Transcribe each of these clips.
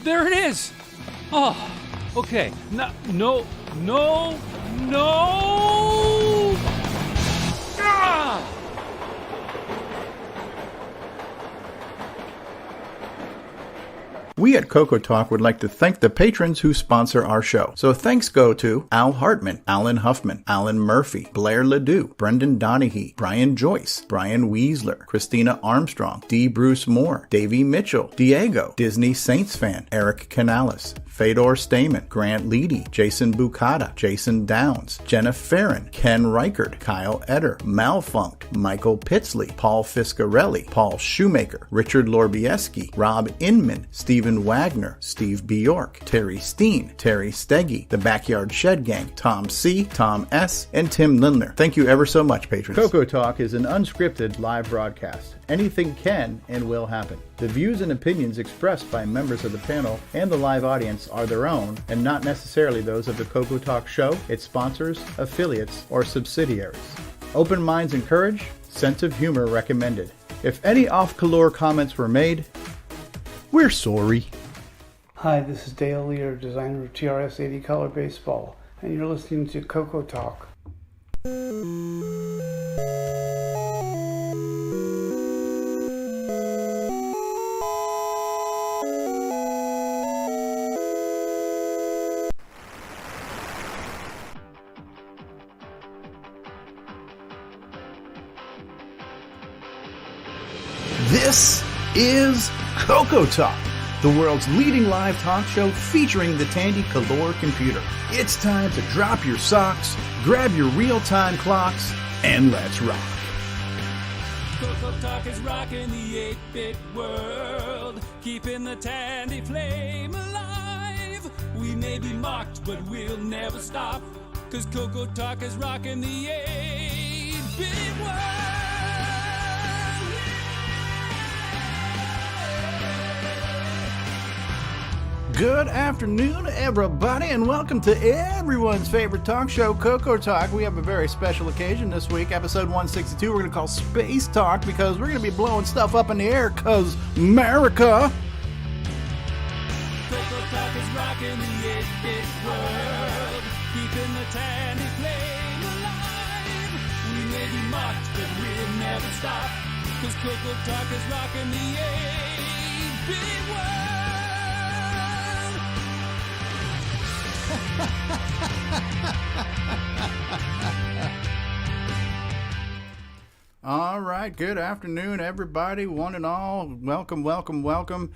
There it is! Oh, okay. No. Ah! We at CoCoTALK would like to thank the patrons who sponsor our show. So thanks go to Al Hartman, Alan Huffman, Alan Murphy, Blair Ledoux, Brendan Donaghy, Brian Joyce, Brian Weasler, Christina Armstrong, D. Bruce Moore, Davey Mitchell, Diego, Disney Saints fan, Eric Canales, Fedor Stamen, Grant Leedy, Jason Bucata, Jason Downs, Jenna Farron, Ken Reichard, Kyle Eder, Malfunct, Michael Pitsley, Paul Fiscarelli, Paul Shoemaker, Richard Lorbieski, Rob Inman, Stephen Wagner, Steve Bjork, Terry Steen, Terry Steggy, The Backyard Shed Gang, Tom C., Tom S., and Tim Lindner. Thank you ever so much, patrons. CoCoTALK is an unscripted live broadcast. Anything can and will happen. The views and opinions expressed by members of the panel and the live audience are their own and not necessarily those of the CoCoTALK show, its sponsors, affiliates, or subsidiaries. Open minds encouraged, sense of humor recommended. If any off-color comments were made, we're sorry. Hi, this is Dale Lear, designer of TRS 80 Color Baseball, and you're listening to CoCoTALK. This is CoCoTALK, the world's leading live talk show featuring the Tandy Color computer. It's time to drop your socks, grab your real-time clocks, and let's rock. CoCoTALK is rocking the 8-bit world, keeping the Tandy flame alive. We may be mocked, but we'll never stop, 'cause CoCoTALK is rocking the 8-bit world. Good afternoon, everybody, and welcome to everyone's favorite talk show, CoCoTALK. We have a very special occasion this week, episode 162. We're going to call Space Talk because we're going to be blowing stuff up in the air because America. CoCoTALK is rocking the 8-bit world, keeping the Tandy flame alive. We may be mocked, but we'll never stop, 'cause CoCoTALK is rocking the 8-bit world. All right, good afternoon, everybody, one and all. Welcome, welcome, welcome.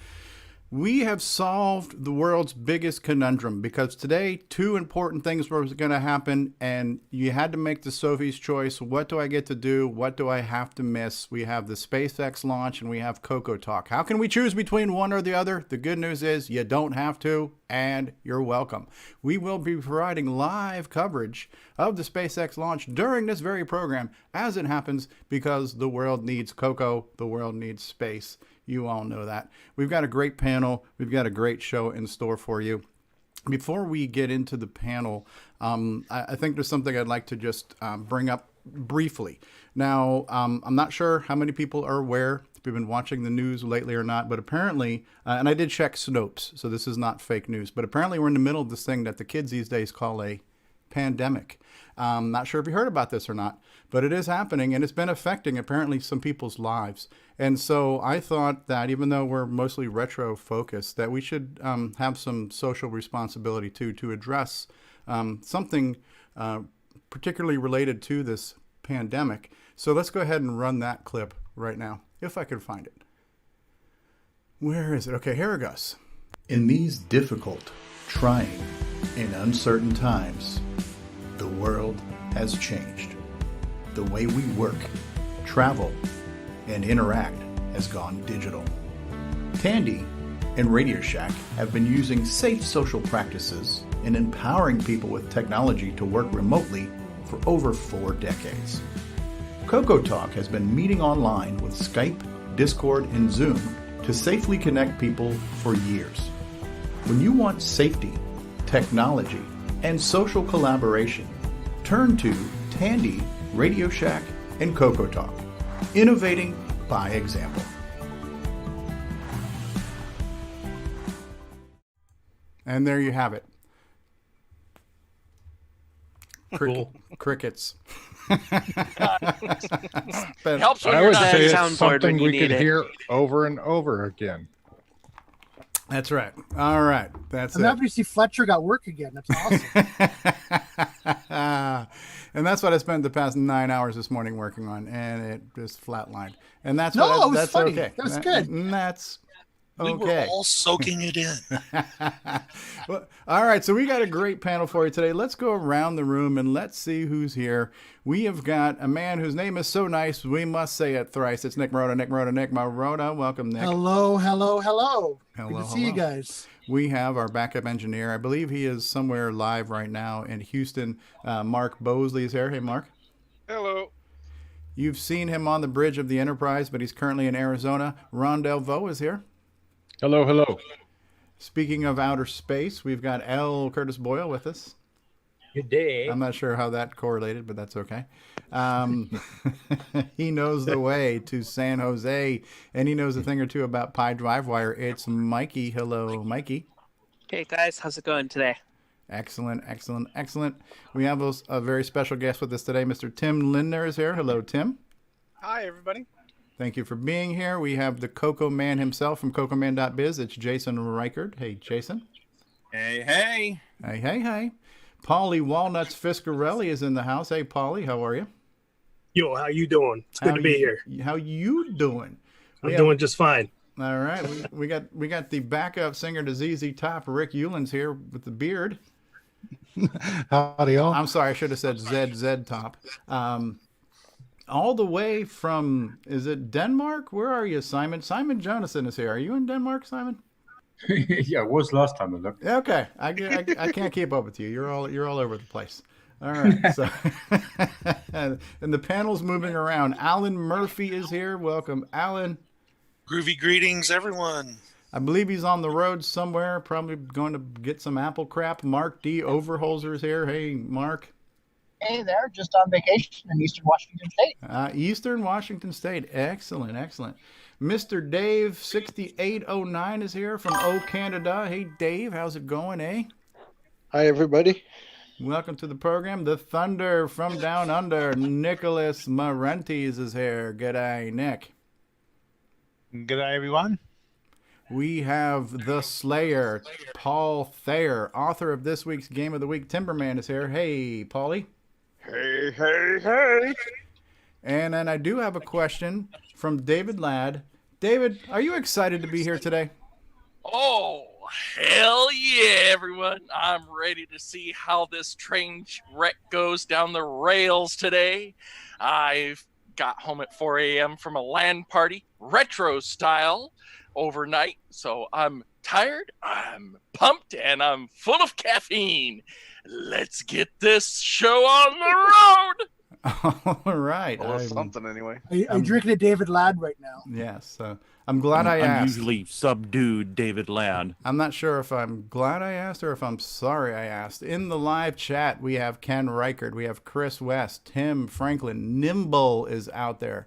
We have solved the world's biggest conundrum because today two important things were going to happen and you had to make the Sophie's choice. What do I get to do? What do I have to miss? We have the SpaceX launch and we have CoCoTALK. How can we choose between one or the other? The good news is you don't have to, and you're welcome. We will be providing live coverage of the SpaceX launch during this very program as it happens because the world needs Coco, the world needs space. You all know that. We've got a great panel. We've got a great show in store for you. Before we get into the panel, I think there's something I'd like to just bring up briefly. Now, I'm not sure how many people are aware if you've been watching the news lately or not, but apparently, and I did check Snopes, so this is not fake news, but apparently we're in the middle of this thing that the kids these days call a pandemic. Not sure if you heard about this or not, but it is happening and it's been affecting apparently some people's lives. And so I thought that even though we're mostly retro focused, that we should have some social responsibility too, to address something particularly related to this pandemic. So let's go ahead and run that clip right now, if I can find it. Where is it? Okay, here it goes. In these difficult, trying, and uncertain times, the world has changed. The way we work, travel, and interact has gone digital. Tandy and Radio Shack have been using safe social practices and empowering people with technology to work remotely for over 4 decades. CoCoTALK has been meeting online with Skype, Discord, and Zoom to safely connect people for years. When you want safety, technology, and social collaboration, turn to Tandy, Radio Shack, and CoCoTALK. Innovating by example. And there you have it. Cool. Crickets. Helps when I you're would not say at it's soundboard something when you we need could it. hear over and over again. That's right. All right. That's I'm it. happy to see Fletcher got work again. That's awesome. And that's what I spent the past 9 hours this morning working on, and it just flatlined. And that's No, what it was that's funny. okay. That was good. And that's We okay. were all soaking it in. Well, all right, so we got a great panel for you today. Let's go around the room and let's see who's here. We have got a man whose name is so nice, we must say it thrice. It's Nick Marotta. Nick Marotta. Welcome, Nick. Hello. Hello, Good to see you guys. We have our backup engineer. I believe he is somewhere live right now in Houston. Mark Bosley is here. Hey, Mark. Hello. You've seen him on the bridge of the Enterprise, but he's currently in Arizona. Ron Delvaux is here. Hello, hello. Speaking of outer space, we've got L. Curtis Boyle with us. Good day. I'm not sure how that correlated, but that's okay. He knows the way to San Jose, and he knows a thing or two about Pi Drive Wire. It's Mikey. Hello, Mikey. Hey guys, how's it going today? Excellent, excellent, excellent. We have a very special guest with us today. Mr. Tim Lindner is here. Hello, Tim. Hi, everybody. Thank you for being here. We have the Coco Man himself from CocoMan.biz. It's Jason Reichert. Hey, Jason. Hey, hey. Hey, hey, hey. Paulie Walnuts Fiscarelli is in the house. Hey, Paulie, how are you? Yo, how you doing? It's good to be here. How you doing? I'm doing just fine. All right, we got the backup singer to ZZ Top, Rick Euland's here with the beard. Howdy, y'all. I'm sorry, I should have said ZZ Top. All the way from, is it Denmark? Where are you, Simon? Simon Jonasson is here. Are you in Denmark, Simon? Yeah, it was last time I looked. Okay, I can't keep up with you. You're all over the place. All right, so and the panel's moving around. Alan Murphy is here. Welcome, Alan. Groovy greetings, everyone. I believe he's on the road somewhere, probably going to get some apple crap. Mark D. Overholzer is here. Hey, Mark. Hey there, just on vacation in Eastern Washington State. Eastern Washington State. Excellent, excellent. Mr. Dave 6809 is here from O Canada. Hey, Dave, how's it going, eh? Hi, everybody. Welcome to the program. The Thunder from Down Under, Nicholas Marentes is here. G'day, Nick. G'day, everyone. We have the Slayer, Paul Thayer, author of this week's Game of the Week. Timberman is here. Hey, Paulie. Hey, hey, hey. And then I do have a question from David Ladd. David, are you excited to be here today? Oh, hell yeah, everyone. I'm ready to see how this train wreck goes down the rails today. I've got home at 4 a.m. from a LAN party, retro style, overnight. So I'm tired, I'm pumped, and I'm full of caffeine. Let's get this show on the road. All right. Well, something anyway. I'm drinking a David Ladd right now. Yes. I'm glad I asked. Unusually subdued David Ladd. I'm not sure if I'm glad I asked or if I'm sorry I asked. In the live chat, we have Ken Reichert, we have Chris West, Tim Franklin, Nimble is out there,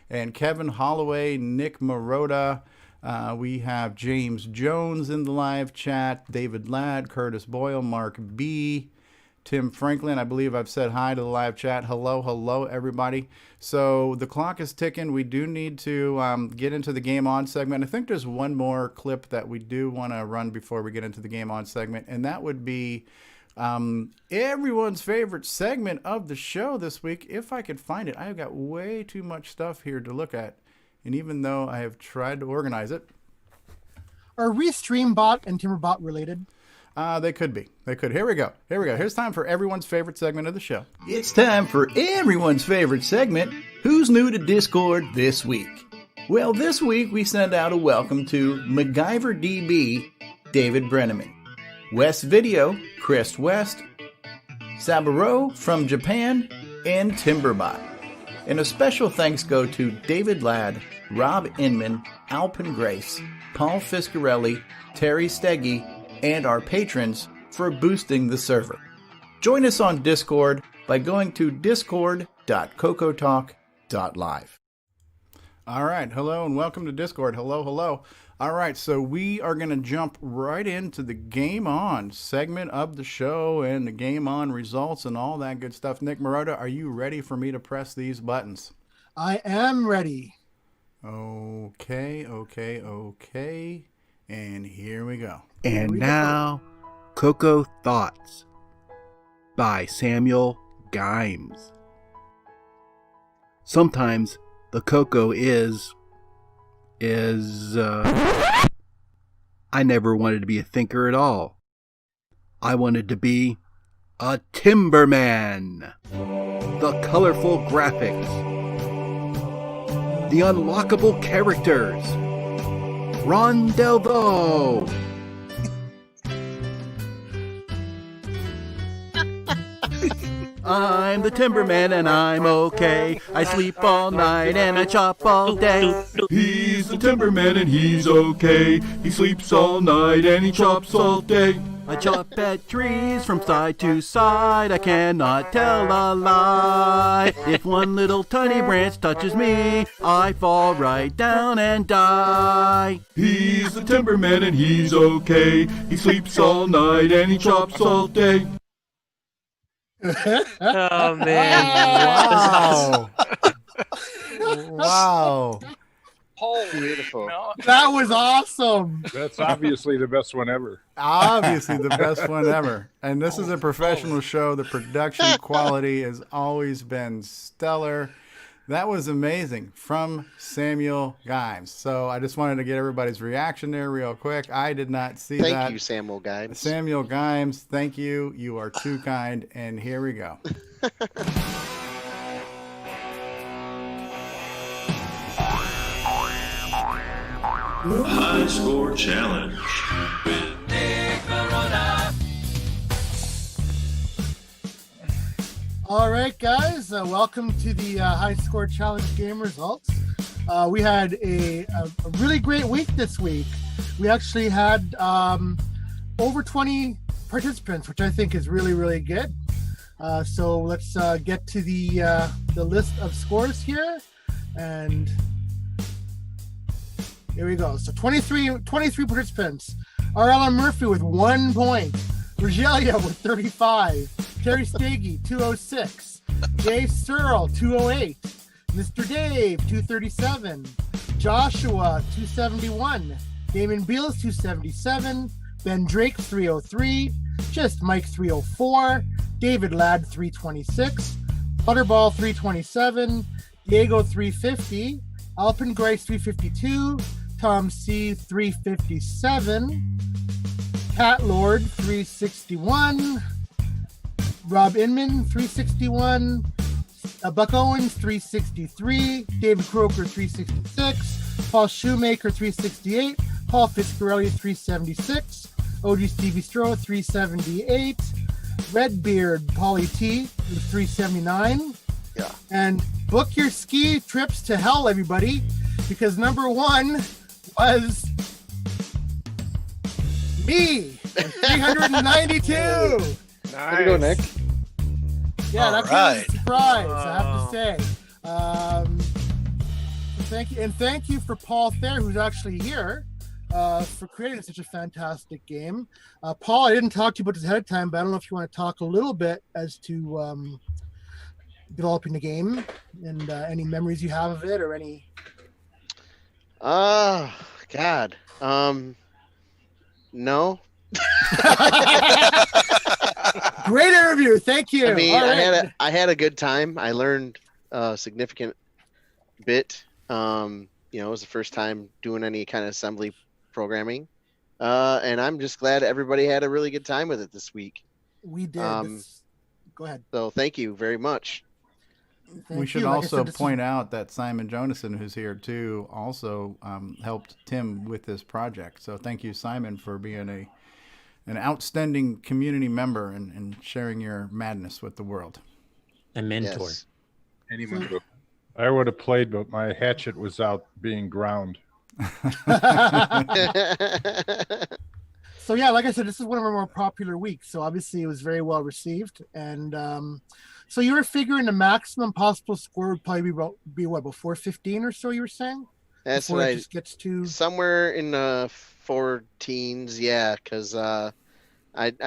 and Kevin Holloway, Nick Marotta. We have James Jones in the live chat, David Ladd, Curtis Boyle, Mark B., Tim Franklin. I believe I've said hi to the live chat. Hello, everybody. So the clock is ticking. We do need to get into the Game On segment. I think there's one more clip that we do want to run before we get into the Game On segment, and that would be everyone's favorite segment of the show this week. If I could find it. I've got way too much stuff here to look at, and even though I have tried to organize it. Are Restreambot and Timberbot related? They could be. They could. Here we go. Here's time for everyone's favorite segment of the show. It's time for everyone's favorite segment, Who's New to Discord This Week? Well, this week we send out a welcome to MacGyver DB, David Brenneman, West Video, Chris West, Saburo from Japan, and Timberbot. And a special thanks go to David Ladd, Rob Inman, Alpin Grace, Paul Fiscarelli, Terry Steggy, and our patrons for boosting the server. Join us on Discord by going to discord.cocotalk.live. All right. Hello and welcome to Discord. Hello, hello. All right. So we are going to jump right into the Game On segment of the show and the Game On results and all that good stuff. Nick Marotta, are you ready for me to press these buttons? I am ready. Okay. And here we go. And now, Coco Thoughts by Samuel Gimes. Sometimes the cocoa is I never wanted to be a thinker at all. I wanted to be a timberman. The colorful graphics, the unlockable characters. Ron Delvo. I'm the timberman and I'm okay. I sleep all night and I chop all day. He's the timberman and he's okay. He sleeps all night and he chops all day. I chop at trees from side to side. I cannot tell a lie. If one little tiny branch touches me, I fall right down and die. He's the timberman and he's okay. He sleeps all night and he chops all day. Oh man! Wow! Wow! Holy Beautiful. no. That was awesome. That's obviously the best one ever. Obviously the best one ever. And this is a professional show. The production quality has always been stellar. That was amazing from Samuel Gimes. So I just wanted to get everybody's reaction there real quick. I did not see that. Thank you, Samuel Gimes. Samuel Gimes, thank you. You are too kind. And here we go. High Score Challenge with Nick Marotta. All right, guys, welcome to the High Score Challenge game results. We had a really great week this week. We actually had over 20 participants, which I think is really, really good. So let's get to the list of scores here. And here we go. So 23 participants. Arella Murphy with 1 point. Rogelia with 35. Terry Stagey, 206. Jay Searle, 208. Mr. Dave, 237. Joshua, 271. Damon Beals, 277. Ben Drake, 303. Just Mike, 304. David Ladd, 326. Butterball, 327. Diego, 350. Alpin Grace, 352. Tom C, 357. Cat Lord, 361. Rob Inman, 361. Buck Owens, 363. David Croker, 366. Paul Shoemaker, 368. Paul Fitzgerald, 376. OG Stevie Stroh, 378. Redbeard, Paulie T, 379. Yeah. And book your ski trips to hell, everybody, because number one was me, 392. Nice. Way to go, Nick. Yeah, All that's right. a surprise, I have to say. Thank you, and thank you for Paul Thayer, who's actually here, for creating such a fantastic game. Paul, I didn't talk to you about this ahead of time, but I don't know if you want to talk a little bit as to developing the game and any memories you have of it or any. God. No. Great interview. Thank you. I mean, All right. I had a good time. I learned a significant bit. It was the first time doing any kind of assembly programming. And I'm just glad everybody had a really good time with it this week. We did. Go ahead. So thank you very much. We should also point out that Simon Jonason, who's here too, also helped Tim with this project. So thank you, Simon, for being an outstanding community member and sharing your madness with the world. A mentor. Yes. Any mentor. I would have played, but my hatchet was out being ground. So yeah, like I said, this is one of our more popular weeks. So obviously it was very well received. And So you were figuring the maximum possible score would probably be about 415 or so. You were saying That's before what it just gets to somewhere in the 14s, yeah. Because I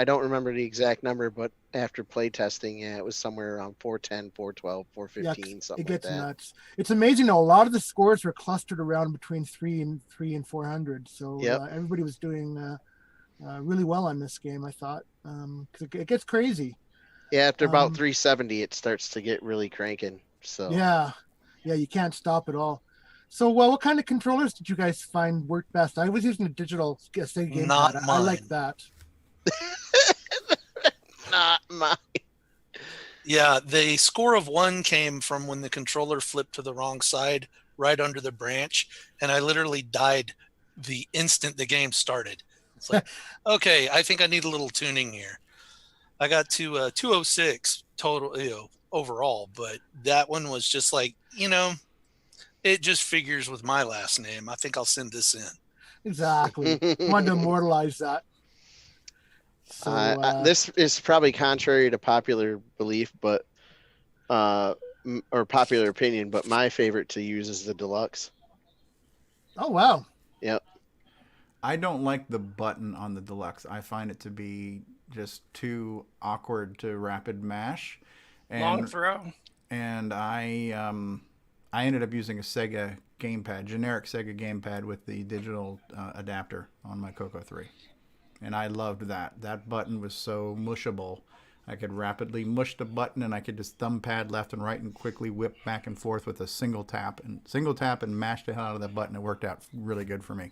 don't remember the exact number, but after play testing, yeah, it was somewhere around 410, 412, 415, something it gets like that. nuts. It's amazing though. A lot of the scores were clustered around between 3 and 400. So everybody was doing really well on this game, I thought, because it gets crazy. Yeah, after about 370, it starts to get really cranking. So yeah, you can't stop at all. So, what kind of controllers did you guys find worked best? I was using a digital Sega gamepad. Not I like that. Not mine. Yeah, the score of 1 came from when the controller flipped to the wrong side right under the branch, and I literally died the instant the game started. It's like, okay, I think I need a little tuning here. I got to 206 total, overall, but that one was just like, it just figures with my last name. I think I'll send this in. Exactly. Wanted to immortalize that. So, this is probably contrary to popular belief, but or popular opinion, but my favorite to use is the deluxe. Oh wow! Yep. I don't like the button on the deluxe. I find it to be just too awkward to rapid mash. And, long throw. And I ended up using a Sega gamepad, generic Sega gamepad with the digital adapter on my CoCo3. And I loved that. That button was so mushable. I could rapidly mush the button, and I could just thumb pad left and right and quickly whip back and forth with a single tap and mash the hell out of that button. It worked out really good for me.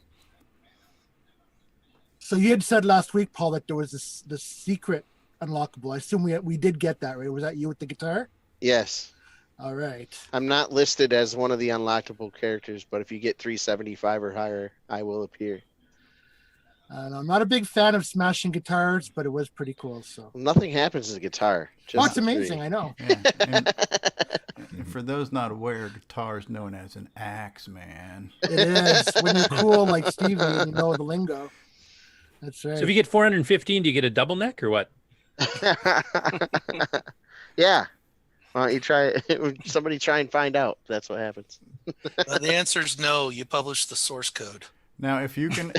So you had said last week, Paul, that there was this secret unlockable. I assume we did get that, right? Was that you with the guitar? Yes. All right. I'm not listed as one of the unlockable characters, but if you get 375 or higher, I will appear. And I'm not a big fan of smashing guitars, but it was pretty cool. So nothing happens to the guitar. Just it's amazing. I know. Yeah, and for those not aware, guitar is known as an axe, man. It is. When you're cool like Stevie and you know the lingo. That's right. So if you get 415, do you get a double neck or what? Yeah. Why don't you try? Somebody try and find out. That's what happens. The answer is no. You publish the source code. Now, if you can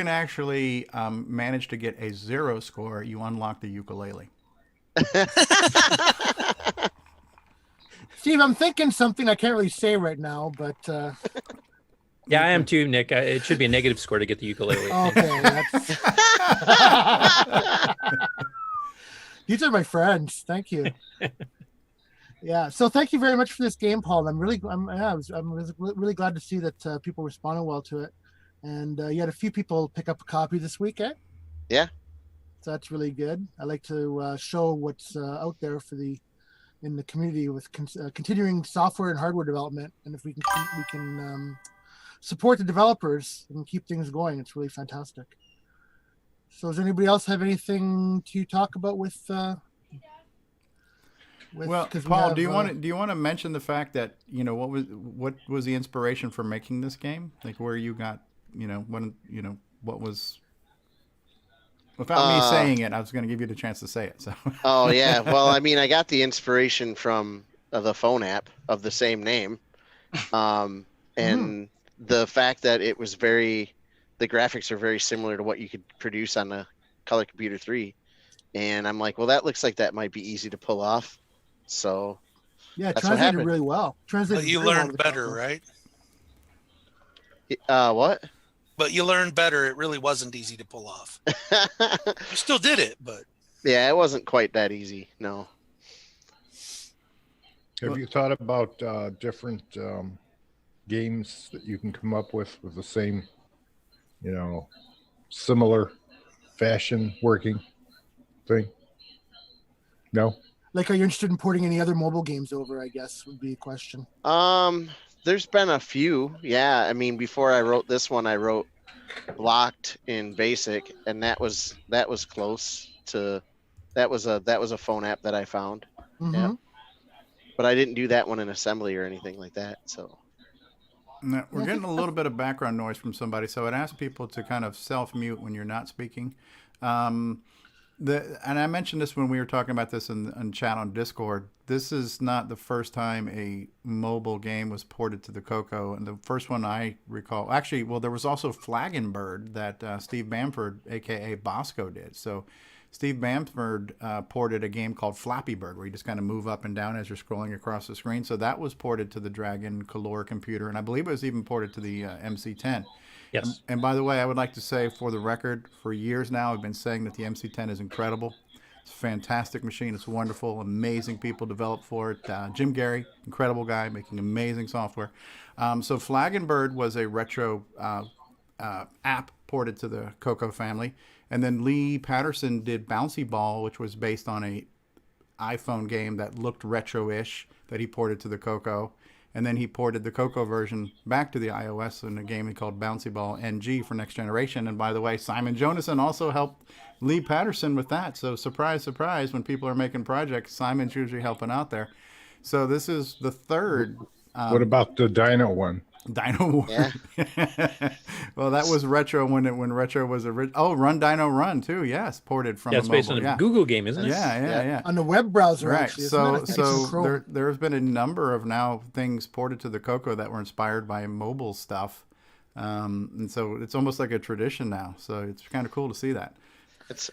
actually manage to get a 0 score, you unlock the ukulele. Steve, I'm thinking something I can't really say right now, but yeah, I am too, Nick. It should be a negative score to get the ukulele. Okay, these are my friends. Thank you. Yeah, so thank you very much for this game, Paul. I'm really glad to see that people responded well to it, and you had a few people pick up a copy this week, eh? Yeah. So that's really good. I like to show what's out there in the community with continuing software and hardware development, and if we can support the developers and keep things going, it's really fantastic. So does anybody else have anything to talk about with? Well, Paul, do you want to mention the fact that what was the inspiration for making this game? Like where you got what was. Without me saying it, I was going to give you the chance to say it. So. Oh yeah, well, I mean, I got the inspiration from the phone app of the same name, and the fact that it was the graphics are very similar to what you could produce on the Color Computer 3, and I'm like, well, that looks like that might be easy to pull off. So yeah, it translated really well. But you learned better, right? What? But you learned better. It really wasn't easy to pull off. You still did it, but yeah, it wasn't quite that easy. No. Have you thought about different games that you can come up with the same, similar fashion working thing? No. Like, are you interested in porting any other mobile games over? I guess would be a question. There's been a few. Yeah, I mean, before I wrote this one, I wrote Blocked in Basic, and that was close to that was a phone app that I found. Mm-hmm. Yeah. But I didn't do that one in assembly or anything like that. So now, we're getting a little bit of background noise from somebody, so I'd ask people to kind of self-mute when you're not speaking. And I mentioned this when we were talking about this in chat on Discord. This is not the first time a mobile game was ported to the Coco. And the first one I recall, actually, well, there was also Flaggin' Bird that Steve Bamford, aka Bosco, did. So Steve Bamford ported a game called Flappy Bird, where you just kind of move up and down as you're scrolling across the screen. So that was ported to the Dragon Color computer, and I believe it was even ported to the MC10. Yes. And by the way, I would like to say, for the record, for years now, I've been saying that the MC10 is incredible. It's a fantastic machine. It's wonderful. Amazing people developed for it. Jim Gary, incredible guy, making amazing software. So Flaggin' Bird was a retro app ported to the Coco family. And then Lee Patterson did Bouncy Ball, which was based on a iPhone game that looked retro-ish that he ported to the Coco. And then he ported the Coco version back to the iOS in a game called Bouncy Ball NG for Next Generation. And by the way, Simon Jonason also helped Lee Patterson with that. So surprise, surprise, when people are making projects, Simon's usually helping out there. So this is the third. What about the Dino one? Dino War. Yeah. Well, that was retro when retro was original. Oh, Run Dino Run too. Yes, ported from. Yeah, it's based on a Google game, isn't it? Yeah. On the web browser, right. actually. So there's been a number of now things ported to the Coco that were inspired by mobile stuff, and so it's almost like a tradition now. So it's kind of cool to see that.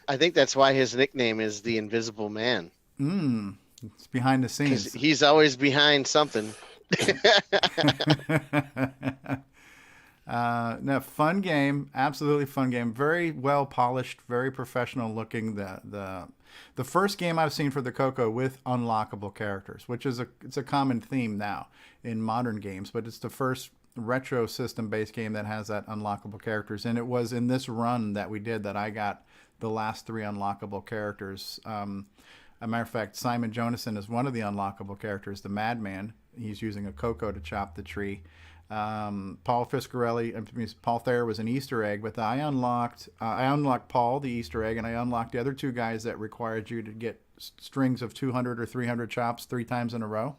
I think that's why his nickname is the Invisible Man. It's behind the scenes. He's always behind something. No, fun game, absolutely fun game. Very well polished, very professional looking. The first game I've seen for the Coco with unlockable characters, which is it's a common theme now in modern games, but it's the first retro system based game that has that unlockable characters. And it was in this run that we did that I got the last 3 unlockable characters. As a matter of fact, Simon Jonason is one of the unlockable characters, the Madman. He's using a Coco to chop the tree. Paul Thayer was an Easter egg, but I unlocked Paul, the Easter egg, and I unlocked the other 2 guys that required you to get strings of 200 or 300 chops 3 times in a row.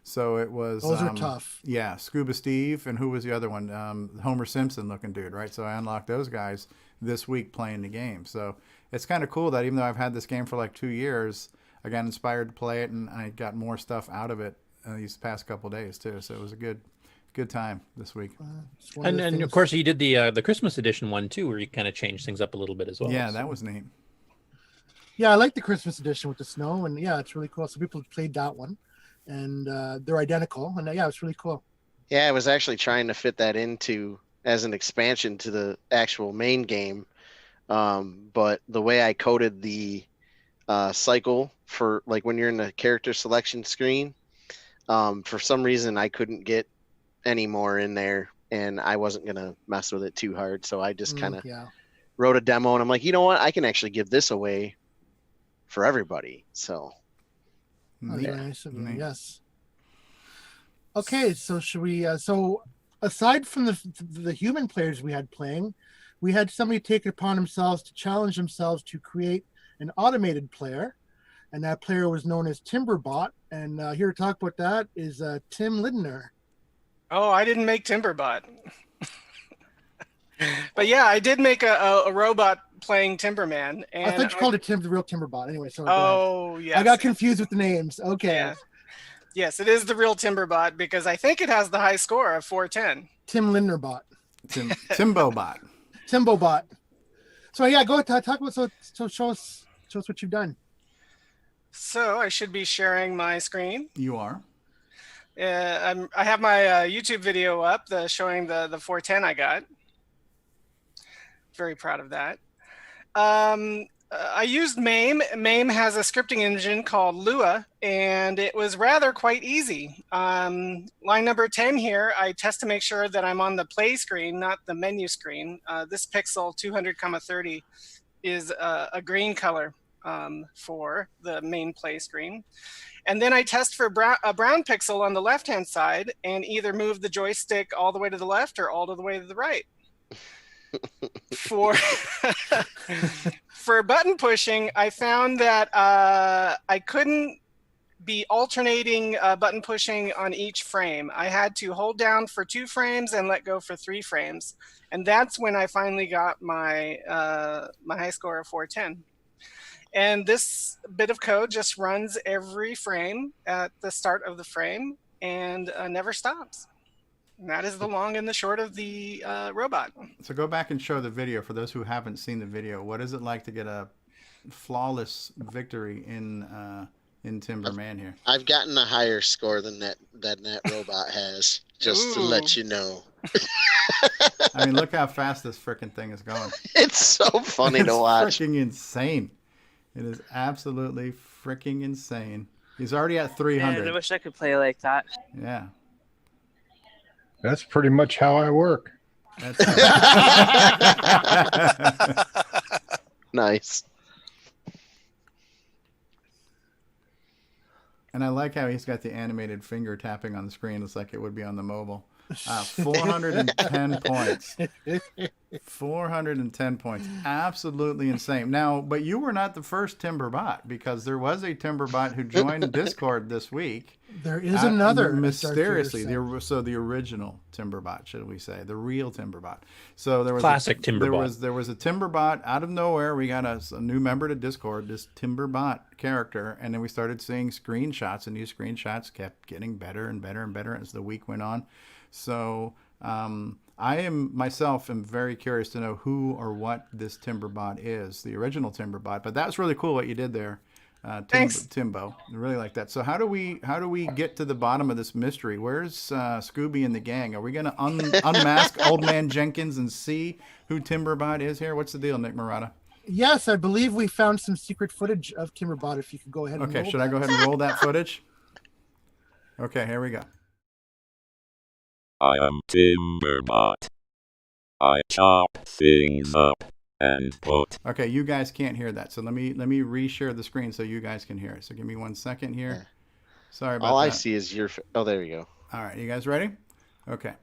So it was... Those are tough. Yeah, Scuba Steve, and who was the other one? Homer Simpson looking dude, right? So I unlocked those guys this week playing the game. So it's kind of cool that even though I've had this game for like 2 years, I got inspired to play it, and I got more stuff out of it these past couple of days too. So it was a good time this week. And of course you did the Christmas edition one too, where you kind of changed things up a little bit as well. Yeah, that was neat. Yeah, I like the Christmas edition with the snow, and yeah, it's really cool. So people played that one, and they're identical, and yeah, it's really cool. Yeah, I was actually trying to fit that into as an expansion to the actual main game, but the way I coded the cycle for like when you're in the character selection screen, for some reason I couldn't get any more in there, and I wasn't gonna mess with it too hard, so I just kind of wrote a demo, and I'm like, you know what, I can actually give this away for everybody. So very nice of you. Yes. Okay, so should we so aside from the human players we had playing, we had somebody take it upon themselves to challenge themselves to create an automated player, and that player was known as Timberbot. And here to talk about that is Tim Lindner. Oh, I didn't make Timberbot. But yeah, I did make a robot playing Timberman. And I thought you called it the real Timberbot. Anyway, sorry. Oh, yes. I got confused with the names. Okay. Yeah. Yes, it is the real Timberbot because I think it has the high score of 410. Tim Lindnerbot. Timbobot. Timbobot. So yeah, go talk about so show us what you've done. So I should be sharing my screen. You are. I have my YouTube video up, showing the 410 I got. Very proud of that. I used MAME. MAME has a scripting engine called Lua, and it was rather quite easy. Line number 10 here, I test to make sure that I'm on the play screen, not the menu screen. This pixel 200,30 is a green color for the main play screen. And then I test for a brown pixel on the left-hand side and either move the joystick all the way to the left or all the way to the right. For button pushing, I found that I couldn't be alternating button pushing on each frame. I had to hold down for 2 frames and let go for 3 frames. And that's when I finally got my my high score of 410. And this bit of code just runs every frame at the start of the frame and never stops. And that is the long and the short of the robot. So go back and show the video for those who haven't seen the video. What is it like to get a flawless victory in Timberman here? I've gotten a higher score than that robot has, just to let you know. I mean, look how fast this freaking thing is going. It's so funny to watch. It's freaking insane. It is absolutely freaking insane. He's already at 300. Man, I wish I could play like that. Yeah. That's pretty much how I work. Nice. And I like how he's got the animated finger tapping on the screen. It's like it would be on the mobile. 410 points. 410 points. Absolutely insane. Now, but you were not the first Timberbot, because there was a Timberbot who joined Discord this week. There is another. Mysteriously. The original Timberbot, should we say. The real Timberbot. So there was classic Timberbot. There was a Timberbot out of nowhere. We got a new member to Discord, this Timberbot character, and then we started seeing screenshots, and these screenshots kept getting better and better and better as the week went on. So I myself am very curious to know who or what this Timberbot is, the original Timberbot. But that's really cool what you did there, Thanks. Timbo. I really like that. So how do we get to the bottom of this mystery? Where's Scooby and the gang? Are we going to unmask Old Man Jenkins and see who Timberbot is here? What's the deal, Nick Murata? Yes, I believe we found some secret footage of Timberbot. If you could go ahead and Okay, roll should I go ahead and roll that footage? Okay, here we go. I am Timberbot. I chop things up and put. Okay, you guys can't hear that, so let me reshare the screen so you guys can hear it. So give me 1 second here. Sorry about that. All I see is your. Oh, there you go. All right, you guys ready? Okay.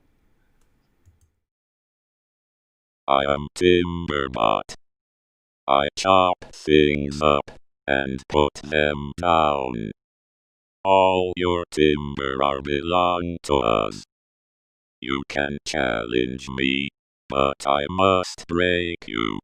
I am Timberbot. I chop things up and put them down. All your timber are belong to us. You can challenge me, but I must break you.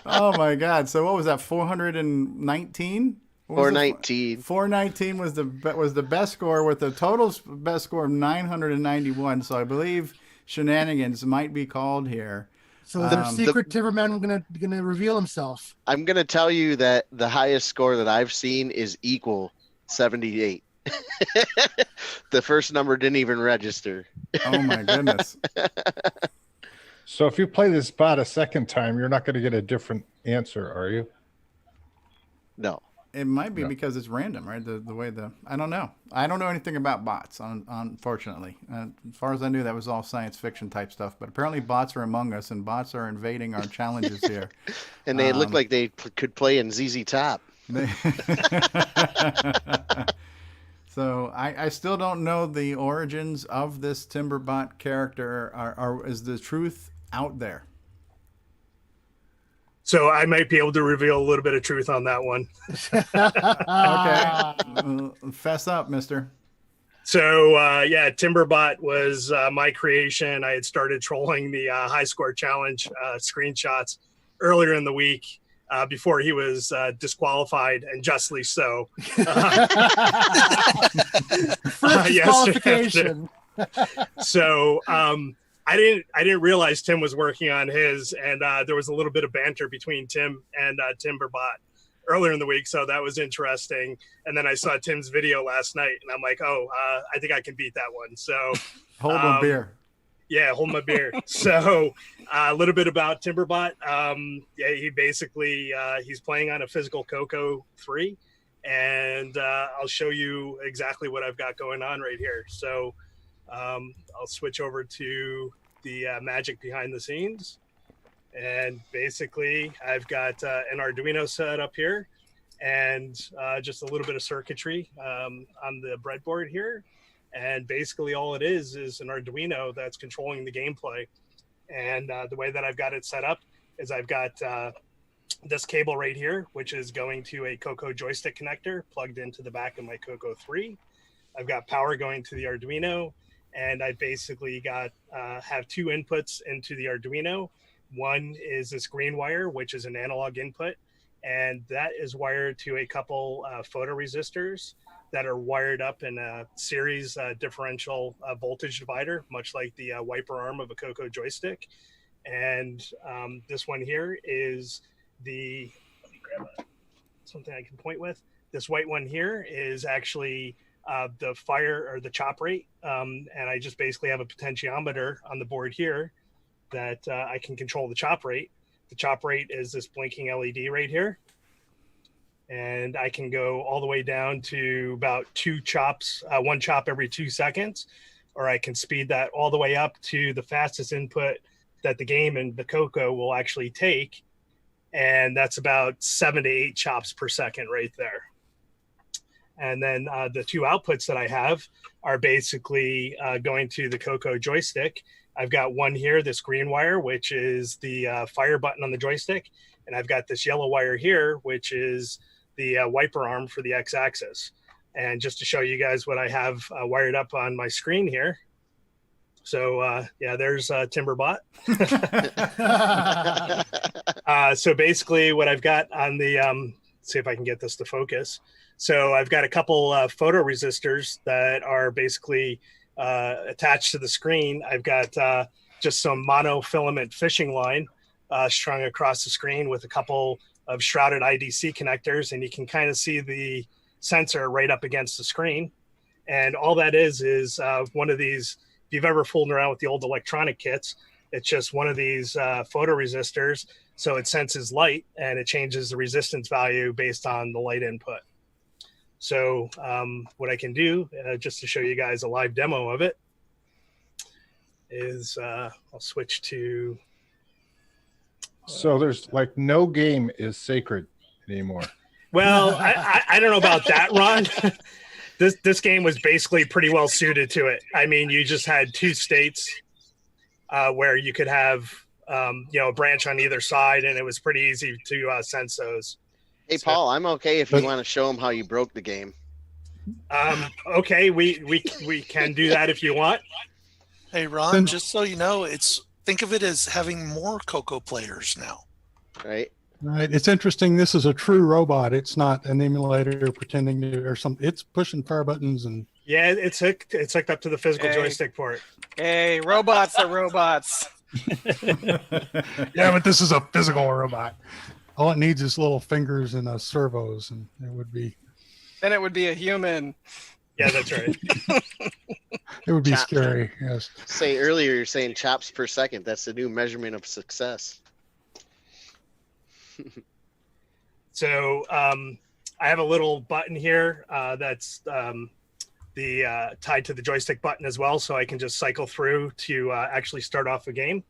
Oh my God! So what was that? 419. 419. 419 was the best score, with the total best score of 991. So I believe shenanigans might be called here. So the secret Timberman gonna reveal himself. I'm gonna tell you that the highest score that I've seen is equal 78. The first number didn't even register. Oh my goodness. So if you play this bot a second time, you're not going to get a different answer, are you? No. It might be Yeah. because it's random, right? The way I don't know. I don't know anything about bots, unfortunately. As far as I knew, that was all science fiction type stuff. But apparently, bots are among us, and bots are invading our challenges here. And they look like they could play in ZZ Top. So I still don't know the origins of this Timberbot character. Is the truth out there? So I might be able to reveal a little bit of truth on that one. Okay. Fess up, mister. So yeah, Timberbot was my creation. I had started trolling the high score challenge screenshots earlier in the week before he was disqualified, and justly so. First disqualification. So I didn't realize Tim was working on his, and there was a little bit of banter between Tim and Timberbot earlier in the week, so that was interesting. And then I saw Tim's video last night, and I'm like, oh, I think I can beat that one. So hold my beer. Yeah, hold my beer. So a little bit about Timberbot. Yeah, he basically he's playing on a physical Coco 3, and I'll show you exactly what I've got going on right here. So I'll switch over to the magic behind the scenes. And basically, I've got an Arduino set up here and just a little bit of circuitry on the breadboard here. And basically all it is an Arduino that's controlling the gameplay. And the way that I've got it set up is I've got this cable right here, which is going to a Coco joystick connector plugged into the back of my Coco 3. I've got power going to the Arduino, and I basically got have two inputs into the Arduino. One is this green wire, which is an analog input, and that is wired to a couple photoresistors that are wired up in a series differential voltage divider, much like the wiper arm of a Coco joystick. And this one here is let me grab something I can point with. This white one here is actually the fire or the chop rate. And I just basically have a potentiometer on the board here that I can control the chop rate. The chop rate is this blinking LED right here. And I can go all the way down to about one chop every 2 seconds, or I can speed that all the way up to the fastest input that the game and the Coco will actually take. And that's about 7 to 8 chops per second right there. And then the two outputs that I have are basically going to the Coco joystick. I've got one here, this green wire, which is the fire button on the joystick. And I've got this yellow wire here, which is the wiper arm for the X-axis. And just to show you guys what I have wired up on my screen here. So yeah, there's Timberbot. So basically what I've got on the, see if I can get this to focus. So I've got a couple photoresistors that are basically attached to the screen. I've got just some monofilament fishing line strung across the screen with a couple of shrouded IDC connectors, and you can kind of see the sensor right up against the screen. And all that is one of these, if you've ever fooled around with the old electronic kits, it's just one of these photoresistors. So it senses light and it changes the resistance value based on the light input. So what I can do, just to show you guys a live demo of it, is I'll switch to... So there's like no game is sacred anymore. Well, I don't know about that, Ron. This game was basically pretty well suited to it. I mean, you just had two states where you could have a branch on either side, and it was pretty easy to sense those. Hey, Paul, I'm okay if you want to show them how you broke the game. Okay, we can do that if you want. Hey, Ron, just so you know, think of it as having more Coco players now. Right. Right. It's interesting. This is a true robot. It's not an emulator pretending to or something. It's pushing fire buttons and. Yeah, it's hooked up to the physical joystick port. Hey, robots are robots. Yeah, but this is a physical robot. All it needs is little fingers and servos, and it would be. Then it would be a human. Yeah, that's right. It would be scary. Yes. Say earlier, you're saying chops per second. That's the new measurement of success. So I have a little button here that's tied to the joystick button as well, so I can just cycle through to actually start off a game.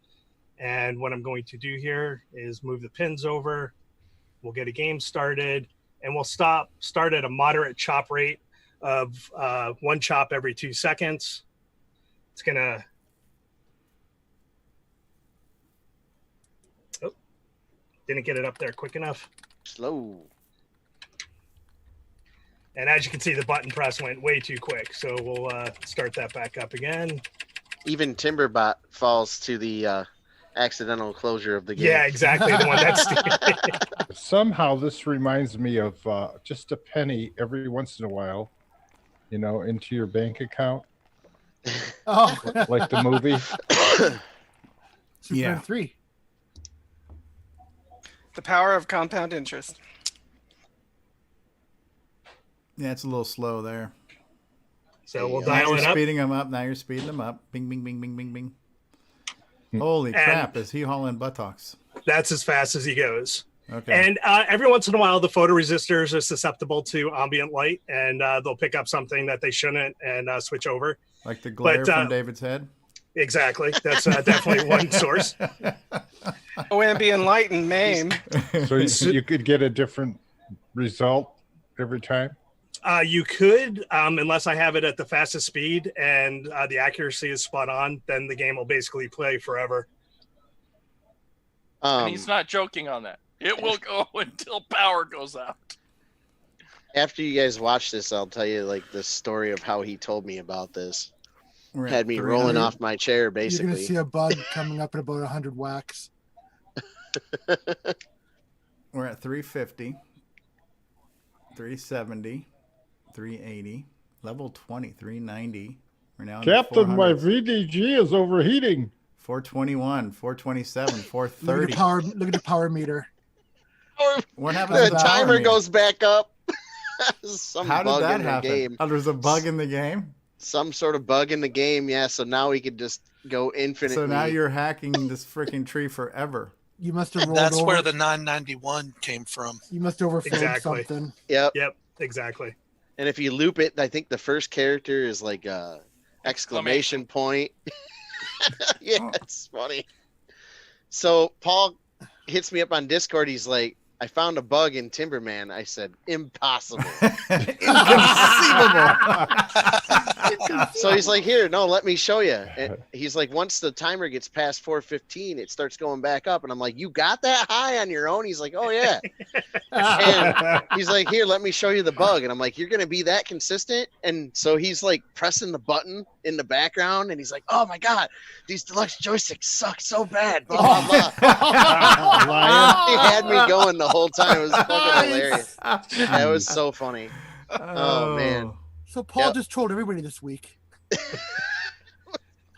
And what I'm going to do here is move the pins over. We'll get a game started, and we'll start at a moderate chop rate of 1 chop every 2 seconds. It's gonna. Oh, didn't get it up there quick enough. Slow. And as you can see, the button press went way too quick. So we'll start that back up again. Even Timberbot falls to the accidental closure of the game. Yeah, exactly. The one that's Somehow this reminds me of just a penny every once in a while, into your bank account. Oh, Like the movie. Superman 3. The power of compound interest. Yeah, it's a little slow there. So we'll Now dial you're it up. speeding them up. Now you're speeding them up. Bing, bing, bing, bing, bing, bing. Holy crap! Is he hauling buttocks? That's as fast as he goes. Okay. And every once in a while, the photoresistors are susceptible to ambient light, and they'll pick up something that they shouldn't and switch over. Like the glare from David's head? Exactly. That's definitely one source. Ambient light and MAME. So you could get a different result every time? You could, unless I have it at the fastest speed and the accuracy is spot on, then the game will basically play forever. And he's not joking on that. It will go until power goes out. After you guys watch this, I'll tell you like the story of how he told me about this. Had me rolling off my chair, basically. You're going to see a bug coming up at about 100 whacks. We're at 350, 370, 380, level 20, 390. We're now Captain, my VDG is overheating. 421, 427, 430. Look at the power meter. What happened to The timer meter? goes back up. Some How did bug that in the happen? game. Oh, there's a bug in the game? Some sort of bug in the game, yeah. So now we could just go infinitely. So now you're hacking this freaking tree forever. You must have rolled That's over. where the 991 came from. You must have overflowed something. Yep. Yep, exactly. And if you loop it, I think the first character is like a exclamation point. Yeah, it's funny. So Paul hits me up on Discord. He's like, I found a bug in Timberman. I said, impossible. So he's like, here, no, let me show you. And he's like, once the timer gets past 4:15, it starts going back up. And I'm like, you got that high on your own? He's like, oh, yeah. And he's like, here, let me show you the bug. And I'm like, you're going to be that consistent? And so he's like pressing the button in the background. And he's like, oh, my God, these deluxe joysticks suck so bad. Blah, blah, blah. He had me going the whole time. It was fucking hilarious. That was so funny. Oh, man. So Paul just trolled everybody this week.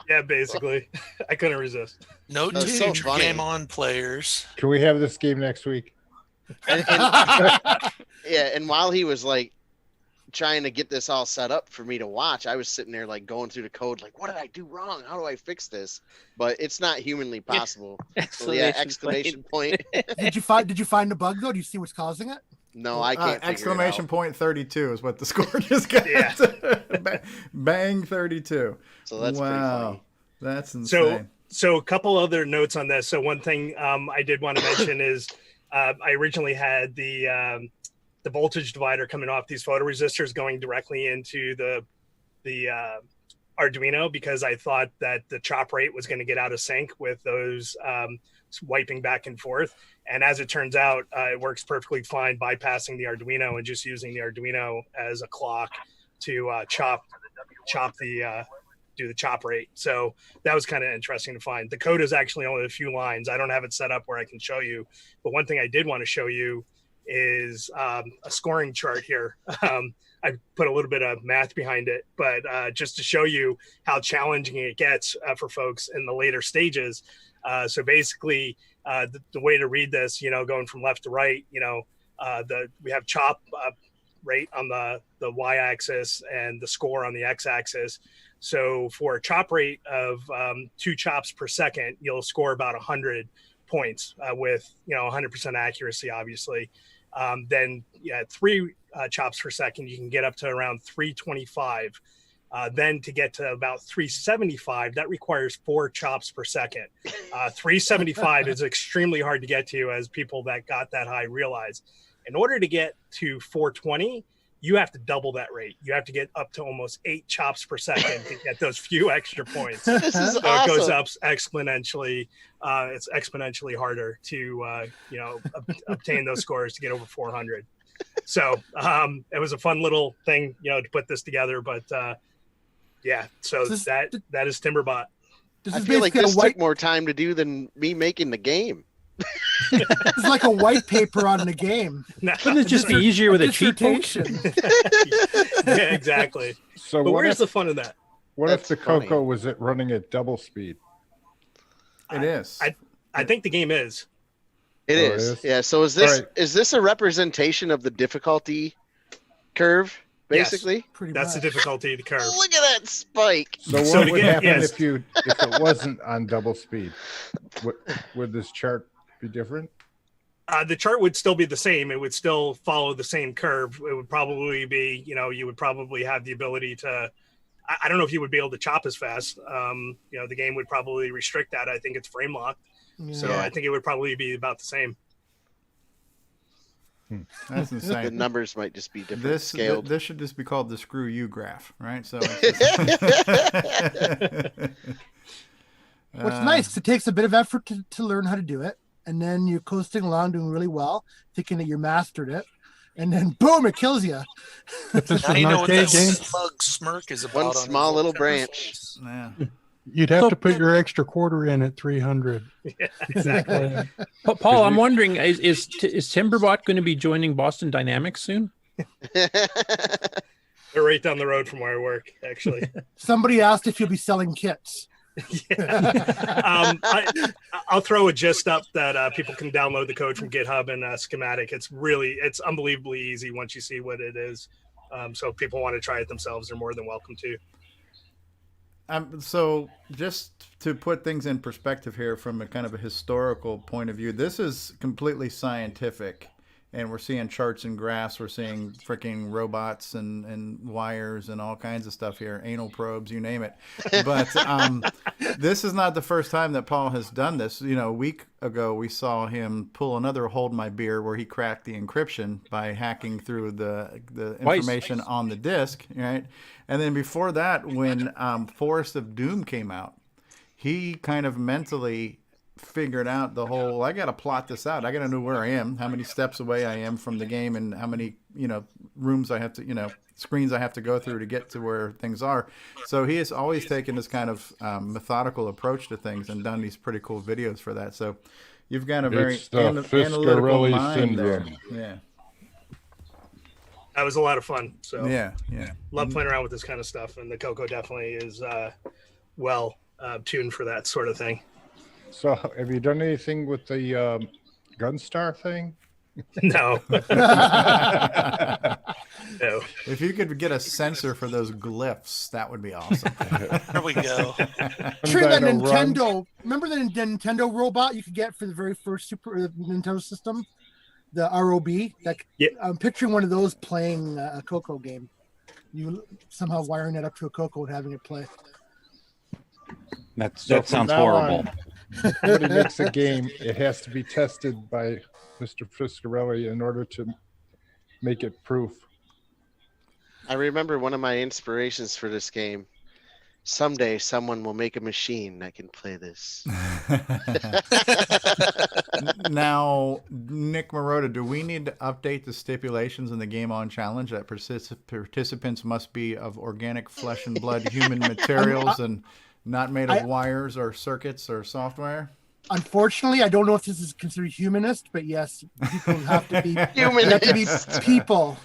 Yeah, basically. I couldn't resist. No That's two so funny. game on players. Can we have this game next week? Yeah, and while he was like trying to get this all set up for me to watch, I was sitting there like going through the code, like, what did I do wrong? How do I fix this? But it's not humanly possible. So, yeah, exclamation point. Did you find the bug though? Do you see what's causing it? No, I can't. Exclamation point 32 is what the score just got. Yeah. Bang 32. So that's pretty funny. That's insane. So a couple other notes on this. So one thing I did want to mention is I originally had the voltage divider coming off these photoresistors going directly into the Arduino because I thought that the chop rate was going to get out of sync with those wiping back and forth. And as it turns out, it works perfectly fine bypassing the Arduino and just using the Arduino as a clock to do the chop rate. So that was kind of interesting to find. The code is actually only a few lines. I don't have it set up where I can show you. But one thing I did want to show you is a scoring chart here. I put a little bit of math behind it, but just to show you how challenging it gets for folks in the later stages. So basically, the way to read this, going from left to right, we have chop rate on the y-axis and the score on the x-axis. So for a chop rate of 2 chops per second, you'll score about 100 points with 100% accuracy, obviously. Then 3 chops per second, you can get up to around 325. Then to get to about 375, that requires 4 chops per second. 375 is extremely hard to get to, as people that got that high realize. In order to get to 420, you have to double that rate. You have to get up to almost 8 chops per second to get those few extra points. This is so awesome. It goes up exponentially. It's exponentially harder to obtain those scores to get over 400. So it was a fun little thing, to put this together. But yeah, so that is Timberbot. I feel like this took more time to do than me making the game. It's like a white paper on the game. Wouldn't it just be easier with a cheat code? Yeah, exactly. So but what where's if- the fun in that? What if the Coco was it running at double speed? It is. I think the game is. It Oh, it is. is? Yeah. So is this All right. is this a representation of the difficulty curve, basically? Yes, that's the difficulty of the curve. Look at that spike. So what So to would get- happen yes. if it wasn't on double speed? Would this chart be different? The chart would still be the same. It would still follow the same curve. It would probably be, you would probably have the ability to, I don't know if you would be able to chop as fast. The game would probably restrict that. I think it's frame locked. So Yeah. I think it would probably be about the same. That's insane. The numbers might just be different This scaled. this should just be called the screw you graph, right? So What's nice, it takes a bit of effort to learn how to do it, and then you're coasting along doing really well, thinking that you mastered it, and then boom, it kills you. If this was Now an you know what arcade that game, smug smirk is about. One on his small little Timber's branch. face. Yeah. you'd have to put your extra quarter in at 300. Yeah, exactly. Paul, I'm wondering, is Timberbot going to be joining Boston Dynamics soon? They're right down the road from where I work, actually. Somebody asked if you'll be selling kits. I'll throw a gist up that people can download the code from GitHub and schematic. It's unbelievably easy once you see what it is. So if people want to try it themselves, they're more than welcome to. So just to put things in perspective here from a kind of a historical point of view, this is completely scientific. And we're seeing charts and graphs. We're seeing freaking robots and wires and all kinds of stuff here, anal probes, you name it. But this is not the first time that Paul has done this. A week ago, we saw him pull another Hold My Beer where he cracked the encryption by hacking through the information on the disk, right? And then before that, when Forest of Doom came out, he kind of mentally figured out the whole, I got to plot this out. I got to know where I am, how many steps away I am from the game, and how many, rooms I have to, screens I have to go through to get to where things are. So he has always taken this kind of methodical approach to things and done these pretty cool videos for that. So you've got a very It's the analytical Fiscarelli mind there. syndrome. Yeah. That was a lot of fun. So Yeah. love playing around with this kind of stuff. And the Coco definitely is well tuned for that sort of thing. So have you done anything with the Gunstar thing? No. No. If you could get a sensor for those glyphs, that would be awesome. There we go. Sure, that Dino Run. Nintendo. Remember the Nintendo robot you could get for the very first Super Nintendo system, the ROB. I'm picturing one of those playing a Coco game. You somehow wiring it up to a Coco and having it play. That So from sounds now horrible. on, when he makes a game, it has to be tested by Mr. Fiscarelli in order to make it proof. I remember one of my inspirations for this game. Someday someone will make a machine that can play this. Now, Nick Marotta, do we need to update the stipulations in the Game On Challenge that participants must be of organic flesh and blood human materials and not made of wires or circuits or software? Unfortunately, I don't know if this is considered humanist, but yes, people have to be Humanist. have to be people.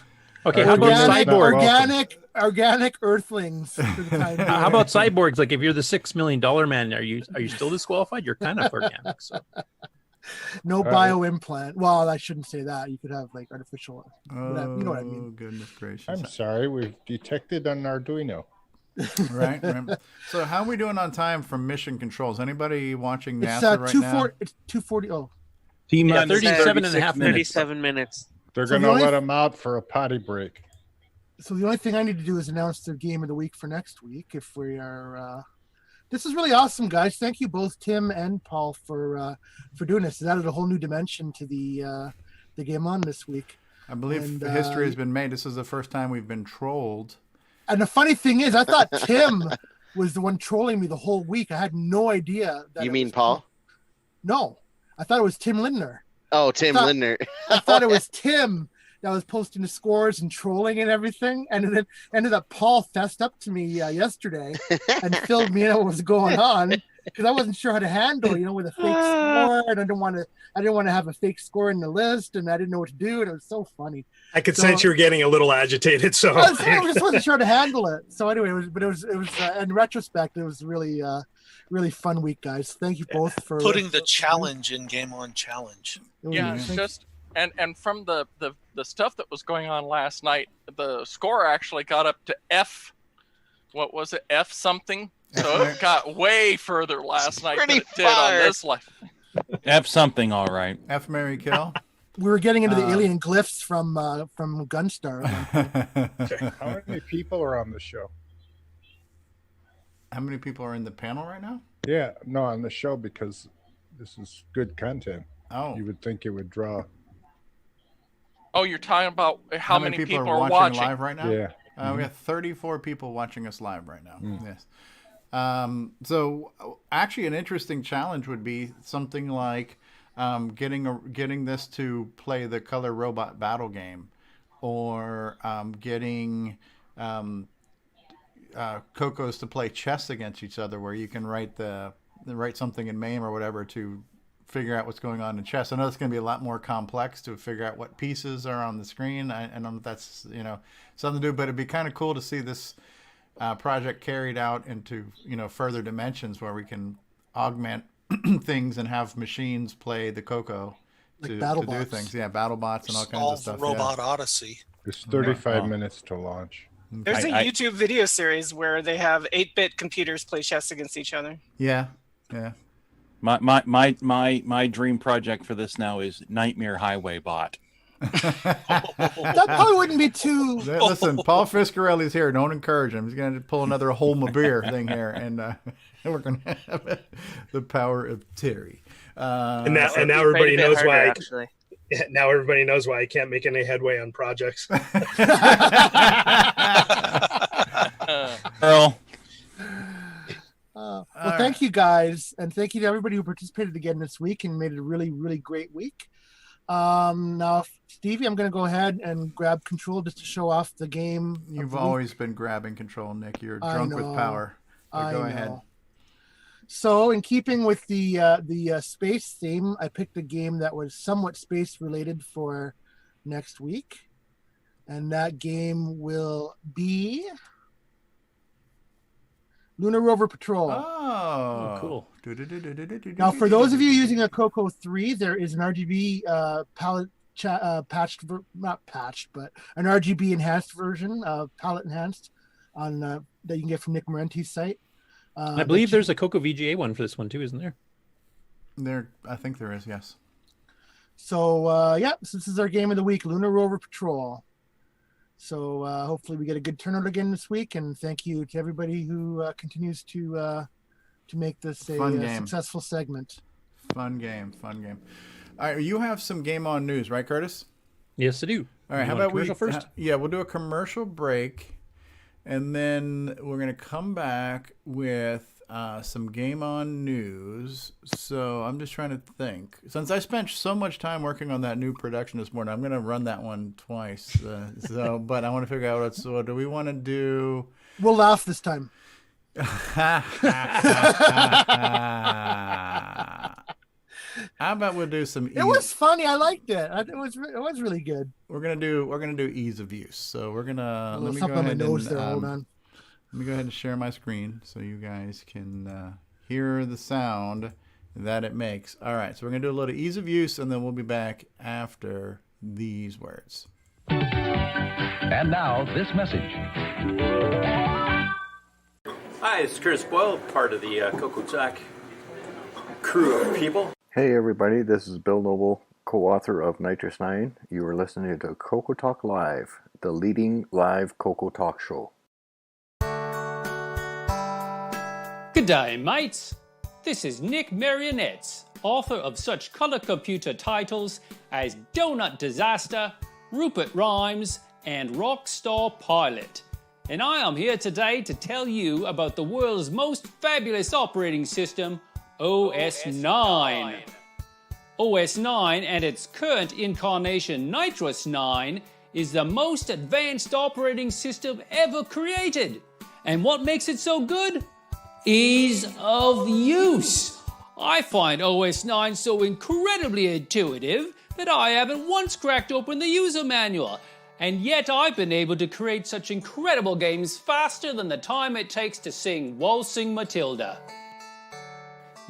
Okay, how about cyborgs? Organic Earthlings. For the time being. How about cyborgs? Like, if you're the $6 million man, are you still disqualified? You're kind of organic. So. No bio implant. Well, I shouldn't say that. You could have like artificial. Whatever. You know what I mean. Goodness gracious. I'm sorry, we've detected an Arduino. Right. So how are we doing on time from mission controls? Anybody watching It's NASA right now? It's 2:40. Oh, Yeah, 37 and a half minutes. 37 minutes. They're So going the to only- let him out for a potty break. So the only thing I need to do is announce the game of the week for next week. If we are, this is really awesome, guys. Thank you both, Tim and Paul, for doing this. It added a whole new dimension to the game on this week. I believe history has been made. This is the first time we've been trolled. And the funny thing is, I thought Tim was the one trolling me the whole week. I had no idea. You mean Paul? No, I thought it was Tim Lindner. Oh, Tim Lindner. I thought it was Tim that was posting the scores and trolling and everything. And then ended up Paul fessed up to me yesterday and filled me in on what was going on because I wasn't sure how to handle, with a fake score, and I didn't want to have a fake score in the list, and I didn't know what to do, and it was so funny. I could sense you were getting a little agitated, so I just wasn't sure how to handle it. So anyway, it was in retrospect, it was really fun week, guys. Thank you both for putting the challenge in Game On Challenge. Yeah, it's just and from the stuff that was going on last night, the score actually got up to F. What was it? F something. So it got way further last night than it did on this life. F something, all right. F, Mary, kill. We were getting into the alien glyphs from Gunstar. How many people are on the show? How many people are in the panel right now? Yeah, no, on the show, because this is good content. Oh. You would think it would draw. Oh, you're talking about how many people are watching live right now? Yeah. We have 34 people watching us live right now. Yes. So actually an interesting challenge would be something like getting this to play the color robot battle game, or getting Cocos to play chess against each other, where you can write something in MAME or whatever to figure out what's going on in chess. I know it's going to be a lot more complex to figure out what pieces are on the screen. I know that's something to do, but it'd be kind of cool to see this project carried out into further dimensions where we can augment things and have machines play the Coco to do things. Yeah, battle bots and all kinds of stuff. Robot Odyssey. It's 35 minutes to launch. There's a YouTube video series where they have 8-bit computers play chess against each other. Yeah. My dream project for this now is Nightmare Highway Bot. That probably wouldn't be too. Listen, Paul Fiscarelli's here. Don't encourage him. He's going to pull another Holma beer thing here, and we're going to have the power of Terry. And now everybody knows why. Now everybody knows why I can't make any headway on projects. Earl. Well, thank you guys, and thank you to everybody who participated again this week and made it a really, really great week. Now, Stevie, I'm going to go ahead and grab control just to show off the game. You've always been grabbing control, Nick. You're drunk with power. Go ahead. So, in keeping with the space theme, I picked a game that was somewhat space related for next week, and that game will be Lunar Rover Patrol. Oh, cool. Now, for those of you using a Coco 3, there is an RGB palette patched, not patched, but an RGB enhanced version, palette enhanced, on that you can get from Nick Morenti's site. I believe there's a Coco VGA one for this one too, isn't there? I think there is, yes. So, this is our game of the week, Lunar Rover Patrol. So hopefully we get a good turnout again this week, and thank you to everybody who continues to make this a successful segment. Fun game. All right, you have some Game On news, right, Curtis? Yes, I do. All right, how about we first? Yeah, we'll do a commercial break, and then we're going to come back with some Game On news. So I'm just trying to think. Since I spent so much time working on that new production this morning, I'm going to run that one twice. But I want to figure out what do we want to do? We'll laugh this time. How about we'll do some? It was funny. I liked it. It was really good. We're gonna do ease of use. So we're gonna let me go ahead Hold on. Let me go ahead and share my screen so you guys can hear the sound that it makes. All right, so we're going to do a little ease of use, and then we'll be back after these words. And now, this message. Hi, it's Curtis Boyle, part of the CoCoTALK crew of people. Hey everybody, this is Bill Noble co-author of Nitrous 9. You are listening to CoCoTALK Live, the leading live CoCoTALK show. G'day, mates. This is Nick Marionettes, author of such colour computer titles as Donut Disaster, Rupert Rhymes, and Rockstar Pilot. And I am here today to tell you about the world's most fabulous operating system, OS 9. OS 9 and its current incarnation Nitrous 9 is the most advanced operating system ever created. And what makes it so good? Ease of use. I find OS 9 so incredibly intuitive that I haven't once cracked open the user manual, and yet I've been able to create such incredible games faster than the time it takes to sing Waltzing Matilda.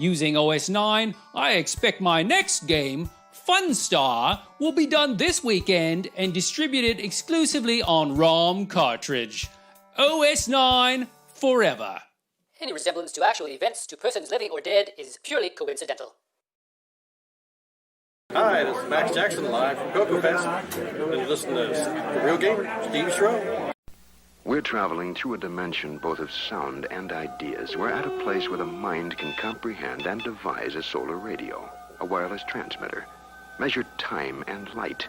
Using OS 9, I expect my next game, Funstar, will be done this weekend and distributed exclusively on ROM cartridge. OS 9 forever. Any resemblance to actual events to persons living or dead is purely coincidental. Hi, this is Max Jackson live from Cocoa Fest. And you listen to The Real Gamer, Steve Schroe. We're traveling through a dimension both of sound and ideas. We're at a place where the mind can comprehend and devise a solar radio, a wireless transmitter, measure time and light.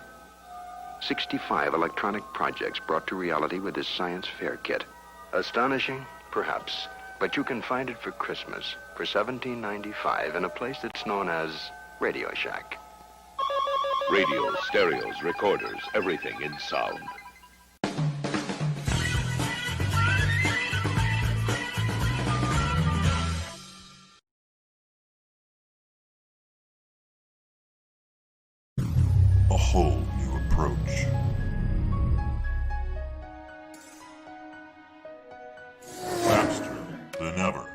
65 electronic projects brought to reality with this science fair kit. Astonishing? Perhaps. But you can find it for Christmas for $17.95 in a place that's known as Radio Shack. Radios, stereos, recorders, everything in sound. A whole new approach. Faster than ever.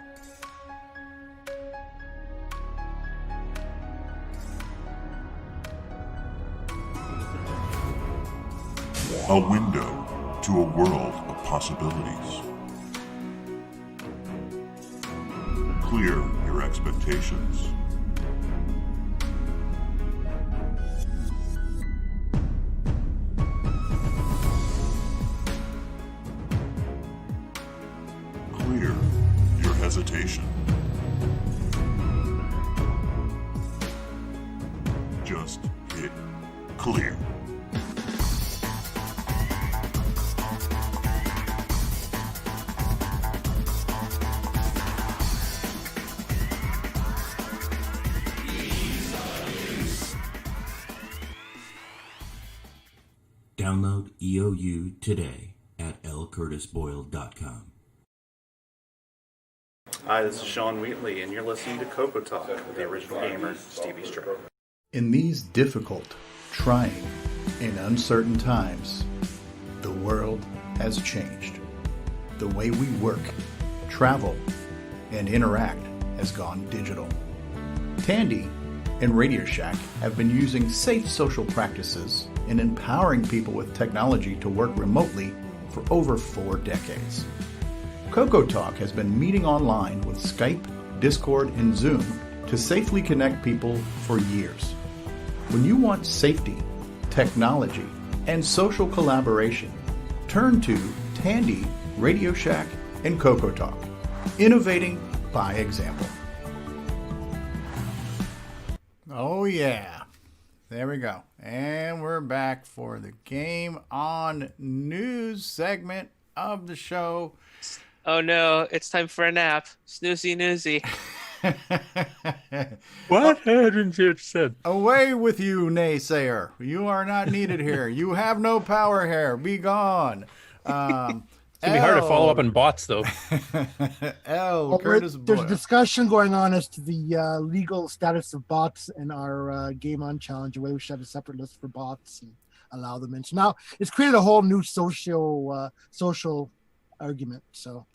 A window to a world of possibilities. Clear your expectations. Clear your hesitation. Just hit clear. Download EOU today at lcurtisboyle.com. Hi, this is Sean Wheatley, and you're listening to CoCoTALK with the original gamer, Stevie Stroke. In these difficult, trying, and uncertain times, the world has changed. The way we work, travel, and interact has gone digital. Tandy and Radio Shack have been using safe social practices and empowering people with technology to work remotely for over 4 decades. CoCoTALK has been meeting online with Skype, Discord, and Zoom to safely connect people for years. When you want safety, technology, and social collaboration, turn to Tandy, Radio Shack, and CoCoTALK, innovating by example. Oh yeah, there we go. And we're back for the Game On News segment of the show. Oh no, it's time for a nap. Snoozy newsy. What hadn't you said? Away with you, naysayer. You are not needed here. You have no power here. Be gone. It's going to be hard to follow up on bots, though. There's a discussion going on as to the legal status of bots in our Game On Challenge. Whether we should have a separate list for bots and allow them in. So now it's created a whole new social argument. So,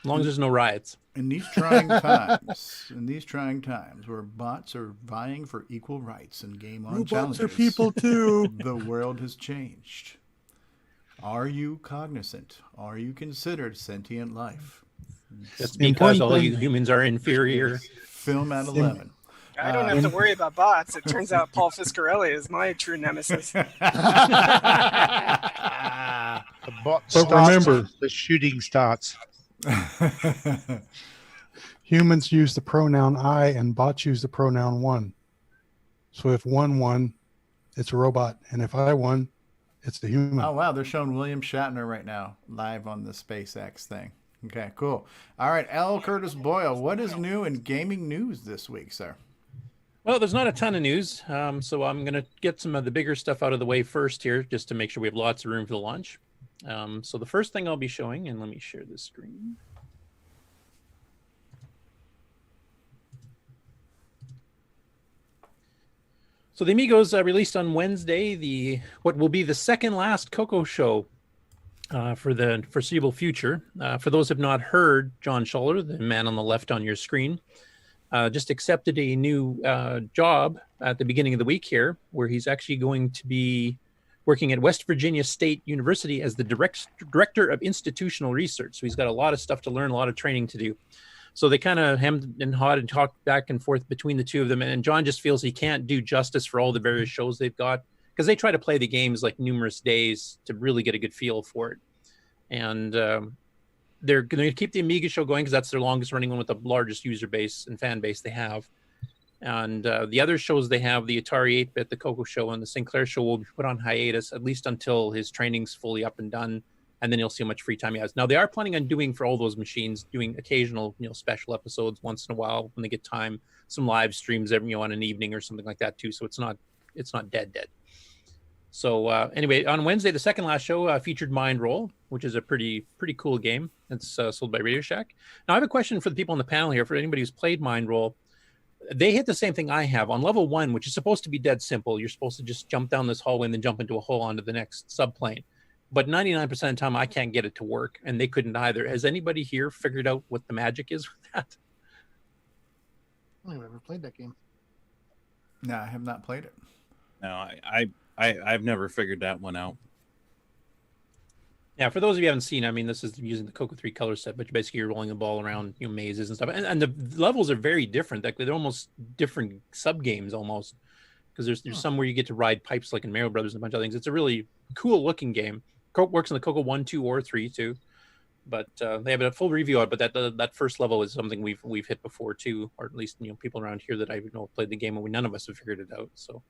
as long as there's no riots. In these trying times, where bots are vying for equal rights in Game On challenges, bots are people too. The world has changed. Are you cognizant? Are you considered sentient life? It's because all humans are inferior. Film at 11. I don't have to worry about bots. It turns out Paul Fiscarelli is my true nemesis. The bot But starts- remember, the shooting starts. Humans use the pronoun I and bots use the pronoun one. So if one won, it's a robot. And if I won, it's the human. Oh, wow. They're showing William Shatner right now live on the SpaceX thing. Okay, cool. All right, L. Curtis Boyle, what is new in gaming news this week, sir? Well, there's not a ton of news, so I'm going to get some of the bigger stuff out of the way first here, just to make sure we have lots of room for the launch. So the first thing I'll be showing, and let me share this screen. So the Amigos released on Wednesday what will be the second last Coco show for the foreseeable future. For those who have not heard, John Schuller, the man on the left on your screen, just accepted a new job at the beginning of the week here, where he's actually going to be working at West Virginia State University as the director of institutional research. So he's got a lot of stuff to learn, a lot of training to do. So they kind of hemmed and hawed and talked back and forth between the two of them. And John just feels he can't do justice for all the various shows they've got, because they try to play the games like numerous days to really get a good feel for it. And they're going to keep the Amiga show going because that's their longest running one with the largest user base and fan base they have. And the other shows they have, the Atari 8-bit, the Coco show, and the Sinclair show will be put on hiatus, at least until his training's fully up and done. And then you'll see how much free time he has. Now, they are planning on doing for all those machines, doing occasional, special episodes once in a while when they get time, some live streams every, on an evening or something like that too. So it's not dead. So anyway, on Wednesday, the second last show featured Mind Roll, which is a pretty cool game. It's sold by Radio Shack. Now, I have a question for the people on the panel here. For anybody who's played Mind Roll, they hit the same thing I have on level 1, which is supposed to be dead simple. You're supposed to just jump down this hallway and then jump into a hole onto the next subplane. But 99% of the time, I can't get it to work, and they couldn't either. Has anybody here figured out what the magic is with that? I've never played that game. No, I have not played it. No, I've never figured that one out. Yeah, for those of you who haven't seen, I mean, this is using the Coco 3 color set, but basically you're rolling the ball around, mazes and stuff. And the levels are very different. Like they're almost different sub games almost, because there's some where you get to ride pipes like in Mario Brothers and a bunch of things. It's a really cool looking game. Works in the Coco 1, 2, or 3 too. But they have a full review on it. But that first level is something we've hit before too, or at least people around here that I know played the game, and none of us have figured it out. So.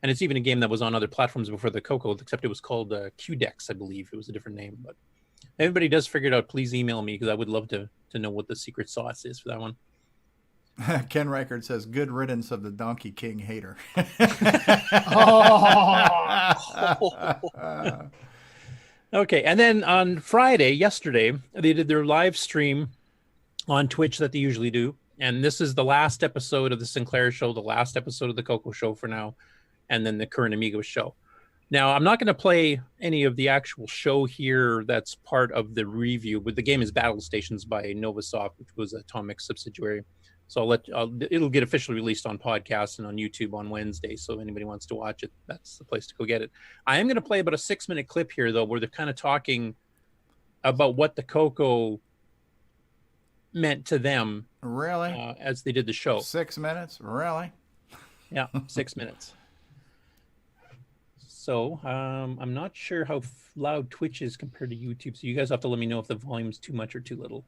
And it's even a game that was on other platforms before the Coco, except it was called QDex, I believe. It was a different name. But if anybody does figure it out, please email me, because I would love to know what the secret sauce is for that one. Ken Reichert says, good riddance of the Donkey King hater. Okay, and then on Friday, yesterday, they did their live stream on Twitch that they usually do. And this is the last episode of the Sinclair show, the last episode of the Coco show for now, and then the current Amigos show. Now, I'm not going to play any of the actual show here that's part of the review, but the game is Battle Stations by Novasoft, which was Atomic's subsidiary. So it'll get officially released on podcast and on YouTube on Wednesday. So if anybody wants to watch it, that's the place to go get it. I am going to play about a 6-minute clip here, though, where they're kind of talking about what the Coco meant to them. Really? As they did the show. 6 minutes? Really? Yeah, 6 minutes. So I'm not sure how loud Twitch is compared to YouTube. So you guys have to let me know if the volume's too much or too little.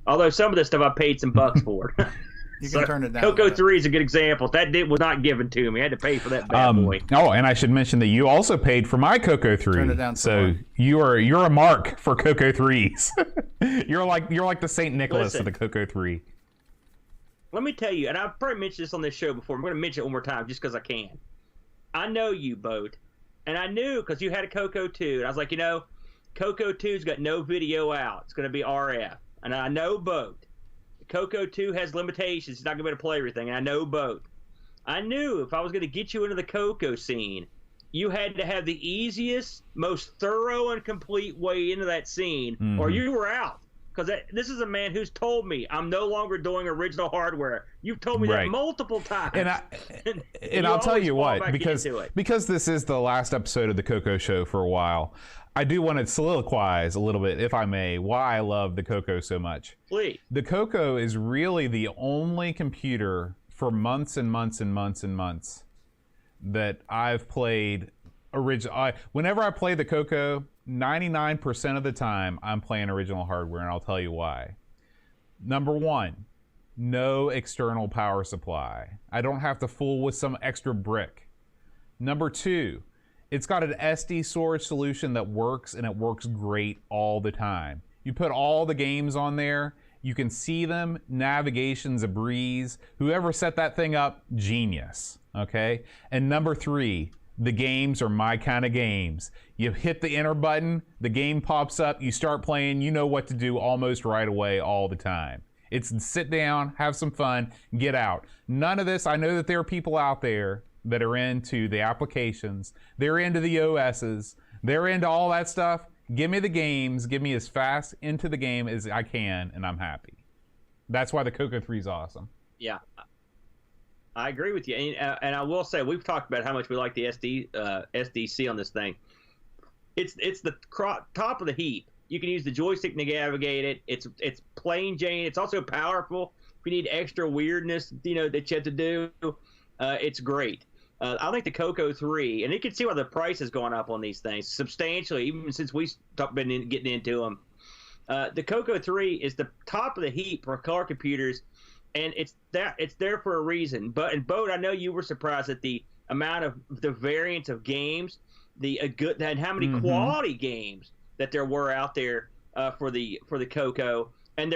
Although some of this stuff I paid some bucks for. You can turn it down. Coco 3 is a good example. That was not given to me. I had to pay for that bad boy. Oh, and I should mention that you also paid for my Coco 3. Turn it down so you're a mark for Coco 3s. you're like the Saint Nicholas of the Coco 3. Let me tell you, and I've probably mentioned this on this show before. I'm going to mention it one more time just because I can. I know you, Boat, and I knew because you had a Coco 2. And I was like, Coco 2's got no video out. It's going to be RF. And I know Boat. Coco 2 has limitations. He's not going to be able to play everything. And I know Boat. I knew if I was going to get you into the Coco scene, you had to have the easiest, most thorough and complete way into that scene, or you were out. because this is a man who's told me I'm no longer doing original hardware. You've told me that multiple times. And I'll tell you what, because this is the last episode of the Coco Show for a while, I do want to soliloquize a little bit, if I may, why I love the Coco so much. Please. The Coco is really the only computer for months and months and months and months that I've played whenever I play the Coco, 99% of the time I'm playing original hardware, and I'll tell you why. Number one, no external power supply. I don't have to fool with some extra brick. Number two, it's got an SD storage solution that works, and it works great all the time. You put all the games on there, you can see them, navigation's a breeze. Whoever set that thing up, genius, okay? And number three, the games are my kind of games. You hit the enter button, the game pops up, you start playing, you know what to do almost right away all the time. It's sit down, have some fun, get out. None of this, I know that there are people out there that are into the applications, they're into the OSs, they're into all that stuff. Give me the games, give me as fast into the game as I can, and I'm happy. That's why the Coco 3 is awesome. Yeah. I agree with you, and I will say we've talked about how much we like the SDC on this thing. It's the top of the heap. You can use the joystick to navigate it. It's plain Jane. It's also powerful. If you need extra weirdness, that you have to do, it's great. I think the Coco 3, and you can see why the price has gone up on these things substantially, even since we've been getting into them. The Coco 3 is the top of the heap for car computers. And it's there for a reason. But I know you were surprised at the amount of the variance of games, and how many quality games that there were out there for the Coco. And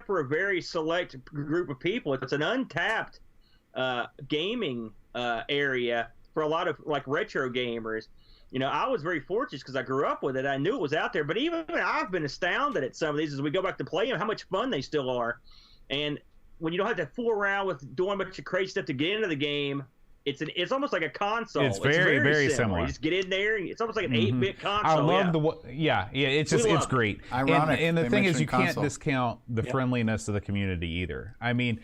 for a very select group of people, it's an untapped gaming area for a lot of like retro gamers. I was very fortunate because I grew up with it. I knew it was out there, but even I've been astounded at some of these as we go back to play them, how much fun they still are. And when you don't have to fool around with doing a bunch of crazy stuff to get into the game, it's almost like a console. It's very, very similar. You just get in there, and it's almost like an 8-bit console. I love it's great. Ironic. And the thing is, you console. can't discount the friendliness of the community either. I mean,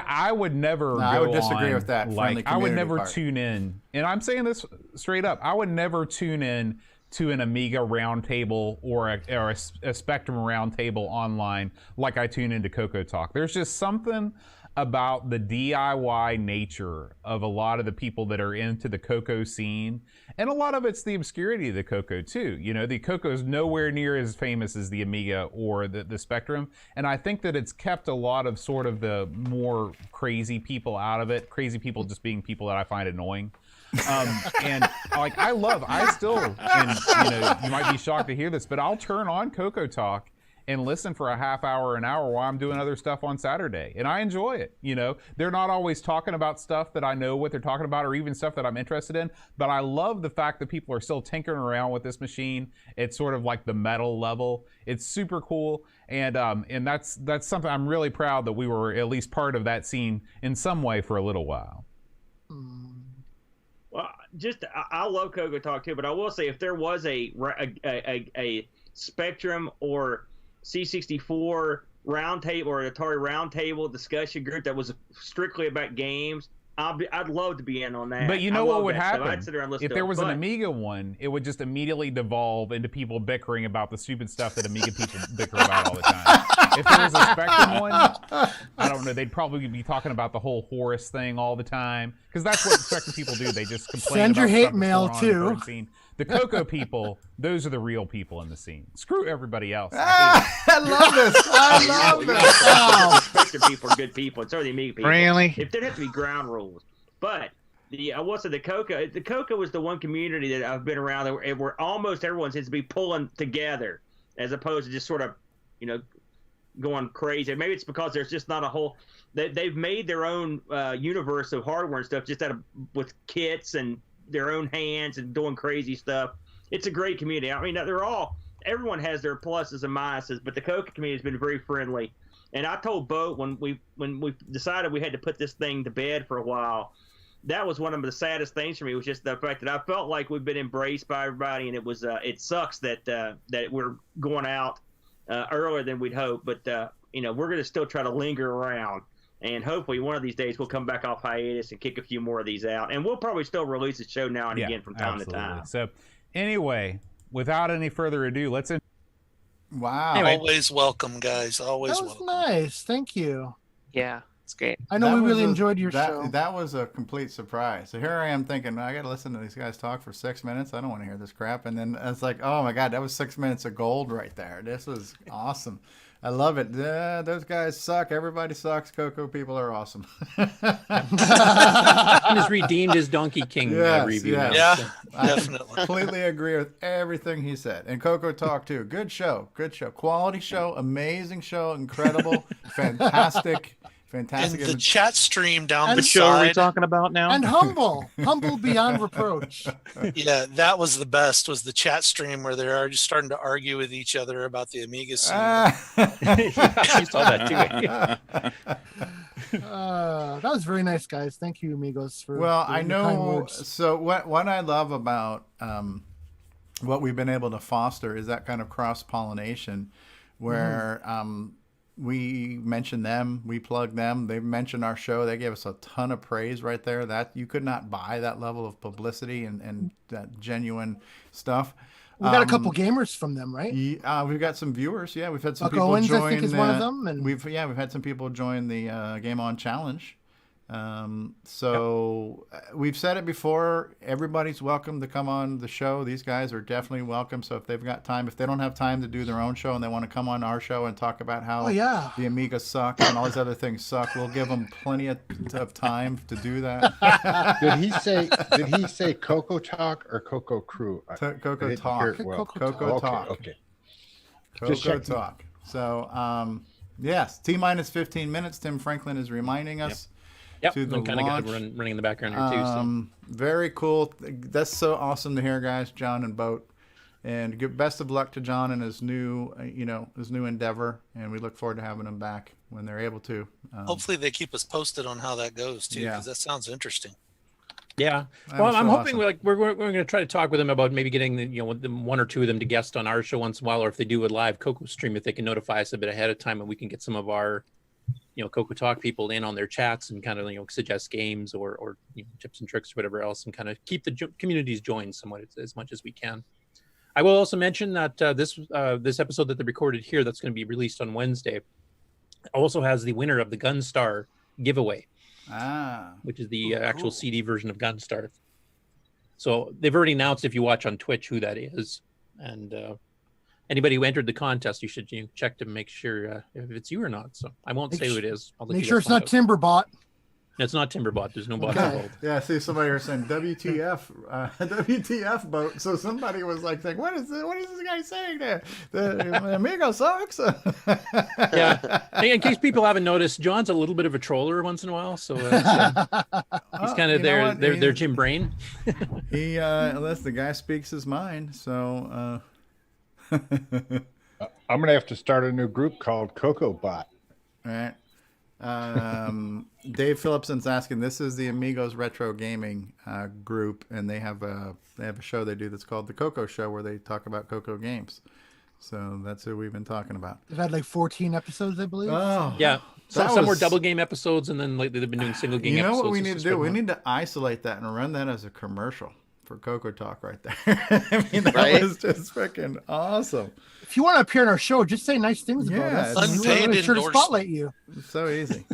I would never. I would disagree with that. I would never tune in, and I'm saying this straight up. I would never tune in to an Amiga roundtable or a Spectrum roundtable online like I tune into CoCoTALK. There's just something about the DIY nature of a lot of the people that are into the Coco scene, and a lot of it's the obscurity of the Coco too. The Coco is nowhere near as famous as the Amiga or the Spectrum, and I think that it's kept a lot of sort of the more crazy people out of it. Crazy people just being people that I find annoying. And I still, and you might be shocked to hear this, but I'll turn on CoCoTALK and listen for a half hour, an hour while I'm doing other stuff on Saturday. And I enjoy it. They're not always talking about stuff that I know what they're talking about or even stuff that I'm interested in, but I love the fact that people are still tinkering around with this machine. It's sort of like the metal level. It's super cool. And that's something I'm really proud that we were at least part of that scene in some way for a little while. Well, I love CoCoTALK too, but I will say if there was a Spectrum or C64 roundtable or Atari roundtable discussion group that was strictly about games, I'd love to be in on that. But you know what would happen? I'd sit there and listen if to there it. was an Amiga one, it would just immediately devolve into people bickering about the stupid stuff that Amiga people bicker about all the time. If there was a Spectrum one, I don't know, they'd probably be talking about the whole Horus thing all the time, because that's what Spectrum people do. They just complain Send about your hate stuff that's mail going on in the too. scene. The Coco people, those are the real people in the scene. Screw everybody else. I love this. I love this. The Spectrum people are good people, and so are the Amiga people. Really? If there'd have to be ground rules. But I will say the Coco is the one community that I've been around where almost everyone seems to be pulling together, as opposed to just sort of, going crazy. Maybe it's because there's just not a whole. They've made their own universe of hardware and stuff, just with kits and their own hands and doing crazy stuff. It's a great community. I mean, everyone has their pluses and minuses, but the Coco community has been very friendly. And I told Bo when we decided we had to put this thing to bed for a while, that was one of the saddest things for me, was just the fact that I felt like we've been embraced by everybody, and it sucks that we're going out earlier than we'd hoped. But we're going to still try to linger around, and hopefully one of these days we'll come back off hiatus and kick a few more of these out. And we'll probably still release a show now and again from time to time. So anyway, without any further ado, let's. Wow! Anyway. Always welcome, guys. Always That was welcome. nice. Thank you. Yeah, it's great. I know That we was really enjoyed your show. That was a complete surprise. So here I am thinking, I got to listen to these guys talk for 6 minutes. I don't want to hear this crap. And then it's like, oh my God, that was 6 minutes of gold right there. This was awesome. I love it. Those guys suck. Everybody sucks. Coco people are awesome. He has redeemed his Donkey King review. Yes. Yeah, I definitely. completely agree with everything he said. And CoCoTALK too. Good show. Good show. Quality show. Amazing show. Incredible. Fantastic. Fantastic. In the chat stream down And the the side. show are we talking about now? And humble beyond reproach. Yeah, that was the best. Was the chat stream where they're just starting to argue with each other about the Amiga scene. You saw that too. That was very nice, guys. Thank you, amigos, for Well, I the kind know. words. So what I love about what we've been able to foster is that kind of cross pollination, where we mention them, we plug them, they mentioned our show, they gave us a ton of praise right there. That you could not buy that level of publicity and that genuine stuff. We got a couple gamers from them, right? We've got some viewers. Yeah, we've had some Buck people Owens, join. I think, is one of them, and we've had some people join the Game On Challenge. So we've said it before. Everybody's welcome to come on the show. These guys are definitely welcome. So if they've got time, if they don't have time to do their own show and they want to come on our show and talk about how the Amiga sucks and all these other things suck, we'll give them plenty of time to do that. Did he say CoCoTALK or Coco Crew? CoCoTALK. CoCoTALK. Okay. CoCoTALK. So yes, T-minus 15 minutes. Tim Franklin is reminding us. To the I'm kind of launch. running in the background here too. So. Very cool. That's so awesome to hear, guys. John and Boat, and best of luck to John and his new, his new endeavor. And we look forward to having him back when they're able to. Hopefully they keep us posted on how that goes too, Yeah. because that sounds interesting. Yeah. That Well, was I'm so hoping awesome. we're going to try to talk with them about maybe getting one or two of them to guest on our show once in a while, or if they do a live Coco stream, if they can notify us a bit ahead of time, and we can get some of our CoCoTALK people in on their chats and kind of suggest games or tips and tricks or whatever else, and kind of keep the communities joined somewhat as much as we can. I will also mention that this episode that they recorded here, that's going to be released on Wednesday, also has the winner of the Gunstar giveaway, which is the actual CD version of Gunstar. So they've already announced, if you watch on Twitch, who that is, and anybody who entered the contest, you should check to make sure if it's you or not. So I won't say who it is. I'll let Make you sure guys it's not find out. Timberbot. It's not Timberbot. There's no bot involved. Yeah, I see somebody here saying WTF, WTF Boat. So somebody was like saying, what is this guy saying there? The Amigo sucks. Yeah. Hey, in case people haven't noticed, John's a little bit of a troller once in a while. So he's kind of their Jim Brain. Unless the guy speaks his mind. So I'm gonna have to start a new group called CoCoBot. All right. Dave Phillipson's asking, this is the Amigos Retro Gaming group, and they have a show they do that's called the Coco Show, where they talk about Coco games. So that's who we've been talking about. They've had like 14 episodes, I believe. Oh, yeah. Some were double game episodes, and then they've been doing single game You know episodes. what we need to do? We need to isolate that and run that as a commercial for CoCoTALK right there. I mean, that was just freaking awesome. If you want to appear on our show, just say nice things about us. and Unpaid we're sure to endorsement. spotlight you. It's so easy.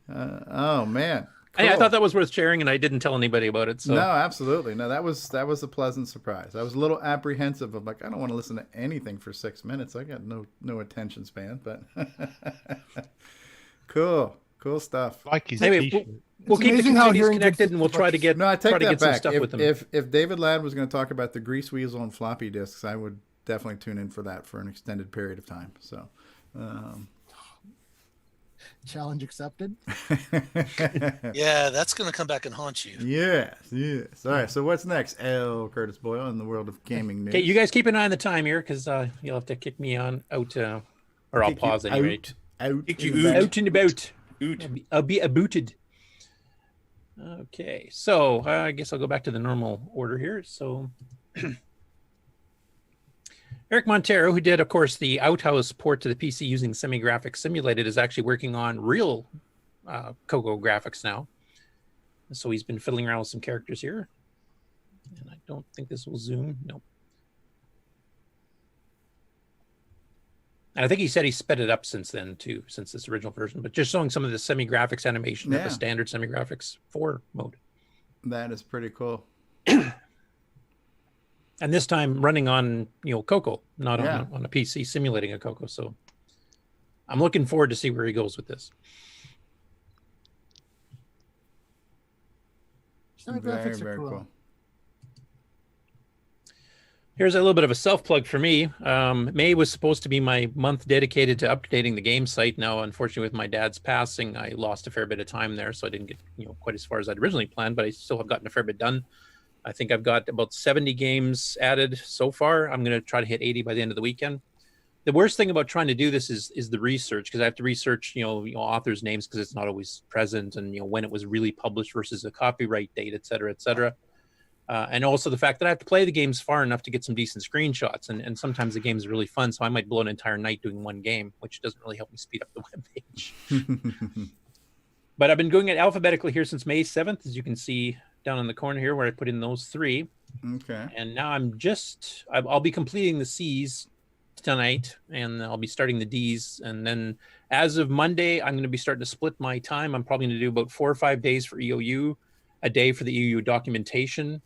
Oh man. Hey, I Cool. thought that was worth sharing, and I didn't tell anybody about it. So No, absolutely. No, that was a pleasant surprise. I was a little apprehensive of I don't want to listen to anything for 6 minutes. I got no attention span, but cool stuff. Like his anyway, we'll keep the communities connected, and we'll try to get I take try to that get some back. stuff with them. If David Ladd was going to talk about the Grease Weasel and floppy disks, I would definitely tune in for that for an extended period of time. So. Challenge accepted. Yeah, that's going to come back and haunt you. Yes. All right. So what's next? L. Curtis Boyle in the world of gaming news. Okay, you guys keep an eye on the time here, because you'll have to kick me out, or I'll Kick pause you anyway. Kick you out and about. I'll be abooted. Okay, so I guess I'll go back to the normal order here. So Eric Montero, who did, of course, the Outhouse port to the PC using Semi-Graphics Simulated, is actually working on real Coco graphics now. So he's been fiddling around with some characters here. And I don't think this will zoom. No. And I think he said he sped it up since then, too, since this original version. But just showing some of the Semi-Graphics animation of the standard Semi-Graphics 4 mode. That is pretty cool. And this time running on, Coco, not on a PC, simulating a Coco. So I'm looking forward to see where he goes with this. Graphics are cool. Here's a little bit of a self-plug for me. May was supposed to be my month dedicated to updating the game site. Now, unfortunately, with my dad's passing, I lost a fair bit of time there, so I didn't get quite as far as I'd originally planned, but I still have gotten a fair bit done. I think I've got about 70 games added so far. I'm going to try to hit 80 by the end of the weekend. The worst thing about trying to do this is the research, because I have to research, authors' names because it's not always present, and when it was really published versus the copyright date, et cetera, et cetera. And also the fact that I have to play the games far enough to get some decent screenshots, and sometimes the game is really fun, so I might blow an entire night doing one game, which doesn't really help me speed up the web page. But I've been doing it alphabetically here since May 7th, as you can see down in the corner here where I put in those 3. Okay. And now I'll be completing the C's tonight, and I'll be starting the D's. And then as of Monday, I'm going to be starting to split my time. I'm probably going to do about 4 or 5 days for EOU, a day for the EOU documentation,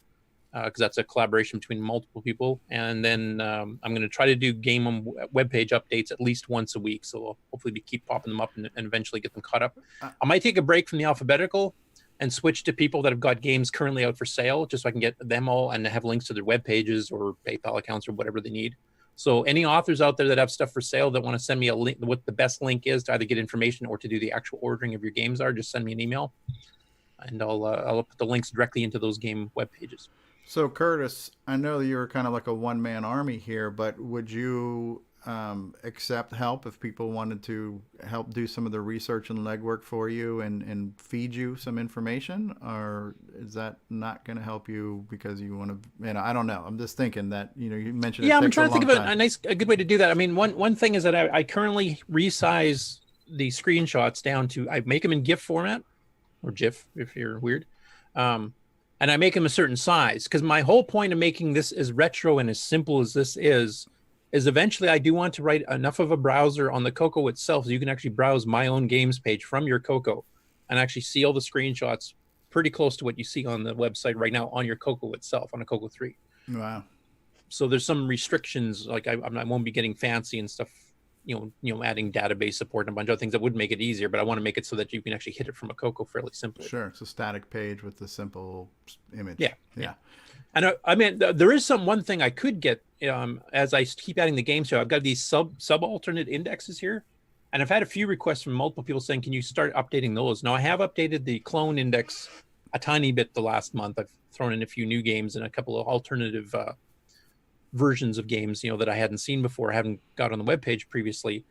because that's a collaboration between multiple people. And then I'm going to try to do game on webpage updates at least once a week. So I'll hopefully keep popping them up and eventually get them caught up. I might take a break from the alphabetical and switch to people that have got games currently out for sale, just so I can get them all and have links to their web pages or PayPal accounts or whatever they need. So any authors out there that have stuff for sale that want to send me a link, what the best link is to either get information or to do the actual ordering of your games are, just send me an email, and I'll put the links directly into those game web pages. So Curtis, I know you're kind of like a one-man army here, but would you accept help if people wanted to help do some of the research and legwork for you and feed you some information, or is that not going to help you because you want to, I don't know. I'm just thinking that, you mentioned. Yeah, I'm trying to think of a good way to do that. I mean, one thing is that I currently resize the screenshots down to, I make them in GIF format, or GIF if you're weird. And I make them a certain size, because my whole point of making this as retro and as simple as this is eventually I do want to write enough of a browser on the Coco itself so you can actually browse my own games page from your Coco and actually see all the screenshots pretty close to what you see on the website right now on your Coco itself, on a Coco 3. Wow. So there's some restrictions, like I won't be getting fancy and stuff, adding database support and a bunch of things that would make it easier, but I want to make it so that you can actually hit it from a Coco fairly simply. Sure. It's a static page with a simple image. Yeah. And I mean, there is one thing I could get as I keep adding the games here. I've got these sub alternate indexes here, and I've had a few requests from multiple people saying, can you start updating those? Now, I have updated the clone index a tiny bit the last month. I've thrown in a few new games and a couple of alternative versions of games, that I hadn't seen before, I haven't got on the webpage previously.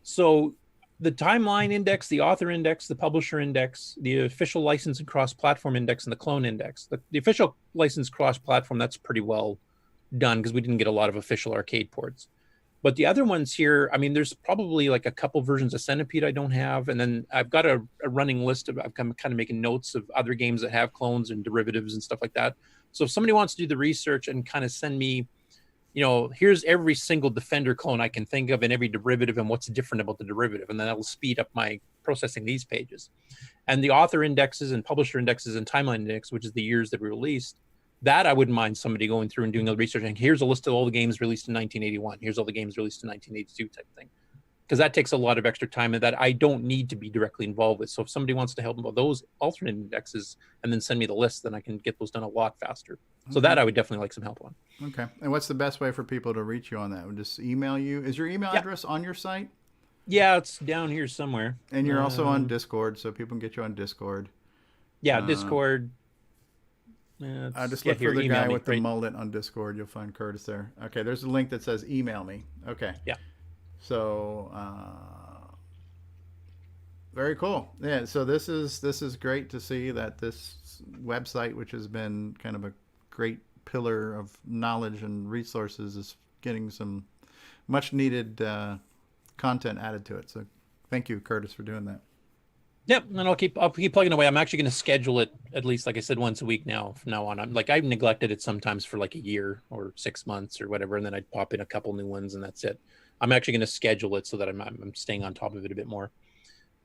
So the timeline index, the author index, the publisher index, the official license and cross-platform index, and the clone index. The official license cross-platform, that's pretty well done because we didn't get a lot of official arcade ports. But the other ones here, I mean, there's probably like a couple versions of Centipede I don't have. And then I've got a running list of, I'm kind of making notes of other games that have clones and derivatives and stuff like that. So if somebody wants to do the research and kind of send me, here's every single Defender clone I can think of and every derivative and what's different about the derivative. And then that will speed up my processing these pages. And the author indexes and publisher indexes and timeline index, which is the years that we released, that I wouldn't mind somebody going through and doing the research. And here's a list of all the games released in 1981. Here's all the games released in 1982 type thing. Because that takes a lot of extra time and that I don't need to be directly involved with. So if somebody wants to help me with those alternate indexes and then send me the list, then I can get those done a lot faster. So that I would definitely like some help on. Okay. And what's the best way for people to reach you on that? Would just email you? Is your email address on your site? Yeah, it's down here somewhere. And you're also on Discord, so people can get you on Discord. Yeah, Discord. I just look for the guy with the mullet on Discord. You'll find Curtis there. Okay, there's a link that says email me. Okay. Yeah. So very cool. Yeah, so this is great to see that this website, which has been kind of a great pillar of knowledge and resources, is getting some much needed content added to it. So thank you, Curtis, for doing that. Yep, and I'll keep plugging away. I'm actually going to schedule it at least, like I said, once a week now from now on. I've neglected it sometimes for like a year or 6 months or whatever, and then I'd pop in a couple new ones, and that's it. I'm actually going to schedule it so that I'm staying on top of it a bit more.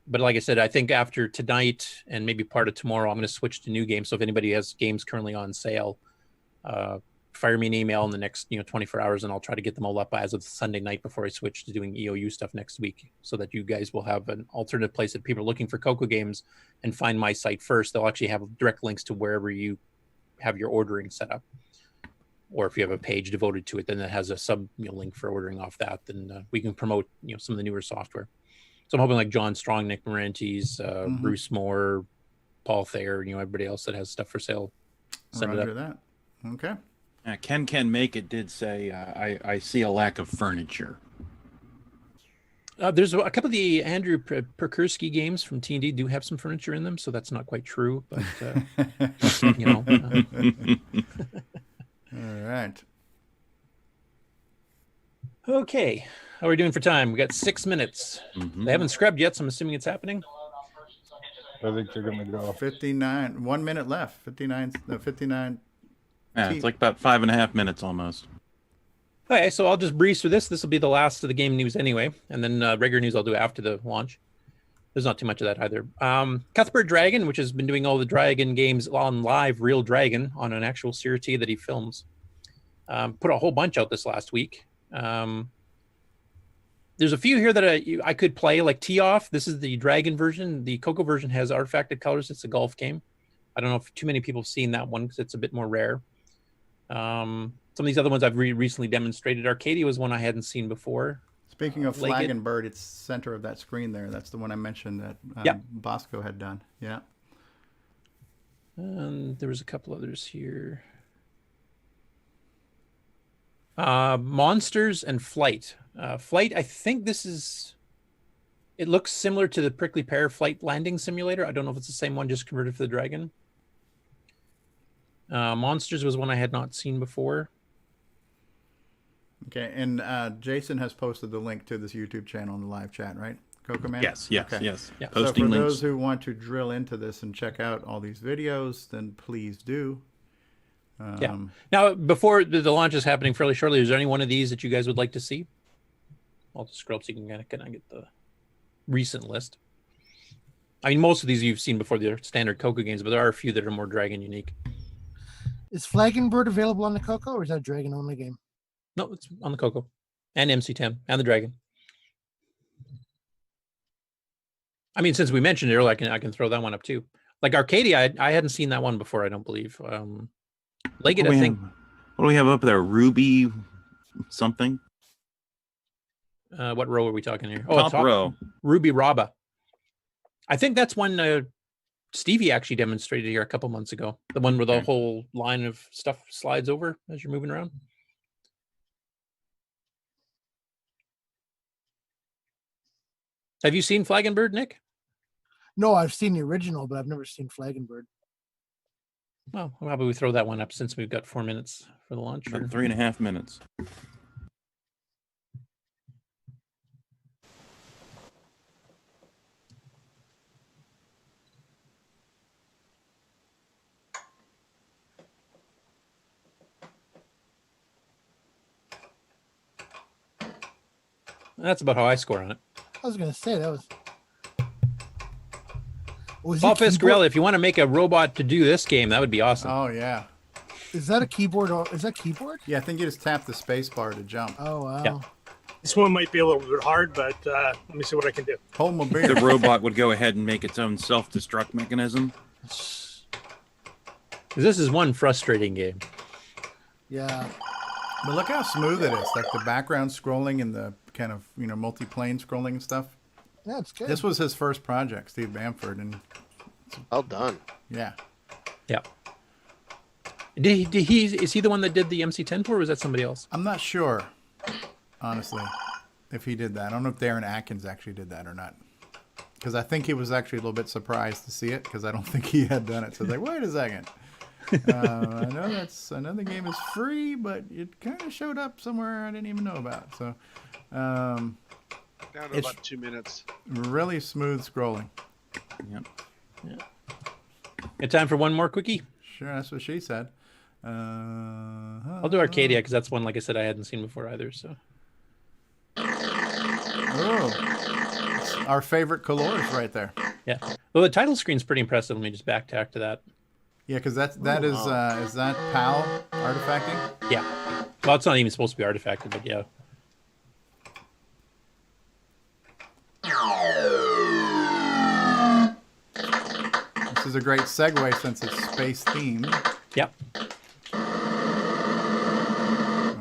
But like I said, I think after tonight and maybe part of tomorrow, I'm going to switch to new games. So if anybody has games currently on sale, fire me an email in the next 24 hours, and I'll try to get them all up as of Sunday night before I switch to doing EOU stuff next week, so that you guys will have an alternative place that people are looking for Coco games and find my site first. They'll actually have direct links to wherever you have your ordering set up. Or if you have a page devoted to it, then it has a sub link for ordering off that. Then we can promote some of the newer software. So I'm hoping like John Strong, Nick Marentes, Bruce Moore, Paul Thayer, everybody else that has stuff for sale. Send it up. That. Okay. Ken Make It did say, I see a lack of furniture. There's a couple of the Andrew Perkursky games from T&D do have some furniture in them, so that's not quite true. But All right. Okay. How are we doing for time? We got 6 minutes. They haven't scrubbed yet, so I'm assuming it's happening. I think they're going to go 59. 1 minute left. 59. No, 59. Yeah, it's like about 5.5 minutes almost. Okay, so I'll just breeze through this. This will be the last of the game news anyway, and then regular news I'll do after the launch. There's not too much of that either. Cuthbert Dragon, which has been doing all the Dragon games on live, Real Dragon, on an actual CRT that he films, put a whole bunch out this last week. There's a few here that I could play, like Tee Off. This is the Dragon version. The Coco version has artifacted colors. It's a golf game. I don't know if too many people have seen that one because it's a bit more rare. Some of these other ones I've recently demonstrated. Arcadia was one I hadn't seen before. Speaking of Flag and Bird, it's center of that screen there. That's the one I mentioned that Bosco had done. Yeah. And there was a couple others here. Monsters and Flight. Flight, I think it looks similar to the Prickly Pear Flight Landing Simulator. I don't know if it's the same one, just converted for the Dragon. Monsters was one I had not seen before. Okay, and Jason has posted the link to this YouTube channel in the live chat, right? Coco Man? Yes. Yeah. So Posting for links. those who want to drill into this and check out all these videos, then please do. Now, before the launch is happening fairly shortly, is there any one of these that you guys would like to see? I'll just scroll up so you can kind of get the recent list. I mean, most of these you've seen before, the standard Coco games, but there are a few that are more Dragon unique. Is Flag and Bird available on the Coco, or is that a Dragon only game? No, it's on the Coco and MC10 and the Dragon. I mean, since we mentioned it earlier, I can throw that one up too. Like Arcadia, I hadn't seen that one before, I don't believe. Legged, I think. What do we have up there? Ruby something? What row are we talking here? Top row. Ruby Raba. I think that's one Stevie actually demonstrated here a couple months ago. The one where the whole line of stuff slides over as you're moving around. Have you seen Flag and Bird, Nick? No, I've seen the original, but I've never seen Flag and Bird. Well, how about we throw that one up since we've got 4 minutes for the launch? About 3.5 minutes. That's about how I score on it. I was going to say that was. Paul Fiscarelli, if you want to make a robot to do this game, that would be awesome. Oh, yeah. Is that a keyboard? Or is that keyboard? Yeah, I think you just tap the space bar to jump. Oh, wow. Yeah. This one might be a little bit hard, but let me see what I can do. Hold my beer. The robot would go ahead and make its own self-destruct mechanism. This is one frustrating game. Yeah. But look how smooth it is. Like the background scrolling and the kind of, multi-plane scrolling and stuff. Yeah, it's good. This was his first project, Steve Bamford, and well done. Yeah. Yeah. Is he the one that did the MC10 for, or was that somebody else? I'm not sure, honestly, if he did that. I don't know if Darren Atkins actually did that or not. Because I think he was actually a little bit surprised to see it, because I don't think he had done it. So I was like, wait a second. I know the game is free, but it kind of showed up somewhere I didn't even know about. So, Down to it's about 2 minutes. really smooth scrolling. Yep. Yeah. Got time for one more quickie? Sure, that's what she said. I'll do Arcadia because that's one, like I said, I hadn't seen before either. So. Oh, it's our favorite colors right there. Yeah. Well, the title screen's pretty impressive. Let me just backtrack to that. Yeah, because is that PAL artifacting? Yeah. Well, it's not even supposed to be artifacted, but yeah. This is a great segue since it's space themed. Yep.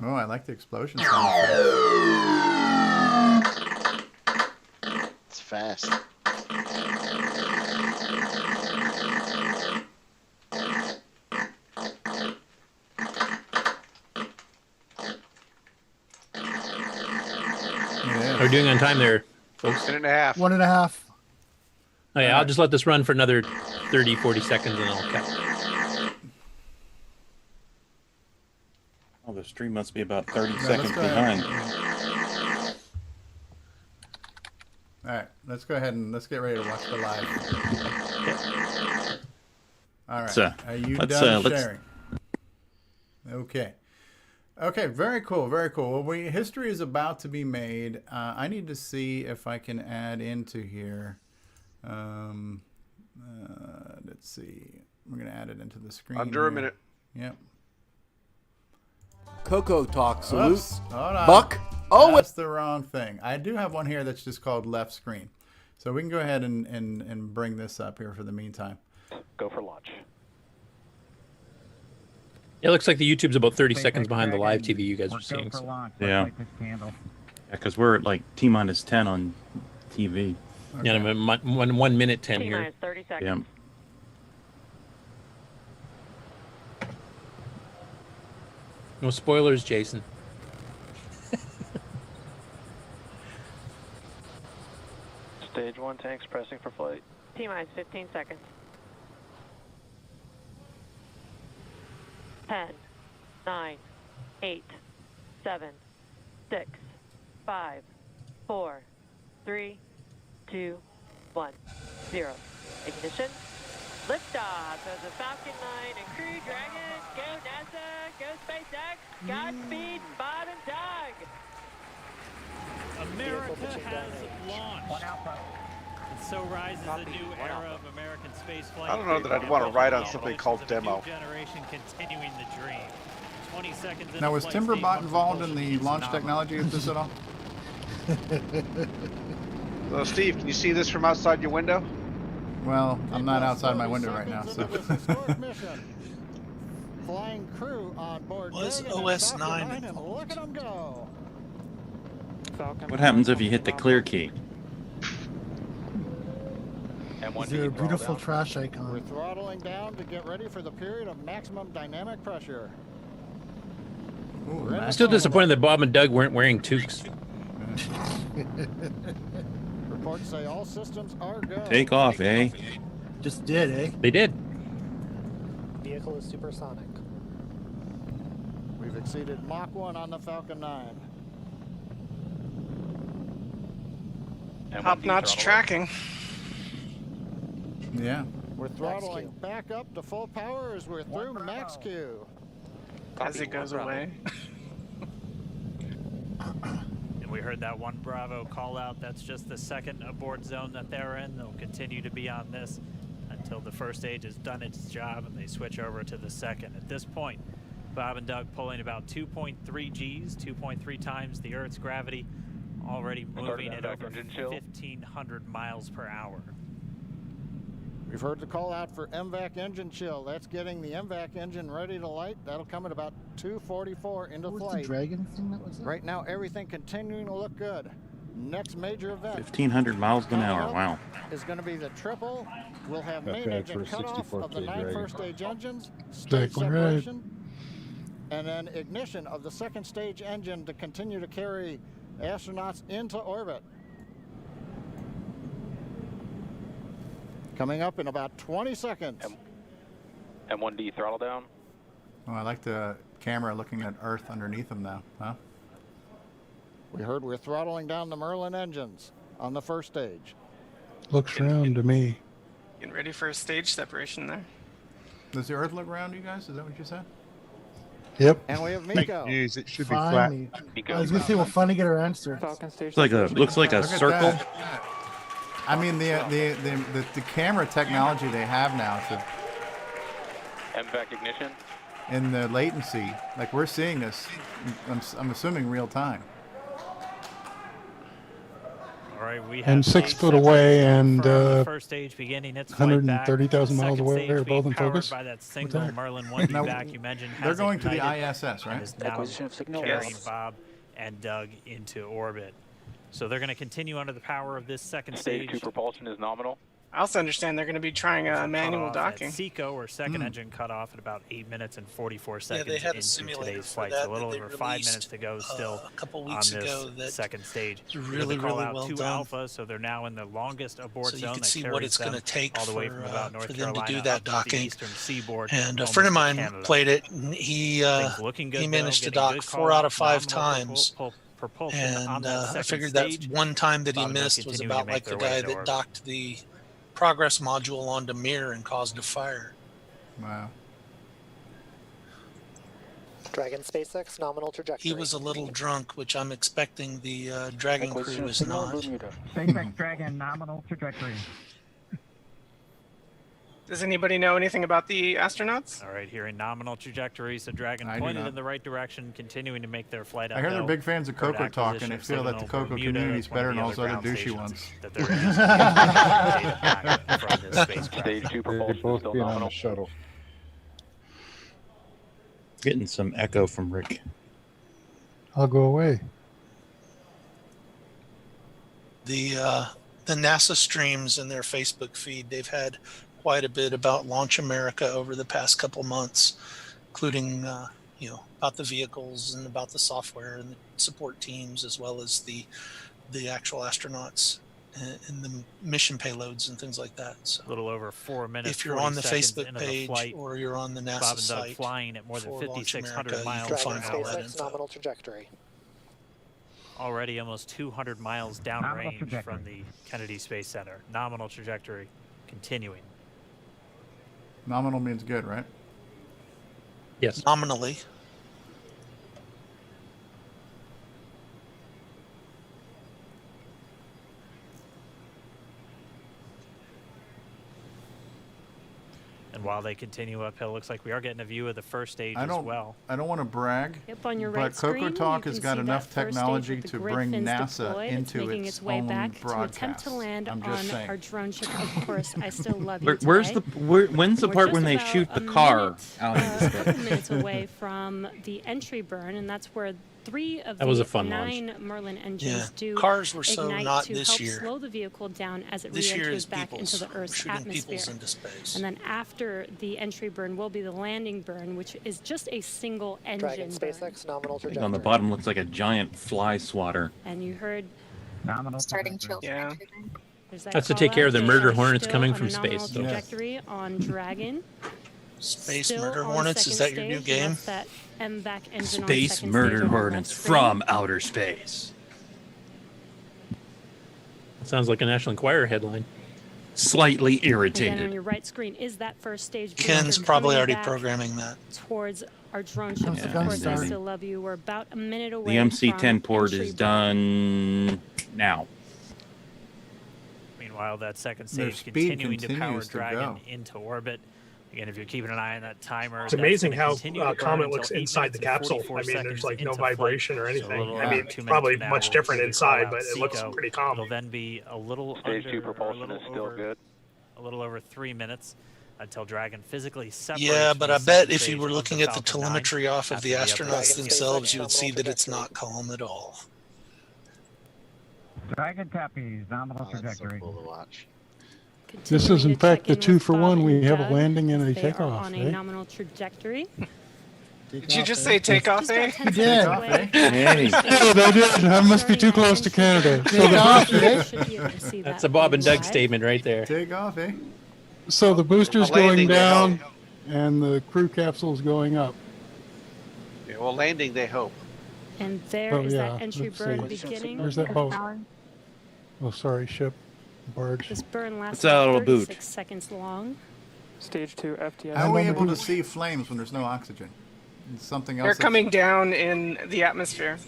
Oh, I like the explosion sound. It's fast. How are we doing on time there, folks? 1.5. 1.5. Oh, yeah, I'll just let this run for another 30, 40 seconds and I'll cut. Oh, the stream must be about 30 seconds behind. All right, let's go ahead and let's get ready to watch the live. All right, are you done sharing? Okay. Okay, very cool, very cool. Well, history is about to be made. I need to see if I can add into here. Let's see. We're going to add it into the screen. Under a minute. Yep. CoCoTALK salutes. Hold on. Buck. Oh, that's the wrong thing. I do have one here that's just called left screen. So we can go ahead and bring this up here for the meantime. Go for launch. It looks like the YouTube's about 30 seconds behind the live TV you guys are seeing. So. Yeah. Yeah, because we're at like T-minus 10 on TV. Okay. Yeah, 1 minute 10 here. T-minus 30 seconds. Yeah. No spoilers, Jason. Stage 1 tanks pressing for flight. T-minus 15 seconds. 10, 9, 8, 7, 6, 5, 4, 3, 2, 1, 0. Ignition. Liftoff of the Falcon 9 and Crew Dragon. Go NASA, go SpaceX. Godspeed, Bob and Doug. America has launched. And so rises a new era of American spaceflight. I don't know that I'd want to ride on something called demo. Generation continuing the dream. 20 seconds Now, was Timberbot involved in the launch technology of this at all? So, Steve, can you see this from outside your window? Well, I'm not outside my window right now, so. Flying crew on board. Was OS 9 and look at them go. What happens if you hit the clear key? Is there a beautiful trash icon? We're throttling down to get ready for the period of maximum dynamic pressure. I'm still disappointed that Bob and Doug weren't wearing toques. Reports say all systems are go. Take off, eh? Just did, eh? They did. Vehicle is supersonic. We've exceeded Mach 1 on the Falcon 9. Top-notch tracking. Yeah. We're throttling back up to full power as we're through max Q. As it goes away. And we heard that one Bravo call out. That's just the second abort zone that they're in. They'll continue to be on this until the first stage has done its job and they switch over to the second. At this point, Bob and Doug pulling about 2.3 Gs, 2.3 times the Earth's gravity, already moving at over 1,500 miles per hour. We've heard the call out for MVAC engine chill. That's getting the MVAC engine ready to light. That'll come at about 2:44 into What was flight. the dragon thing that was there? Right now, everything continuing to look good. Next major event 1,500 miles an hour. Wow. is going to be the triple. We'll have Not main bad engine for a cutoff of the 64K 9 Dragon. first stage engines, stage Exactly right. separation, and then ignition of the second stage engine to continue to carry astronauts into orbit. Coming up in about 20 seconds. M1D throttle down. Oh, I like the camera looking at Earth underneath them now, huh? We heard we're throttling down the Merlin engines on the first stage. Looks round to me. Getting ready for a stage separation there. Does the Earth look round, you guys? Is that what you said? Yep. And we have Fake Miko. news. It should be Finally. I was gonna say we'll finally get our answer. Looks like a Look at circle. that. I mean, the camera technology they have now to MVAC ignition. in the latency, like we're seeing this, I'm assuming real time. All right, we have And 6 stage foot away and the first stage beginning its flight back. 130,000 miles Second away stage or being both in powered focus. by that What's single that? Merlin 1D Now, vacuum engine they're has going to the ignited ISS, right? and is now Acquisition of signal. carrying Yes. Bob and Doug into orbit. So they're going to continue under the power of this second Stage stage. 2 propulsion is nominal. I also understand they're going to be trying a manual docking. CECO, or second engine cut off at about 8 minutes and 44 Yeah, seconds they had a into simulator today's for flight. that So a little that they over 5 released, minutes to go still a couple on weeks this ago that second stage. it's We're really, gonna call really out well 2 done. Alpha, so they're now in the longest abort So you zone can that see what carries it's going to them take all the way from about North for them to Carolina do that up the docking. eastern seaboard. And a almost friend of to mine Canada. played it, and he Things looking good, managed to though, getting dock good 4 out of 5 nominal times. propulsion on And that I second figured stage. that one time that he Bob and Doug missed was continuing to about make like the their way guy to that orbit. docked the progress module onto Mir and caused a fire. Wow. Dragon SpaceX nominal trajectory. He was a little drunk, which I'm expecting the Dragon crew is not. SpaceX Dragon nominal trajectory. Does anybody know anything about the astronauts? All right, here in nominal trajectory, so Dragon I do pointed not. in the right direction, continuing to make their flight I hear they're uphill. big fans of Heard CoCoTALk, acquisition and they of feel that the signal Coco over Bermuda, community's that's one better of than the all those other other ground douchey stations ones. that they're using data back from this spacecraft. Stage 2 They're propulsion is both still being on nominal. the shuttle. Getting some echo from Rick. I'll go away. The NASA streams in their Facebook feed, they've had quite a bit about Launch America over the past couple months, including about the vehicles and about the software and the support teams, as well as the actual astronauts and the mission payloads and things like that. So A little over 4 minutes. if you're 40 on the seconds Facebook into the page flight, or you're on the NASA Bob and Doug site flying at more than for Launch 5,600 America, miles you per can Dragon find all that SpaceX info. nominal trajectory. already almost 200 miles downrange trajectory. from the Kennedy Space Center. Nominal trajectory continuing. Nominal means good, right? Yes. Nominally. And while they continue uphill, looks like we are getting a view of the first stage I as don't. well. I don't want to brag. Yep, on your but right screen, you CoCoTALk can has got see enough that first stage technology with the to grid bring fins NASA deployed. into It's making its its way own back to attempt broadcast. to land I'm on just saying. our drone ship. Of course, I still love you Where's today. when's the We're part just when they about shoot a the car minute, out into a couple space? minutes away from the entry burn, and that's where 3 of That was the a fun launch. 9 Merlin engines do Cars were so ignite not to this help year. slow the vehicle down as it This year re-enters is back people's. into the Earth's Shooting atmosphere. peoples into space. And then after the entry burn will be the landing burn, which is just a single engine Dragon burn. SpaceX nominal I think trajectory. on the bottom looks like a giant fly swatter. And you heard Nominal Starting chill. Yeah. there's that That's to call take care out. of the They murder are hornets still coming on from a nominal space, so- trajectory on Dragon. Space Still Murder on Hornets, is second that your new stage, game? and that's that MVAC engine on Space second murder stage on the left hornets screen. from outer space. Sounds like a National Enquirer headline. Slightly And then on irritated. your right screen is that first stage. Ken's booster probably coming already back programming that. towards our drone ships. Yeah, Of course, I maybe. still love you. We're about a minute away. The MC-10 from port entry is burn. done now. Meanwhile, that second Their stage speed continuing to power continues to Dragon go. into orbit. Again, if you're keeping an eye on that timer, It's that's amazing gonna how continue to burn Comet until looks 8 inside the minutes and capsule. 44 I mean, there's seconds like no into flight. vibration or So a anything. little I over mean, 2 it's minutes probably from now, much we'll different see the inside, call but out it looks Seco. pretty calm. It'll then be a little Stage under, 2 or a propulsion little is still over, good. a little over 3 minutes until Dragon physically separates. Yeah, from but the I second bet if you stage were of the looking at the Falcon 9 telemetry off of after the upper astronauts atmosphere. themselves, you would see Nominal that it's trajectory. not calm at all. Dragon copies nominal Oh, that's so trajectory. cool to watch. This is, in Continuing to fact, check the in 2 with for Bob 1. We and have a Doug landing and a as they are takeoff. on a Eh? nominal trajectory. Did you just say take off, Just about eh? 10 did. seconds away. Hey. Yeah, I did. I must be too close to Canada. So the off, booster, eh? Should be able to see That's that a Bob and Doug live. statement right there. Take off, eh? so the booster's A landing going to down. help. and the crew capsule's going up. Yeah, well, landing, they hope. And there is that entry let's burn see. beginning. Where's that boat? Oh, sorry, ship, barge. This burn lasts It's out about of a boot. 36 seconds long. Stage 2 FTS. How are we able to see flames when there's no oxygen? It's something else. They're coming down in the atmosphere.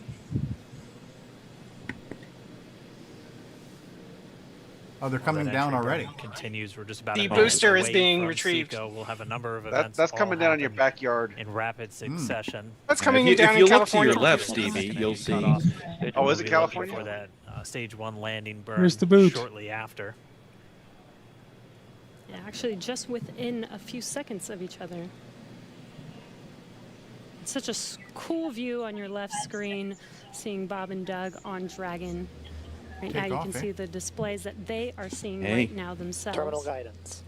Oh, they're coming down already. Continues. We're just about The a minute booster is away being from retrieved. Seco. We'll have a number of events. That's all coming down in your happen backyard. in rapid succession. That's coming if you, down if you in look California. to your left, Stevie, you'll see. Oh, is it California? For that stage 1 landing burn. Where's the boot? Shortly after. Yeah, actually, just within a few seconds of each other. It's such a cool view on your left screen, seeing Bob and Doug on Dragon. Right now, you can see the displays that they are seeing right now themselves. Terminal guidance.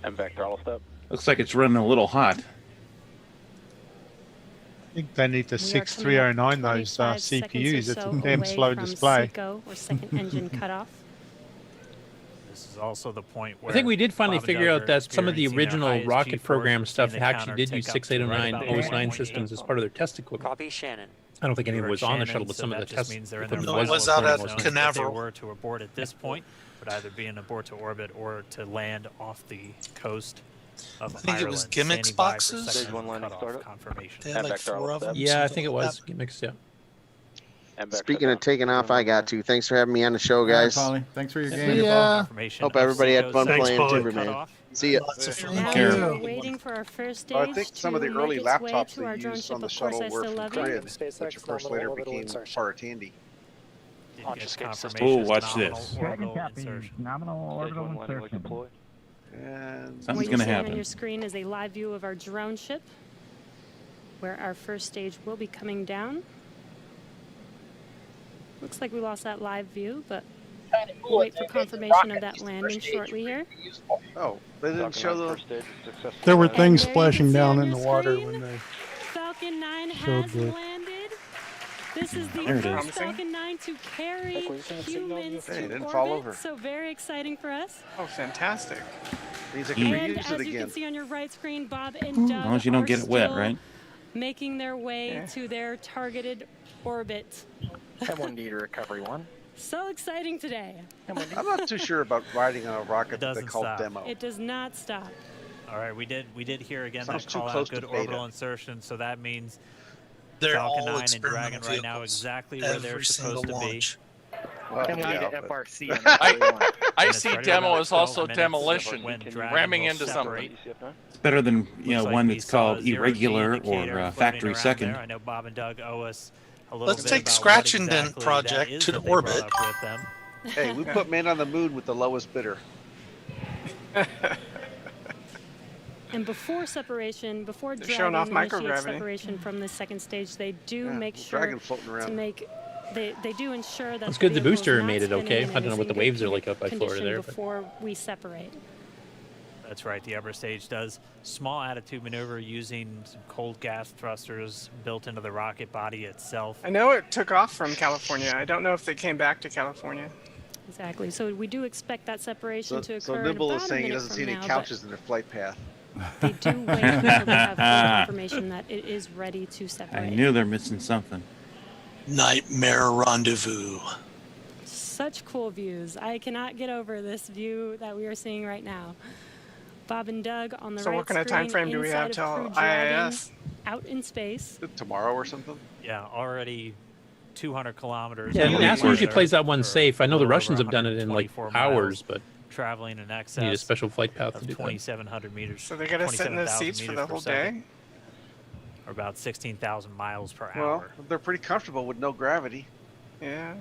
MVAC throttle step. Looks like it's running a little hot. I think they need the 6309, those CPUs. It's a damn slow display. Seco, or second engine cutoff. This is also the point where I think we did finally Bob and figure Doug out are that some of the experiencing their original highest rocket G-force program between stuff the actually did counter use take up to 6809 right about OS9 1.8. systems as part of their test equipment. Copy, Shannon. I don't think any of it You're was on the Shannon, shuttle, but so some of the that just test means they're in their equipment No, it was was out running at OS9. If they Canaveral. were to abort at this point, would either be an abort to orbit or to land off the coast of I think it was Ireland, gimmicks standing by for boxes. second Stage 1 landing cutoff startup. confirmation. They had like 4 of them. Yeah, I something think it like was that. gimmicks, yeah. Speaking of taking off, I got to. Thanks for having me on the show, guys. Polly. Thanks for your game. Hope everybody had fun playing Timberman. See ya. Lots of fun. Now care. we're waiting for our first stage I think some of the to early make its way laptops to they our drone used ship. on the Of course, shuttle I were still from love Grid, it. which of course later became part of Tandy. Did get confirmation Oh, as watch nominal this. Dragon orbital copy. insertion. Nominal orbital insertion. And What Something's you're gonna seeing on happen. your screen is a live view of our drone ship, where our first stage will be coming down. Looks like we lost that live view, but we'll wait for confirmation of that landing shortly here. oh, they didn't show the. There were And things there you splashing can see down on in your the water screen, when they Falcon 9 showed has the. landed. This is the There it is. first Falcon 9 to carry humans Hey, it to didn't orbit, fall over. so very exciting for us. Oh, fantastic. Means they can And reuse as it you again. can see on your right screen, Bob and Doug As long as you don't are get it wet, still right? making their way to their targeted orbit. M1D to recovery 1. So exciting today. I'm not too sure about riding on a rocket that they doesn't call stop. demo. It does not stop. All right, we did hear again Sounds that too call close out good to beta. orbital insertion, so that means They're Falcon all 9 and experimental Dragon right now vehicles. exactly where they're Every supposed single to be. launch. Yeah, but- FRC on the I And it's see right demo around as also 12 minutes demolition, when Dragon ramming will into separate. something. It's better than Looks like one we that's saw called a zero G irregular indicator or floating factory around second. there. I know Bob and Doug owe us a little Let's bit take about Scratch what and Dent exactly project that is to that the they brought orbit. up with them. Hey, we put man on the moon with the lowest bidder. And before separation, before They're showing off Dragon initiates microgravity. separation from the second stage, they do Yeah, make the sure Dragon floating to around. make they do ensure that It's good the vehicle is booster not made it spinning okay. in I don't know any what the waves are like syncopated up by Florida condition there, but- before we separate. That's right. The upper stage does small attitude maneuver using some cold gas thrusters built into the rocket body itself. I know it took off from California. I don't know if they came back to California. Exactly. So we do expect that separation to So occur Nimble in is about saying a he minute doesn't from see any now, but couches in their flight path. they do wait until they have full confirmation that it is ready to I separate. knew they're missing something. Nightmare rendezvous. Such cool views. I cannot get over this view that we are seeing right now. Bob and Doug on the So right what kind of time screen frame do we have inside of till Crew Dragon, IIS? out in space. Tomorrow or something? Yeah, already 200 kilometers. Yeah, out NASA of usually there plays that one for safe. I know a the little Russians over have done it in like 124 hours, miles, but traveling in you need a excess special flight path to of do that. 2,700 meters. So they gotta sit in those 27,000 seats for meters the per whole second, day? or about 16,000 miles per Well, hour. they're pretty comfortable with no gravity. Yeah.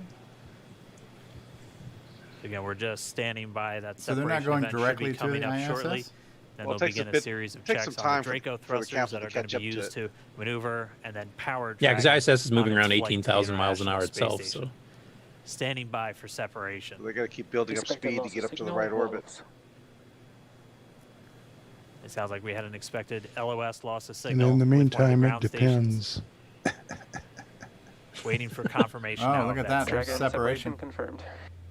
Again, we're just standing by that So they're separation not going event should directly be to coming the up ISS? shortly. Then Well, it they'll takes a begin a bit- series of takes checks some on time the Draco for the thrusters capsule that to are going catch to be up to used to maneuver and then power. Yeah, because Dragon ISS is moving on around its flight to the 18,000 miles an hour International itself. Space So Station. Standing by for separation. They got to keep building up Expected speed to loss get of up to the signal right loads. orbit. It sounds like we had an expected LOS loss of And signal. in the with one of meantime, it ground stations. depends. Waiting for confirmation. Oh, now look of at that. separation. There's separation. confirmed.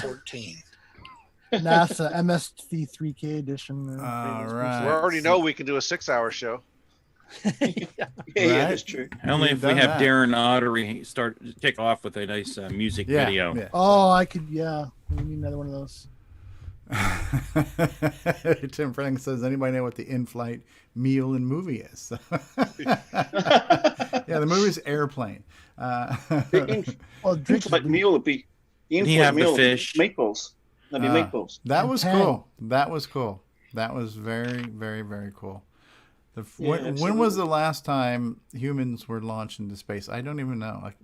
14. NASA MSC 3K edition. All We right. already know we can do a 6-hour show. Yeah, that's true. Only You've if we done have that. Darren Ottery kick off with a nice music video. Yeah. Oh, I could. Yeah, we need another one of those. Tim Frank says, anybody know what the in-flight meal and movie is? Yeah, the movie's Airplane. In-flight meal would be the You in-flight have the meal would be fish. meatballs. That'd be meatballs. That And was pan. cool. That was cool. That was very, very, very cool. When was the last time humans were launched into space? I don't even know. Like,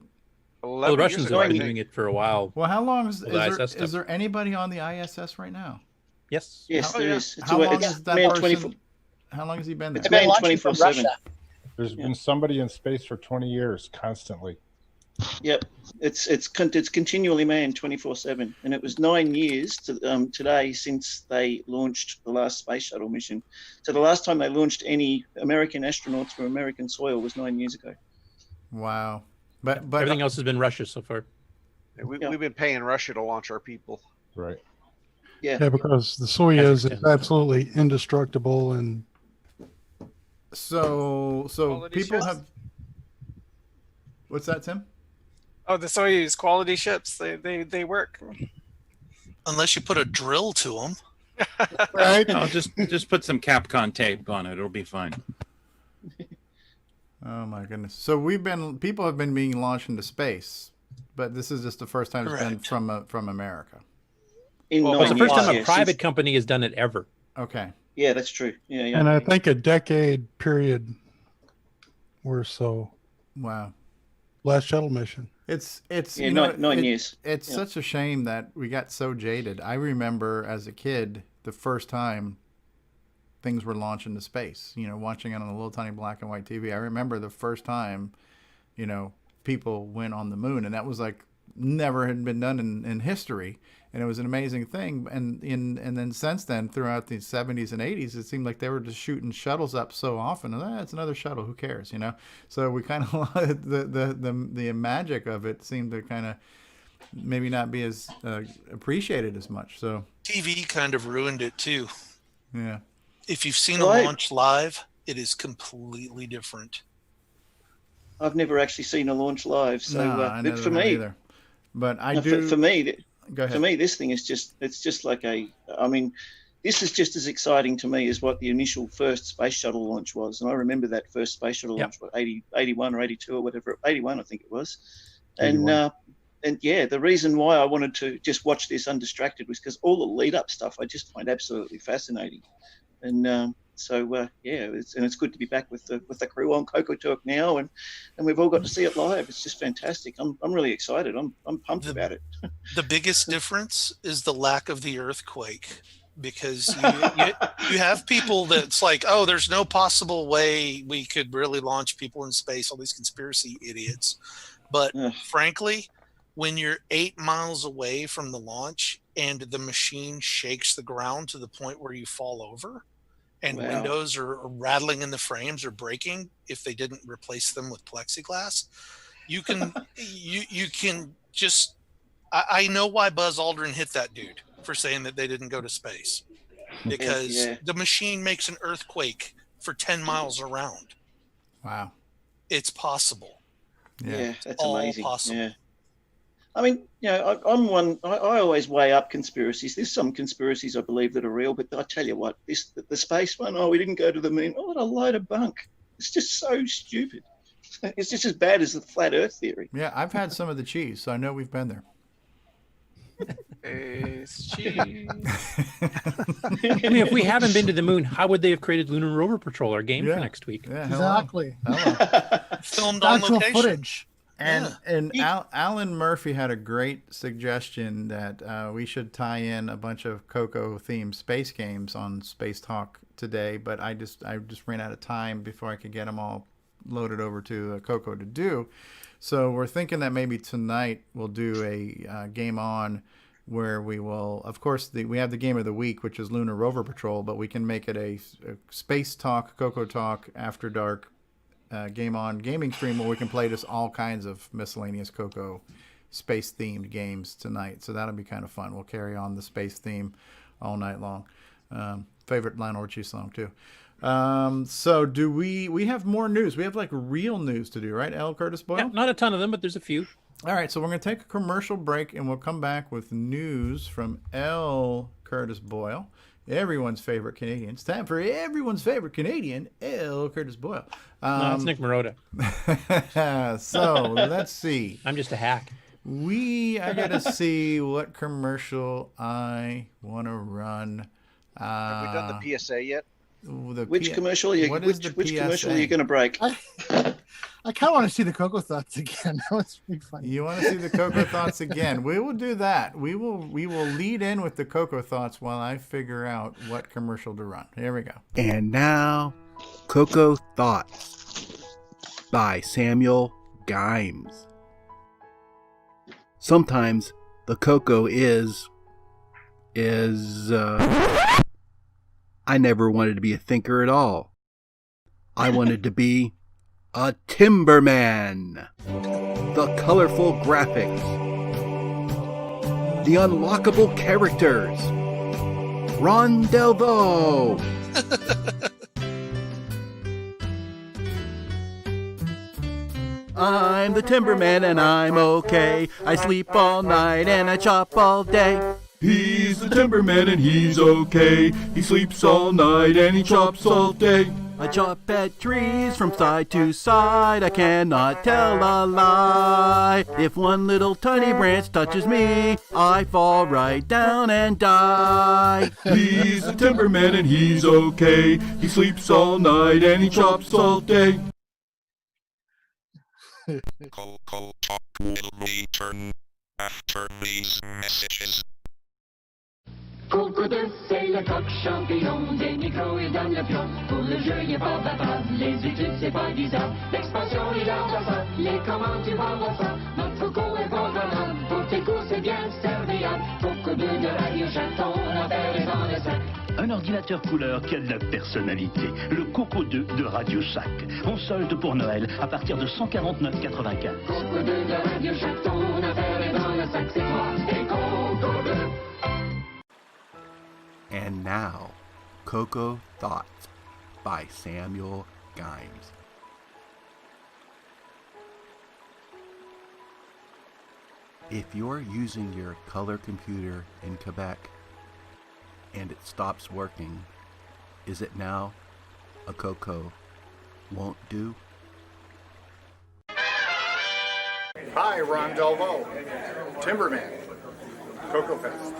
Well, the Russians have been doing it for a while. well, how long is With the ISS there, stuff. is there anybody on the ISS right now? Yes. Yes, How- there is. How long it's is that manned person? 24 How long has he been there? It's manned 24/7. There's been somebody in space for 20 years constantly. Yep, it's continually manned 24/7, and it was 9 years today since they launched the last space shuttle mission. So the last time they launched any American astronauts from American soil was 9 years ago. Wow. But Everything else has been Russia so far. We've been paying Russia to launch our people. Right. Yeah. Yeah, because the Soyuz is absolutely indestructible, and so Quality people ships? have. What's that, Tim? Oh, the Soyuz quality ships. They work. Unless you put a drill to them. Right. No, just put some Capcom tape on it. It'll be fine. Oh my goodness! So people have been being launched into space, but this is just the first time it's been from America. Well, it's the first time a years, private since- company has done it ever. Okay. Yeah, that's true. Yeah. and I think a decade period or so. Wow. Last shuttle mission. It's Yeah, 9 years. It's Yeah. such a shame that we got so jaded. I remember as a kid the first time things were launched into space. Watching it on a little tiny black and white TV. I remember the first time, people went on the moon, and that was like never had been done in history, and it was an amazing thing. And then since then, throughout the 70s and 80s, it seemed like they were just shooting shuttles up so often. It's another shuttle. Who cares? So we kind of the magic of it seemed to kind of maybe not be as appreciated as much. So TV kind of ruined it too. yeah. If you've seen a launch live, it is completely different. I've never actually seen a launch live, so No, I never for have me, either. But I no, do. For me, Go ahead. for me, this thing is just like this is just as exciting to me as what the initial first space shuttle launch was. And I remember that first space shuttle launch, 81 or 82 or whatever, 81, I think it was. 81. And yeah, the reason why I wanted to just watch this undistracted was because all the lead up stuff I just find absolutely fascinating. And it's good to be back with the crew on CoCoTALK now, and we've all got to see it live. It's just fantastic. I'm really excited. I'm pumped about it. The biggest difference is the lack of the earthquake, because you have people that's like, oh, there's no possible way we could really launch people in space, all these conspiracy idiots. But frankly, when you're 8 miles away from the launch and the machine shakes the ground to the point where you fall over, and Wow. windows are rattling in the frames or breaking if they didn't replace them with plexiglass, you can you can just I know why Buzz Aldrin hit that dude for saying that they didn't go to space, because the machine makes an earthquake for 10 miles around. Wow. It's possible. Yeah, that's all amazing. possible. Yeah. I mean, I'm one. I always weigh up conspiracies. There's some conspiracies I believe that are real, but I tell you what, the space one. Oh, we didn't go to the moon. Oh, what a load of bunk! It's just so stupid. It's just as bad as the flat Earth theory. Yeah, I've had some of the cheese, so I know we've been there. It's cheese. I mean, if we haven't been to the moon, how would they have created Lunar Rover Patrol, our game for next week? Yeah, Exactly. Filmed on Actual location. footage. And Alan Murphy had a great suggestion that we should tie in a bunch of Coco themed space games on Space Talk today, but I just ran out of time before I could get them all loaded over to Coco to do. So we're thinking that maybe tonight we'll do a game on where we will, of course, we have the game of the week, which is Lunar Rover Patrol, but we can make it a Space Talk, CoCoTALK After Dark game on gaming stream where we can play just all kinds of miscellaneous Coco space themed games tonight. So that'll be kind of fun. We'll carry on the space theme all night long. Favorite Lionel Richie song too. So do we have more news? We have like real news to do, right, L. Curtis Boyle? Yeah, not a ton of them, but there's a few. All right, so we're going to take a commercial break, and we'll come back with news from L. Curtis Boyle, everyone's favorite Canadian. It's time for everyone's favorite Canadian, L. Curtis Boyle. No, it's Nick Marotta. So let's see. I'm just a hack. I got to see what commercial I want to run. Have we done the PSA yet? Which commercial are you going to break? I kind of want to see the Cocoa Thoughts again. That was pretty funny. You want to see the Cocoa Thoughts again? We will do that. We will lead in with the Cocoa Thoughts while I figure out what commercial to run. Here we go. And now, Cocoa Thoughts by Samuel Gimes. Sometimes the cocoa is I never wanted to be a thinker at all. I wanted to be a timberman. The colorful graphics. The unlockable characters. Ron Delvaux. I'm the timberman and I'm okay. I sleep all night and I chop all day. He's the timberman and he's okay. He sleeps all night and he chops all day. I chop at trees from side to side. I cannot tell a lie. If one little tiny branch touches me, I fall right down and die. He's the timberman and he's okay. He sleeps all night and he chops all day. CoCoTALK will return after these messages. CoCo2, c'est le coq champignon, des micros et dans le pion. Pour le jeu, il est pas bavard, les études, c'est pas bizarre. L'expansion, il envoie ça, les commandes, tu vas voir ça. Notre Coco est programmable, pour tes cours, c'est bien serviable. CoCo2 de Radio Shack, ton affaire est dans le sac. Un ordinateur couleur qui a de la personnalité. Le CoCo2 de Radio Shack. On solde pour Noël à partir de 149,95. CoCo2 de Radio Shack, ton affaire est dans le sac. C'est toi et CoCo2. And now, Cocoa Thoughts by Samuel Gimes. If you're using your color computer in Quebec and it stops working, is it now a Cocoa won't do? Hi, Ron Delvaux, Timberman, Cocoa Fest,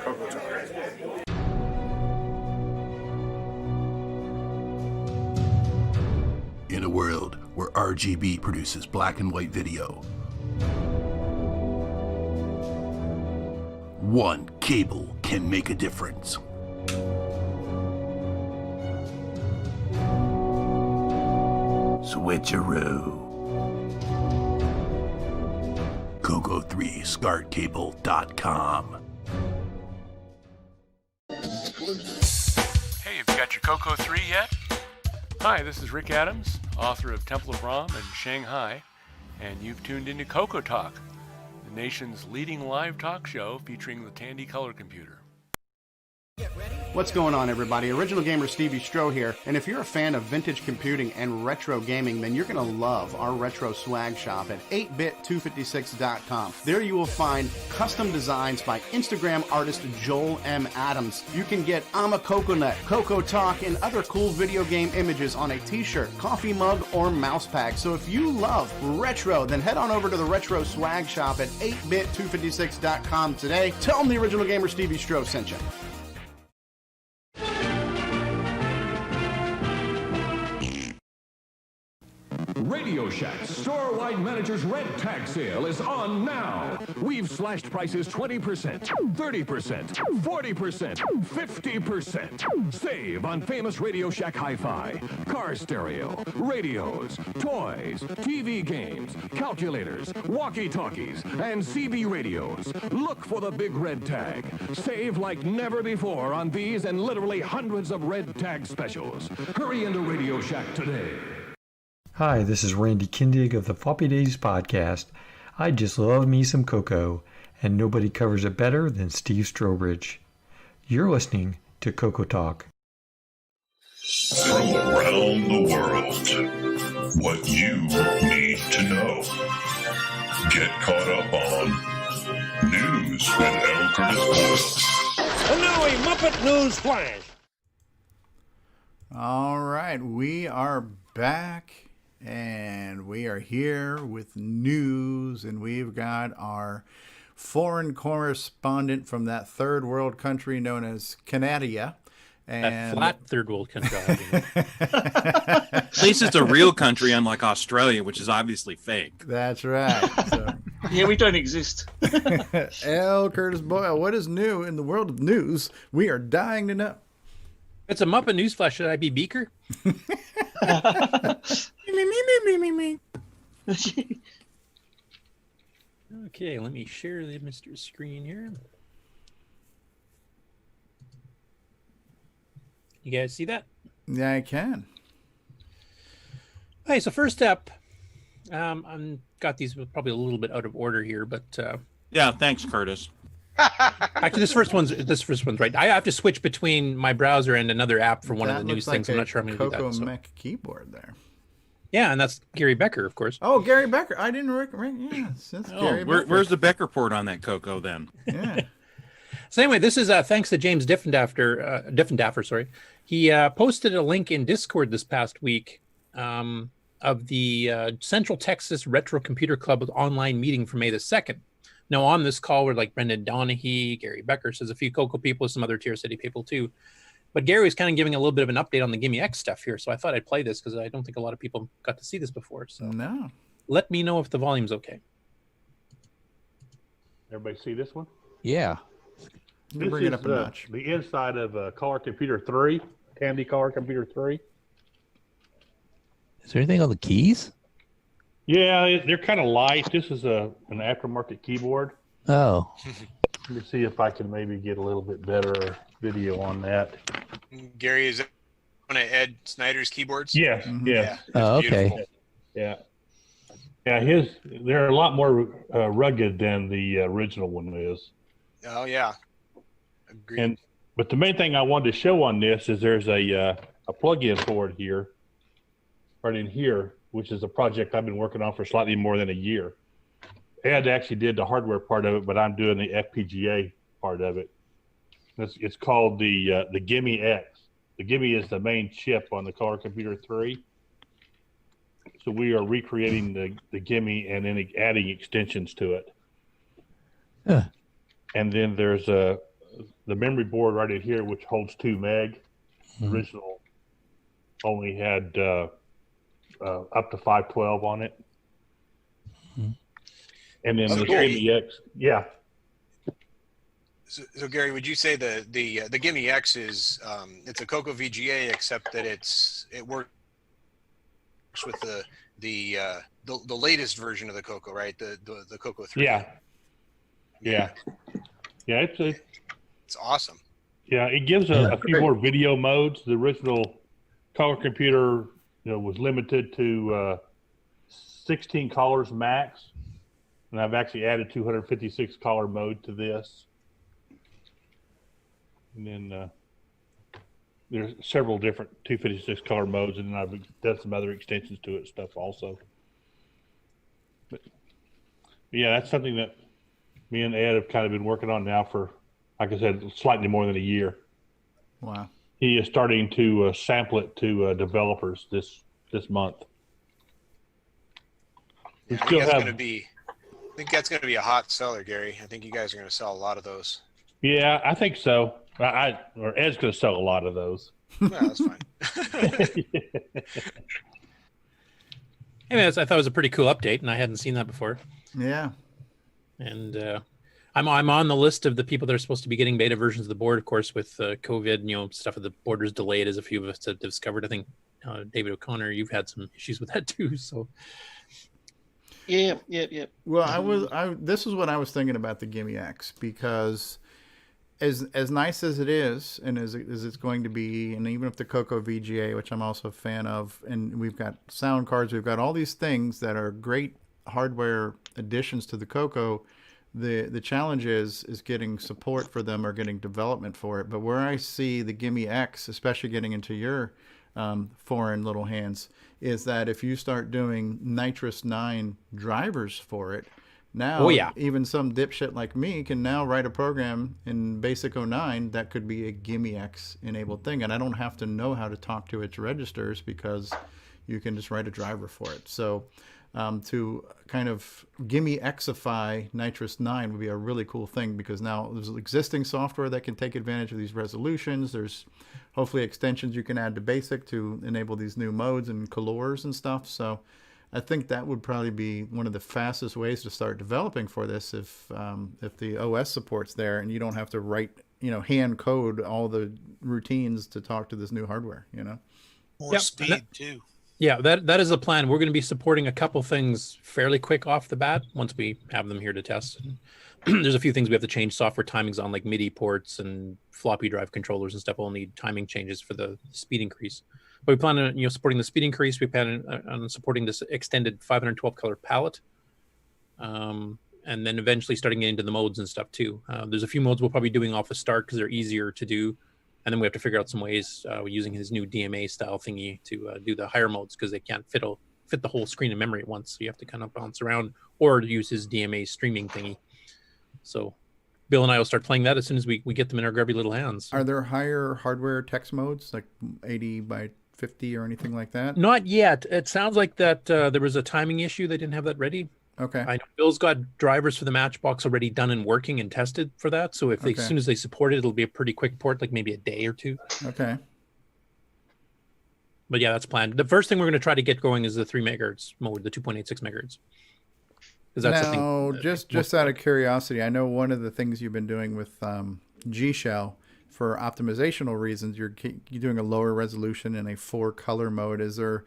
CoCoTALK. In a world where RGB produces black and white video, one cable can make a difference. Switcheroo. CoCo3ScartCable.com. Hey, have you got your Coco 3 yet? Hi, this is Rick Adams, author of Temple of Ram and Shanghai, and you've tuned into CoCoTALK, the nation's leading live talk show featuring the Tandy color computer. What's going on, everybody? Original Gamer Stevie Stroh here, and if you're a fan of vintage computing and retro gaming, then you're going to love our retro swag shop at 8bit256.com. There you will find custom designs by Instagram artist Joel M. Adams. You can get I'm a Coconut, CoCoTALK, and other cool video game images on a t-shirt, coffee mug, or mouse pad. So if you love retro, then head on over to the retro swag shop at 8bit256.com today. Tell them the Original Gamer Stevie Stroh sent you. Radio Shack store-wide manager's red tag sale is on now. We've slashed prices 20%, 30%, 40%, 50%. Save on famous Radio Shack hi-fi, car stereo, radios, toys, TV games, calculators, walkie-talkies, and CB radios. Look for the big red tag. Save like never before on these and literally hundreds of red tag specials. Hurry into Radio Shack today. Hi, this is Randy Kindig of the Floppy Days podcast. I just love me some cocoa, and nobody covers it better than Steve Strobridge. You're listening to CoCoTALK. From around the world, what you need to know. Get caught up on News with L. Curtis Boyle. And now a Muppet News Flash. All right, we are back, and we are here with news, and we've got our foreign correspondent from that third world country known as Canada. And that flat third world country. At least it's a real country, unlike Australia, which is obviously fake. That's right. So. Yeah, we don't exist. L. Curtis Boyle, what is new in the world of news? We are dying to know. It's a Muppet Newsflash. Should I be Beaker? Okay, let me share the Mr. Screen here. You guys see that? Yeah, I can. Okay, so first up, I'm got these probably a little bit out of order here, but yeah, thanks, Curtis. Actually, this first one's right. I have to switch between my browser and another app for one of the news things. I'm not sure I'm going to do that. Coco Mech keyboard there. Yeah, and that's Gary Becker, of course. Oh, Gary Becker. I didn't recognize. Yes, that's Gary Becker. Where's the Becker port on that Coco then? Yeah. So anyway, this is thanks to James Diffendaffer, sorry. He posted a link in Discord this past week of the Central Texas Retro Computer Club online meeting for May the 2nd. Now, on this call were like Brendan Donahue, Gary Becker, so there's a few Coco people, some other Tier City people too. But Gary was kind of giving a little bit of an update on the Gimme X stuff here, so I thought I'd play this because I don't think a lot of people got to see this before. So no. Let me know if the volume's okay. Everybody see this one? Yeah. This bring it is up a notch. the inside of Color Computer 3, Tandy Color Computer 3. Is there anything on the keys? Yeah, they're kind of light. This is an aftermarket keyboard. Oh. Let me see if I can maybe get a little bit better video on that. Gary, is it one of Ed Snyder's keyboards? Yes, yes. Yeah, Oh, beautiful. okay. Yeah. Yeah, they're a lot more rugged than the original one is. Oh, yeah. Agreed. But the main thing I wanted to show on this is there's a plug-in for it here, right in here, which is a project I've been working on for slightly more than a year. Ed actually did the hardware part of it, but I'm doing the FPGA part of it. It's called the Gimme X. The Gimme is the main chip on the Color Computer 3. So we are recreating the Gimme and then adding extensions to it. Huh. And then there's the memory board right in here, which holds 2 meg. The original only had up to 512 on it. And then the Gimme X, yeah. So Gary, would you say the Gimme X is it's a Coco VGA except that it works with the latest version of the Coco, right? The Coco 3. Yeah. Yeah. Yeah, it's awesome. Yeah, it gives a few more video modes. The original Color Computer, was limited to 16 colors max, and I've actually added 256 color mode to this. And then there's several different 256 color modes, and then I've done some other extensions to it stuff also. But yeah, that's something that me and Ed have kind of been working on now for, like I said, slightly more than a year. Wow. He is starting to sample it to developers this month. Yeah, I think that's going to be a hot seller, Gary. I think you guys are going to sell a lot of those. Yeah, I think so. Or Ed's going to sell a lot of those. No, that's fine. Anyway, I thought it was a pretty cool update, and I hadn't seen that before. Yeah. And I'm on the list of the people that are supposed to be getting beta versions of the board, of course, with COVID, stuff of the borders delayed, as a few of us have discovered. I think David O'Connor, you've had some issues with that too. So yeah. Well, this is what I was thinking about the Gimme X, because as nice as it is, and as it's going to be, and even if the Coco VGA, which I'm also a fan of, and we've got sound cards, we've got all these things that are great hardware additions to the Coco, The challenge is getting support for them or getting development for it. But where I see the Gimme X, especially getting into your foreign little hands, is that if you start doing Nitrous 9 drivers for it, now even some dipshit like me can now write a program in Basic 09 that could be a Gimme X enabled thing. And I don't have to know how to talk to its registers because you can just write a driver for it. So to kind of Gimme Xify Nitrous 9 would be a really cool thing, because now there's existing software that can take advantage of these resolutions. There's hopefully extensions you can add to Basic to enable these new modes and colors and stuff. So I think that would probably be one of the fastest ways to start developing for this if the OS support's there and you don't have to write, hand code all the routines to talk to this new hardware, More speed too. Yeah, that is the plan. We're going to be supporting a couple things fairly quick off the bat once we have them here to test. There's a few things we have to change software timings on, like MIDI ports and floppy drive controllers and stuff. We'll need timing changes for the speed increase. But we plan on supporting the speed increase. We plan on supporting this extended 512 color palette, and then eventually starting getting into the modes and stuff too. There's a few modes we'll probably be doing off the start because they're easier to do. And then we have to figure out some ways using his new DMA style thingy to do the higher modes, because they can't fit the whole screen in memory at once. So you have to kind of bounce around or use his DMA streaming thingy. So Bill and I will start playing that as soon as we get them in our grubby little hands. Are there higher hardware text modes like 80 by 50 or anything like that? Not yet. It sounds like that there was a timing issue. They didn't have that ready. Okay. I know Bill's got drivers for the Matchbox already done and working and tested for that. So as soon as they support it, it'll be a pretty quick port, like maybe a day or two. Okay. But yeah, that's planned. The first thing we're going to try to get going is the 3 megahertz mode, the 2.86 megahertz. Because that's now, the thing. Just out of curiosity, I know one of the things you've been doing with G Shell for optimizational reasons, you're doing a lower resolution in a 4-color mode. Is there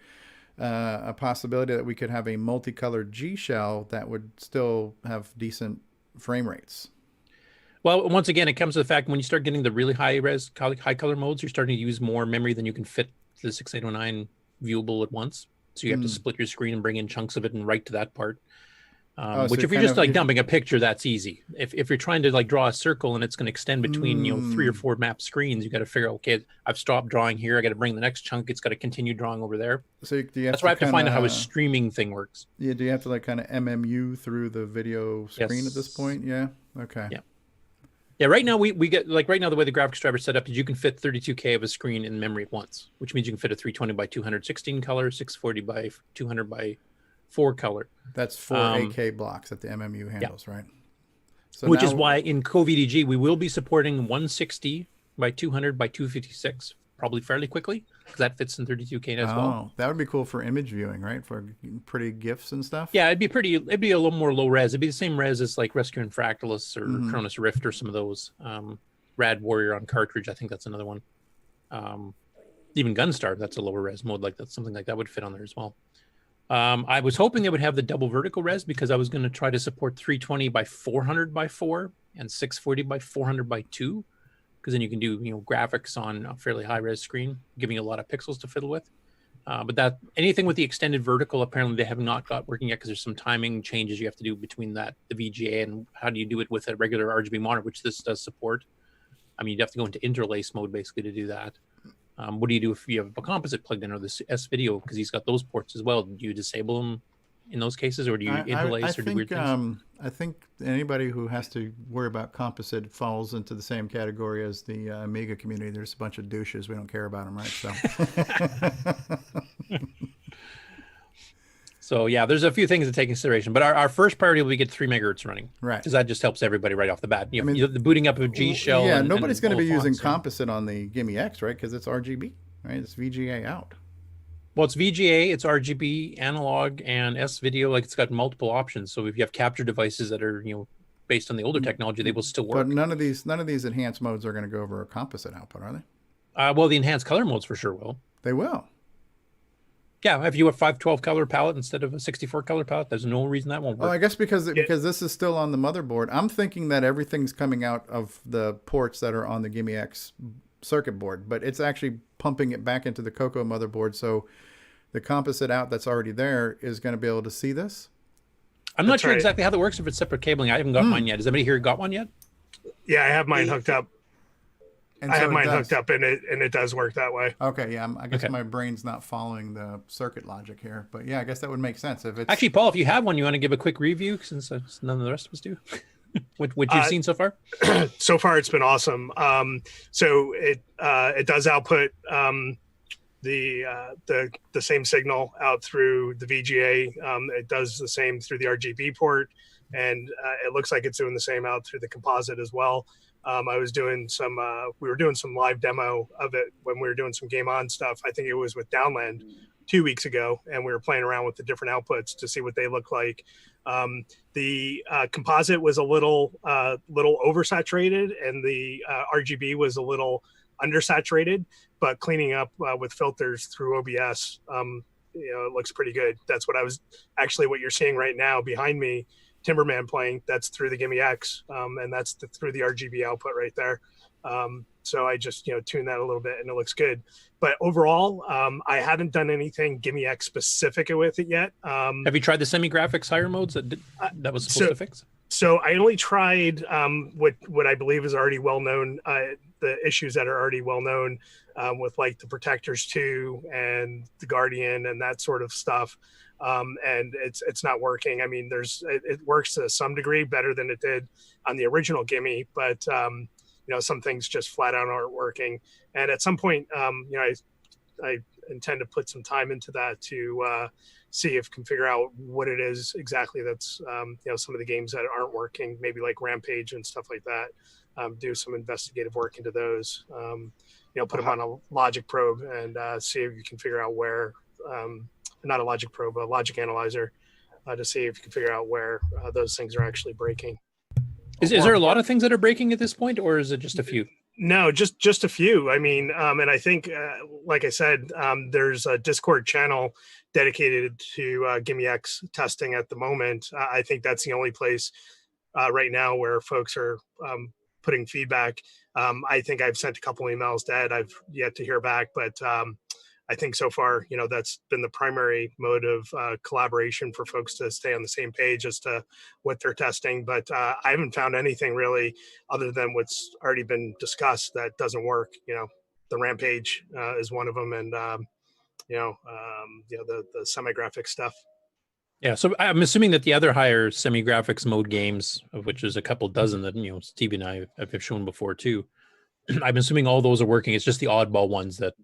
a possibility that we could have a multicolored G shell that would still have decent frame rates? Well, once again, it comes to the fact when you start getting the really high color modes, you're starting to use more memory than you can fit the 6809 viewable at once. So you have to split your screen and bring in chunks of it and write to that part. Which if you're just dumping a picture, that's easy. If you're trying to draw a circle and it's going to extend between 3 or 4 map screens, you got to figure out, okay, I've stopped drawing here. I got to bring the next chunk. It's got to continue drawing over there. So that's why I have to find out how a streaming thing works. Yeah, do you have to kind of MMU through the video screen at this point? Yeah. Okay. Yeah. Yeah. Right now we get right now the way the graphics driver is set up is you can fit 32K of a screen in memory at once, which means you can fit a 320 by 216 color, 640 by 200 by 4 color. That's 4 AK blocks that the MMU handles, right? So which is why in CoVDG we will be supporting 160 by 200 by 256 probably fairly quickly, because that fits in 32K as well. That would be cool for image viewing, right? For pretty GIFs and stuff. Yeah, it'd be a little more low res. It'd be the same res as like Rescue and Fractalus or Cronus Rift or some of those. Rad Warrior on cartridge, I think that's another one. Even Gunstar, that's a lower res mode, like that's something like that would fit on there as well. I was hoping they would have the double vertical res, because I was going to try to support 320 by 400 by 4 and 640 by 400 by 2, because then you can do graphics on a fairly high res screen, giving you a lot of pixels to fiddle with. But that anything with the extended vertical, apparently they have not got working yet, because there's some timing changes you have to do between the VGA and how do you do it with a regular RGB monitor, which this does support. I mean, you'd have to go into interlace mode basically to do that. What do you do if you have a composite plugged in or this S video, because he's got those ports as well? Do you disable them in those cases, or do you interlace or do weird things? I think anybody who has to worry about composite falls into the same category as the Amiga community. There's a bunch of douches. We don't care about them, right? So. So yeah, there's a few things to take into consideration, but our first priority will be get 3 megahertz running, right? Because that just helps everybody right off the bat. The booting up of G shell. Yeah, nobody's going to be using composite on the Gimme X, right? Because it's RGB, right? It's VGA out. Well, it's VGA, it's RGB, analog, and S video. Like, it's got multiple options. So if you have capture devices that are based on the older technology, they will still work. But none of these enhanced modes are going to go over a composite output, are they? Well, the enhanced color modes for sure will. They will. Yeah, if you have 512 color palette instead of a 64 color palette, there's no reason that won't work. Oh, I guess because this is still on the motherboard. I'm thinking that everything's coming out of the ports that are on the Gimme X circuit board, but it's actually pumping it back into the Coco motherboard. So the composite out that's already there is going to be able to see this. I'm not That's sure right. exactly how that works if it's separate cabling. I haven't got mine yet. Has anybody here got one yet? Yeah, I have mine hooked up. And I so have it mine does. hooked up, and it does work that way. Okay, yeah, I guess Okay. my brain's not following the circuit logic here, but yeah, I guess that would make sense if it's Actually, Paul, if you have one, you want to give a quick review since none of the rest of us do. what you've seen so far? So far, it's been awesome. So it does output the same signal out through the VGA. It does the same through the RGB port, and it looks like it's doing the same out through the composite as well. I was doing some, we were doing some live demo of it when we were doing some Game On stuff. I think it was with Downland 2 weeks ago, and we were playing around with the different outputs to see what they look like. The composite was a little oversaturated, and the RGB was a little undersaturated, but cleaning up with filters through OBS, it looks pretty good. That's what what you're seeing right now behind me, Timberman playing, that's through the Gimme X, and that's through the RGB output right there. So I just tuned that a little bit, and it looks good. But overall, I haven't done anything Gimme X specific with it yet. Have you tried the semi-graphics higher modes that was supposed to fix? So I only tried what I believe is already well known, the issues that are already well known with like the Protectors 2 and the Guardian and that sort of stuff. And it's not working. I mean, it works to some degree better than it did on the original Gimme, but some things just flat out aren't working. And at some point, I intend to put some time into that to see if can figure out what it is exactly that's some of the games that aren't working, maybe like Rampage and stuff like that. Do some investigative work into those. Put them on a logic probe and see if you can figure out where. Not a logic probe, a logic analyzer, to see if you can figure out where those things are actually breaking. Is there a lot of things that are breaking at this point, or is it just a few? No, just a few. I mean, and I think, like I said, there's a Discord channel dedicated to Gimme X testing at the moment. I think that's the only place right now where folks are putting feedback. I think I've sent a couple emails to Ed. I've yet to hear back, but I think so far, that's been the primary mode of collaboration for folks to stay on the same page as to what they're testing. But I haven't found anything really other than what's already been discussed that doesn't work. The Rampage is one of them, and the semi-graphic stuff. Yeah, so I'm assuming that the other higher semi-graphics mode games, of which there's a couple dozen that Stevie and I have shown before too, I'm assuming all those are working. It's just the oddball ones that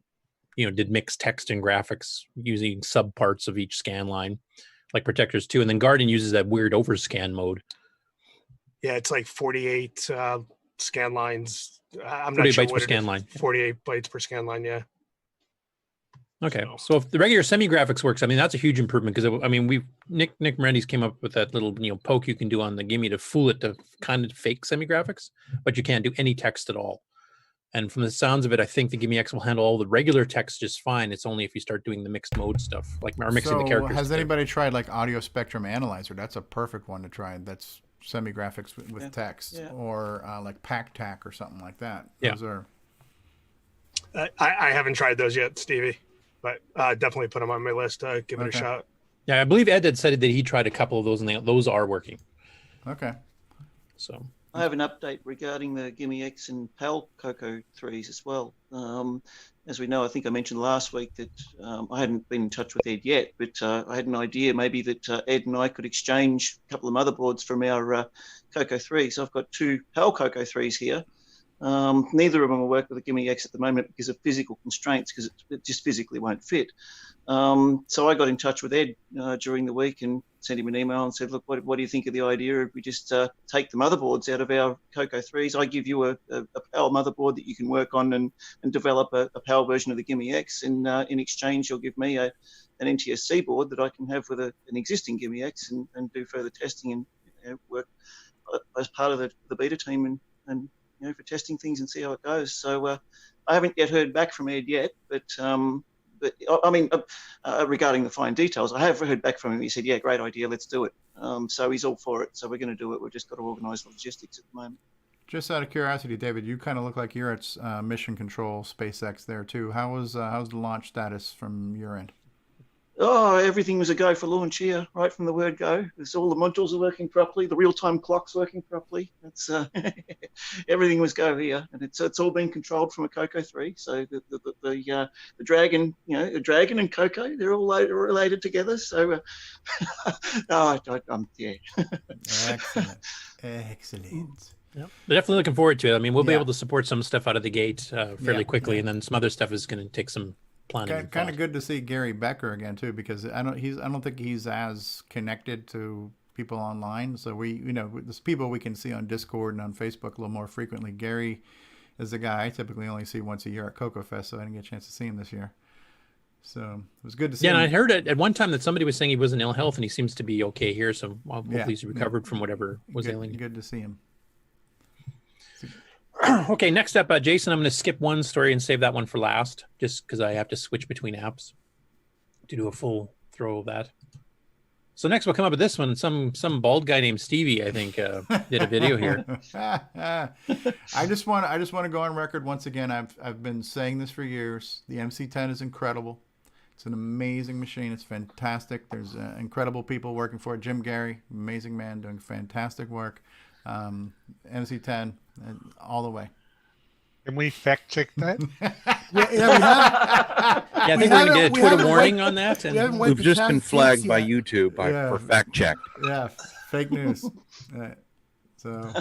did mixed text and graphics using sub parts of each scan line, like Protectors 2, and then Guardian uses that weird overscan mode. Yeah, it's like 48 scan lines. I'm 48 not sure bytes what per it scan is. line. 48 bytes per scan line. Yeah. Okay, so if the regular semi-graphics works, I mean that's a huge improvement because Nick Morendi's came up with that little poke you can do on the Gimme to fool it to kind of fake semi-graphics, but you can't do any text at all. And from the sounds of it, I think the Gimme X will handle all the regular text just fine. It's only if you start doing the mixed mode stuff, like or mixing the characters. Has anybody tried like Audio Spectrum Analyzer? That's a perfect one to try. That's semi-graphics with text, or like PackTac or something like that. Those are. I haven't tried those yet, Stevie, but definitely put them on my list. Give it a shot. Yeah, I believe Ed had said that he tried a couple of those, and those are working. Okay. So. I have an update regarding the Gimme X and PAL Coco 3s as well. As we know, I think I mentioned last week that I hadn't been in touch with Ed yet, but I had an idea maybe that Ed and I could exchange a couple of motherboards from our Coco 3s. I've got two PAL Coco 3s here. Neither of them will work with the Gimme X at the moment because of physical constraints, because it just physically won't fit. So I got in touch with Ed during the week and sent him an email and said, look, what do you think of the idea if we just take the motherboards out of our Coco 3s? I give you a PAL motherboard that you can work on and develop a PAL version of the Gimme X. And in exchange, you'll give me an NTSC board that I can have with an existing Gimme X and do further testing and work as part of the beta team and for testing things and see how it goes. So I haven't yet heard back from Ed yet, but I mean, regarding the fine details, I have heard back from him. He said, yeah, great idea, let's do it. So he's all for it. So we're going to do it. We've just got to organise the logistics at the moment. Just out of curiosity, David, you kind of look like you're at Mission Control SpaceX there too. How's the launch status from your end? everything was a go for launch here, right from the word go. It's all the modules are working properly, the real-time clock's working properly. It's everything was go here, and it's all been controlled from a Coco 3. So the dragon, the dragon and Coco, they're all related together. So yeah. Excellent. Excellent. Yeah, we're definitely looking forward to it. I mean, we'll be Yeah. able to support some stuff out of the gate fairly Yeah. quickly, and then some other stuff is going to take some planning. and Kind thought. of good to see Gary Becker again too, because I don't think he's as connected to people online. So there's people we can see on Discord and on Facebook a little more frequently. Gary is a guy I typically only see once a year at Coco Fest, so I didn't get a chance to see him this year. So it was good to see Yeah, him. and I heard at one time that somebody was saying he was in ill health, and he seems to be okay here. So hopefully Yeah. he's recovered from whatever was good, ailing him. Good to see him. Okay, next up, Jason, I'm going to skip one story and save that one for last, just because I have to switch between apps to do a full throw of that. So next we'll come up with this one. Some bald guy named Stevie, I think, did a video here. I just want to go on record once again. I've been saying this for years. The MC10 is incredible. It's an amazing machine. It's fantastic. There's incredible people working for it. Jim Gary, amazing man, doing fantastic work. MC10 all the way. Can we fact check that? Yeah, I think we're going to get a Twitter warning on that. And We've just been flagged by YouTube for fact check. Yeah, fake news. So,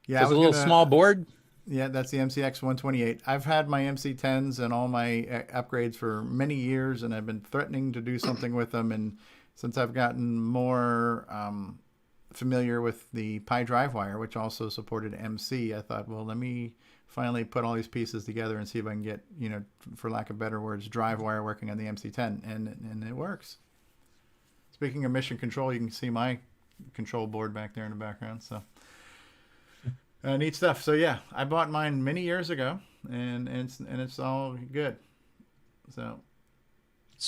yeah, there's a little small board. Yeah, that's the MCX 128. I've had my MC10s and all my upgrades for many years, and I've been threatening to do something with them. And since I've gotten more familiar with the Pi drive wire, which also supported MC, I thought, well, let me finally put all these pieces together and see if I can get, for lack of better words, drive wire working on the MC10, and it works. Speaking of mission control, you can see my control board back there in the background. So neat stuff. So yeah, I bought mine many years ago, and it's all good. So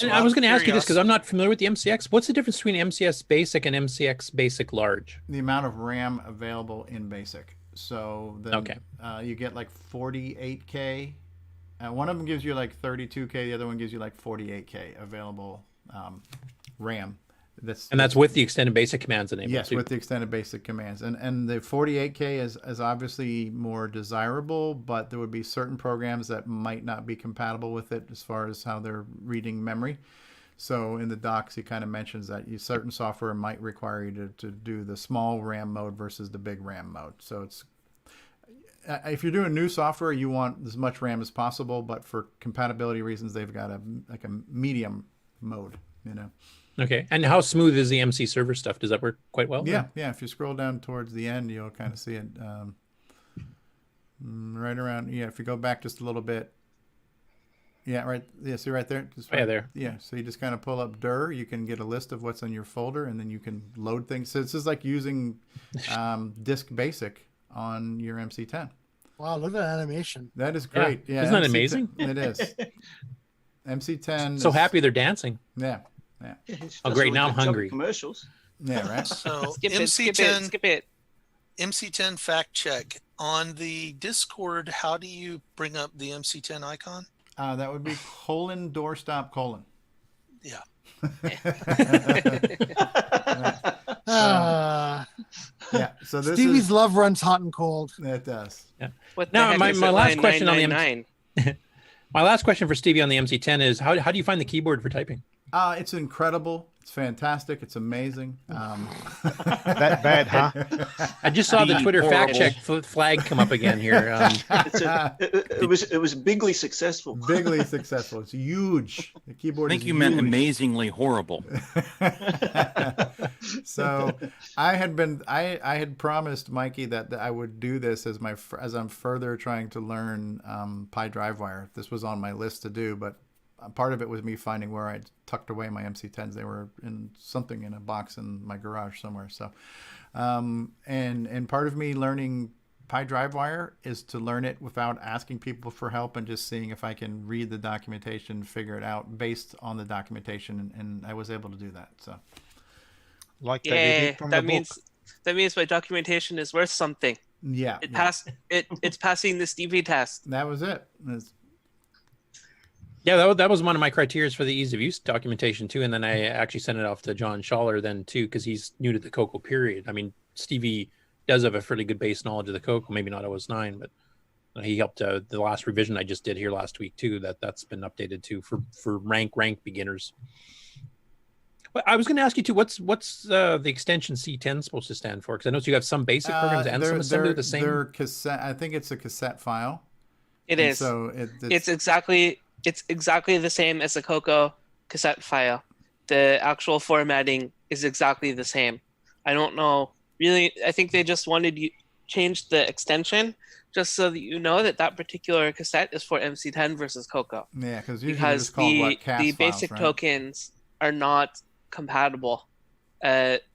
I was going to ask you this because I'm not familiar with the MCX. What's the difference between MCX Basic and MCX Basic Large? The amount of RAM available in Basic. So then you get like 48K. One of them gives you like 32K. The other one gives you like 48K available RAM. That's with the extended basic commands enabled. Yes, with the extended basic commands. And the 48K is obviously more desirable, but there would be certain programs that might not be compatible with it as far as how they're reading memory. So in the docs, he kind of mentions that certain software might require you to do the small RAM mode versus the big RAM mode. So it's if you're doing new software, you want as much RAM as possible, but for compatibility reasons, they've got a medium mode, Okay, and how smooth is the MC server stuff? Does that work quite well? Yeah. If you scroll down towards the end, you'll kind of see it right around. Yeah, if you go back just a little bit. Yeah, right. Yeah, see right there. There. Yeah, so you just kind of pull up dir. You can get a list of what's in your folder, and then you can load things. So it's just like using Disk Basic on your MC10. Wow, look at that animation. That is great. Yeah, isn't that amazing? It is. MC10. So happy they're dancing. Yeah. Oh, great! Now I'm hungry. Commercials. Yeah, right. So skip it. MC10 fact check on the Discord. How do you bring up the MC10 icon? That would be : doorstop : Yeah. Yeah. So this Stevie's love runs hot and cold. It does. Yeah. What now the heck my is last it, question on the 999? My last question for Stevie on the MC10 is how do you find the keyboard for typing? It's incredible. It's fantastic. It's amazing. That bad, huh? I just saw the Twitter fact check flag come up again here. It was bigly successful. Bigly successful. It's huge. The keyboard. I think you meant amazingly horrible. So I had promised Mikey that I would do this as I'm further trying to learn Pi drive wire. This was on my list to do, but part of it was me finding where I tucked away my MC10s. They were in a box in my garage somewhere. So, and part of me learning Pi drive wire is to learn it without asking people for help and just seeing if I can read the documentation, figure it out based on the documentation, and I was able to do that. So, like that means my documentation is worth something. Yeah, it's passing the Stevie test. That was it. Yeah, that was one of my criteria for the ease of use documentation too. And then I actually sent it off to John Schaller then too, because he's new to the Coco period. I mean, Stevie does have a fairly good base knowledge of the Coco, maybe not OS 9, but he helped the last revision I just did here last week too. That's been updated too for rank beginners. Well, I was going to ask you too. What's the extension C10 supposed to stand for? Because I noticed you have some basic programs and some assembly the same. They're cassette. I think it's a cassette file. It is. So it's exactly the same as the Coco cassette file. The actual formatting is exactly the same. I don't know really. I think they just wanted you change the extension just so that you know that particular cassette is for MC10 versus Coco. Yeah, because usually it's called the basic files, right? tokens are not compatible.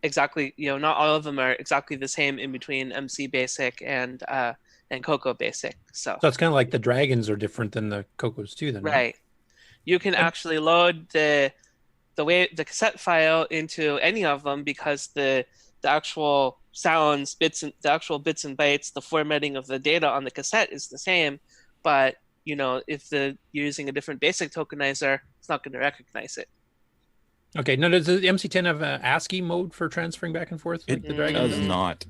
Exactly, not all of them are exactly the same in between MC Basic and Coco Basic. So it's kind of like the dragons are different than the Cocos too, then. Right. You can actually load the cassette file into any of them because the actual sounds, bits and bytes, the formatting of the data on the cassette is the same, but if you're using a different basic tokenizer, it's not going to recognize it. Okay. Now, does the MC10 have an ASCII mode for transferring back and forth? It does not.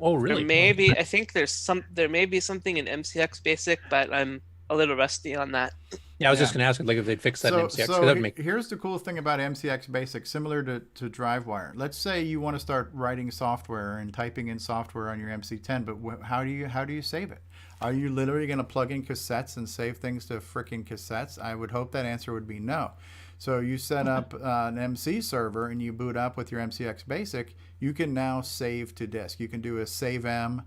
Oh, really? I think there may be something in MCX Basic, but I'm a little rusty on that. Yeah, I was just going to ask if they'd fix that in MCX. Here's the cool thing about MCX Basic, similar to DriveWire. Let's say you want to start writing software and typing in software on your MC10, but how do you save it? Are you literally going to plug in cassettes and save things to freaking cassettes? I would hope that answer would be no. So you set up an MC server and you boot up with your MCX Basic, you can now save to disk. You can do a save M,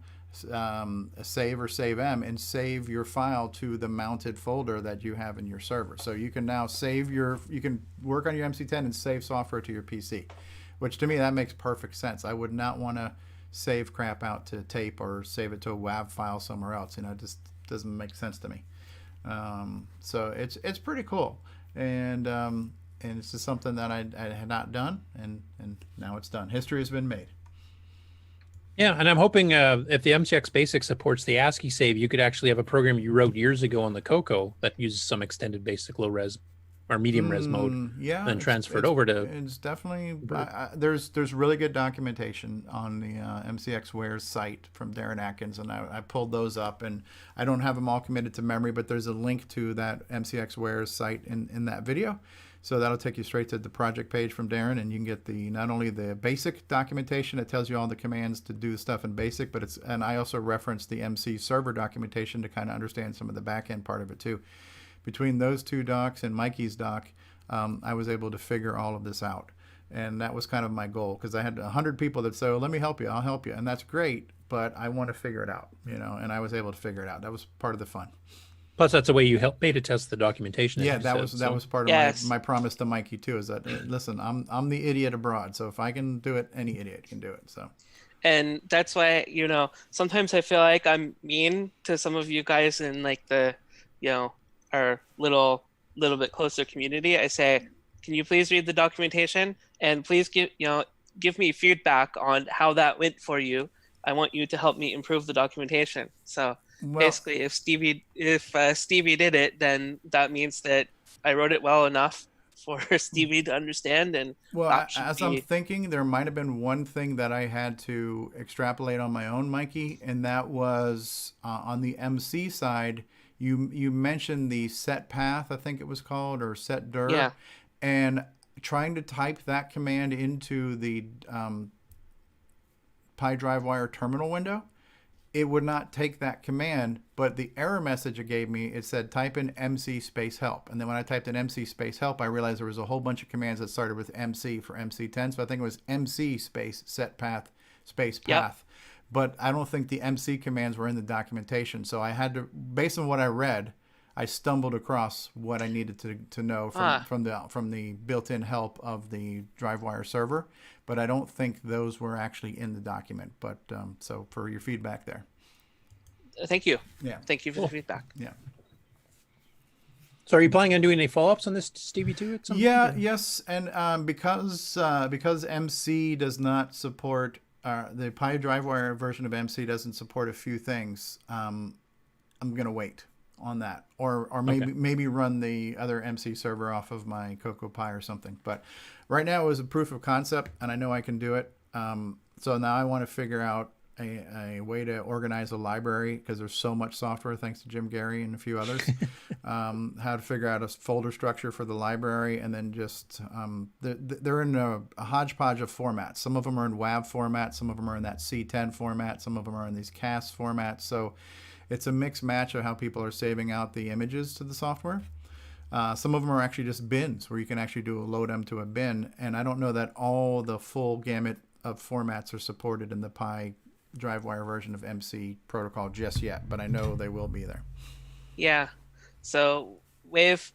a save or save M, and save your file to the mounted folder that you have in your server. So you can now you can work on your MC10 and save software to your PC, which to me, that makes perfect sense. I would not want to save crap out to tape or save it to a WAV file somewhere else. It just doesn't make sense to me. So it's pretty cool. And it's just something that I had not done, and now it's done. History has been made. Yeah, and I'm hoping if the MCX Basic supports the ASCII save, you could actually have a program you wrote years ago on the Coco that uses some extended basic low res or medium res mode, and transfer it over to. It's definitely there's really good documentation on the MCX Wares site from Darren Atkins, and I pulled those up, and I don't have them all committed to memory, but there's a link to that MCX Wares site in that video. So that'll take you straight to the project page from Darren, and you can get not only the basic documentation that tells you all the commands to do stuff in basic, and I also referenced the MC server documentation to kind of understand some of the back end part of it too. Between those two docs and Mikey's doc, I was able to figure all of this out. And that was kind of my goal, because I had 100 people that said, oh, let me help you, I'll help you. And that's great, but I want to figure it out, and I was able to figure it out. That was part of the fun. Plus, that's the way you help beta test the documentation. Yeah, that was part of my promise to Mikey too. Is that listen, I'm the idiot abroad, so if I can do it, any idiot can do it. So, and that's why sometimes I feel like I'm mean to some of you guys in like the our little bit closer community. I say, can you please read the documentation and please give me feedback on how that went for you. I want you to help me improve the documentation. So. Basically, if Stevie did it, then that means that I wrote it well enough for Stevie to understand. And I'm thinking, there might have been one thing that I had to extrapolate on my own, Mikey, and that was on the MC side. You mentioned the set path, I think it was called, or set dir, and trying to type that command into the PyDriveWire terminal window. It would not take that command, but the error message it gave me, it said type in MC space help. And then when I typed in MC space help, I realized there was a whole bunch of commands that started with MC for MC10. So I think it was MC space set path space path. But I don't think the MC commands were in the documentation. So I had to, based on what I read, I stumbled across what I needed to know from the built-in help of the DriveWire server. But I don't think those were actually in the document. But so for your feedback there. Thank you. Yeah. Thank you for the feedback. Yeah. So are you planning on doing any follow-ups on this, Stevie, too? At some point? Yes. And because MC does not support, the PyDriveWire version of MC doesn't support a few things, I'm going to wait. on that, or maybe run the other MC server off of my CoCoPi or something. But right now it was a proof of concept, and I know I can do it. So now I want to figure out a way to organize a library, because there's so much software, thanks to Jim Gary and a few others. How to figure out a folder structure for the library, and then just they're in a hodgepodge of formats. Some of them are in WAV format, some of them are in that C10 format, some of them are in these CAS formats. So it's a mixed match of how people are saving out the images to the software. Some of them are actually just bins, where you can actually do a load them to a bin. And I don't know that all the full gamut of formats are supported in the Pi DriveWire version of MC protocol just yet, but I know they will be there. Yeah. So Wave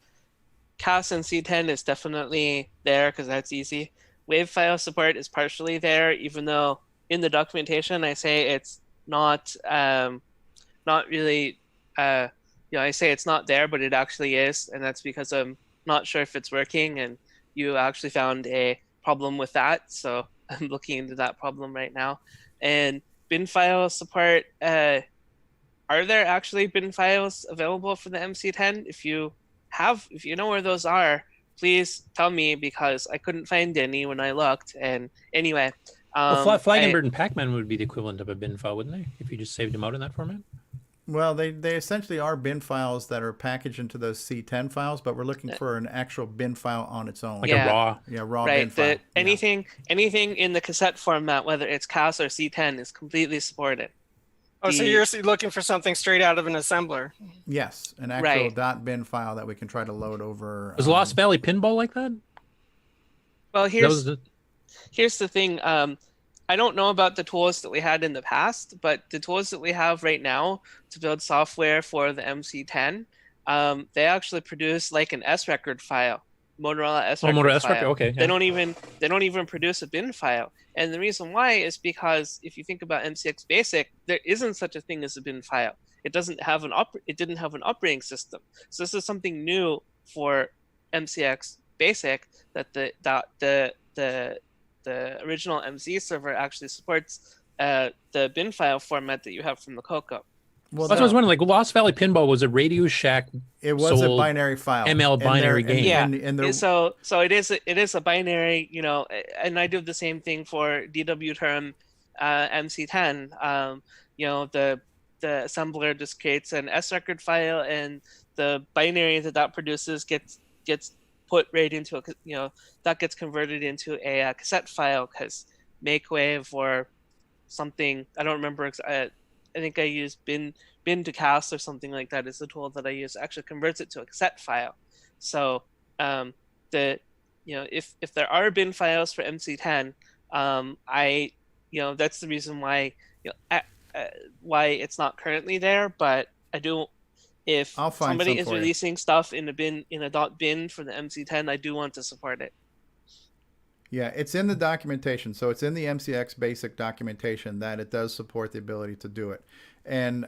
CAS and C10 is definitely there, because that's easy. Wave file support is partially there, even though in the documentation I say it's not really, I say it's not there, but it actually is, and that's because I'm not sure if it's working, and you actually found a problem with that, so I'm looking into that problem right now. And bin file support, are there actually bin files available for the MC10? If you know where those are, please tell me, because I couldn't find any when I looked. And anyway, well, Flagenbird and Pac-Man would be the equivalent of a bin file, wouldn't they? If you just saved them out in that format. Well, they essentially are bin files that are packaged into those C10 files, but we're looking for an actual bin file on its own. Like a raw. Yeah, raw right, bin file. Anything in the cassette format, whether it's CAS or C10, is completely supported. Oh, so you're looking for something straight out of an assembler? Yes, an actual .bin file that we can try to load over. Was Lost Valley Pinball like that? Well, here's the thing. I don't know about the tools that we had in the past, but the tools that we have right now to build software for the MC10, they actually produce like an S record file, Motorola S record file. Okay. Yeah. They don't even produce a bin file, and the reason why is because if you think about MCX Basic, there isn't such a thing as a bin file. It didn't have an operating system, so this is something new for MCX Basic, that the original MC server actually supports the bin file format that you have from the CoCo. Well, that's what I was wondering. Like, Lost Valley Pinball was a Radio Shack. It was a binary file. ML binary game. Yeah. So it is a binary. And I do the same thing for DW Term MC10. The assembler just creates an S record file, and the binary that produces gets put right into that gets converted into a cassette file, because MakeWave or something, I don't remember. I think I use bin to CAS or something like that is the tool that I use. Actually converts it to a cassette file. So if there are bin files for MC10, that's the reason why why it's not currently there. But I do. If somebody is releasing stuff in a bin for the MC10, I do want to support it. Yeah, it's in the documentation. So it's in the MCX Basic documentation that it does support the ability to do it. And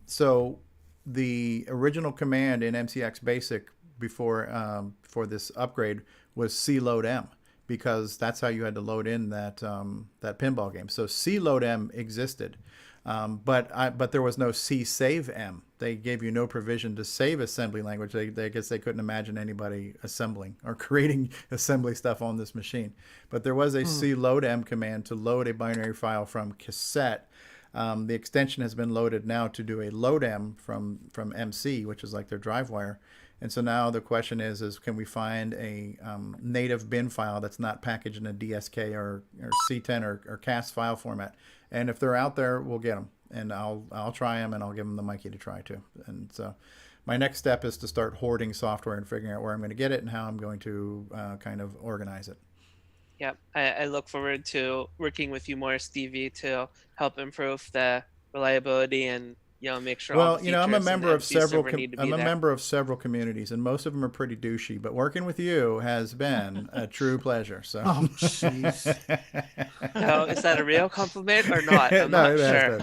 so the original command in MCX Basic before for this upgrade was cloadm, because that's how you had to load in that pinball game. So cloadm existed. But there was no C save M. They gave you no provision to save assembly language. I guess they couldn't imagine anybody assembling or creating assembly stuff on this machine. But there was a cloadm command to load a binary file from cassette. The extension has been loaded now to do a loadm from MC, which is like their DriveWire. And so now the question is can we find a native bin file that's not packaged in a DSK or C10 or CAS file format? And if they're out there, we'll get them, and I'll try them, and I'll give them the Mikey to try too. And so my next step is to start hoarding software and figuring out where I'm going to get it and how I'm going to kind of organize it. Yeah, I look forward to working with you more, Stevie, to help improve the reliability and make sure. Well, all the features I'm a member of several. I'm a member of several communities, and most of them are pretty douchey. But working with you has been a true pleasure. So. Oh, jeez. No, is that a real compliment or not? I'm not sure.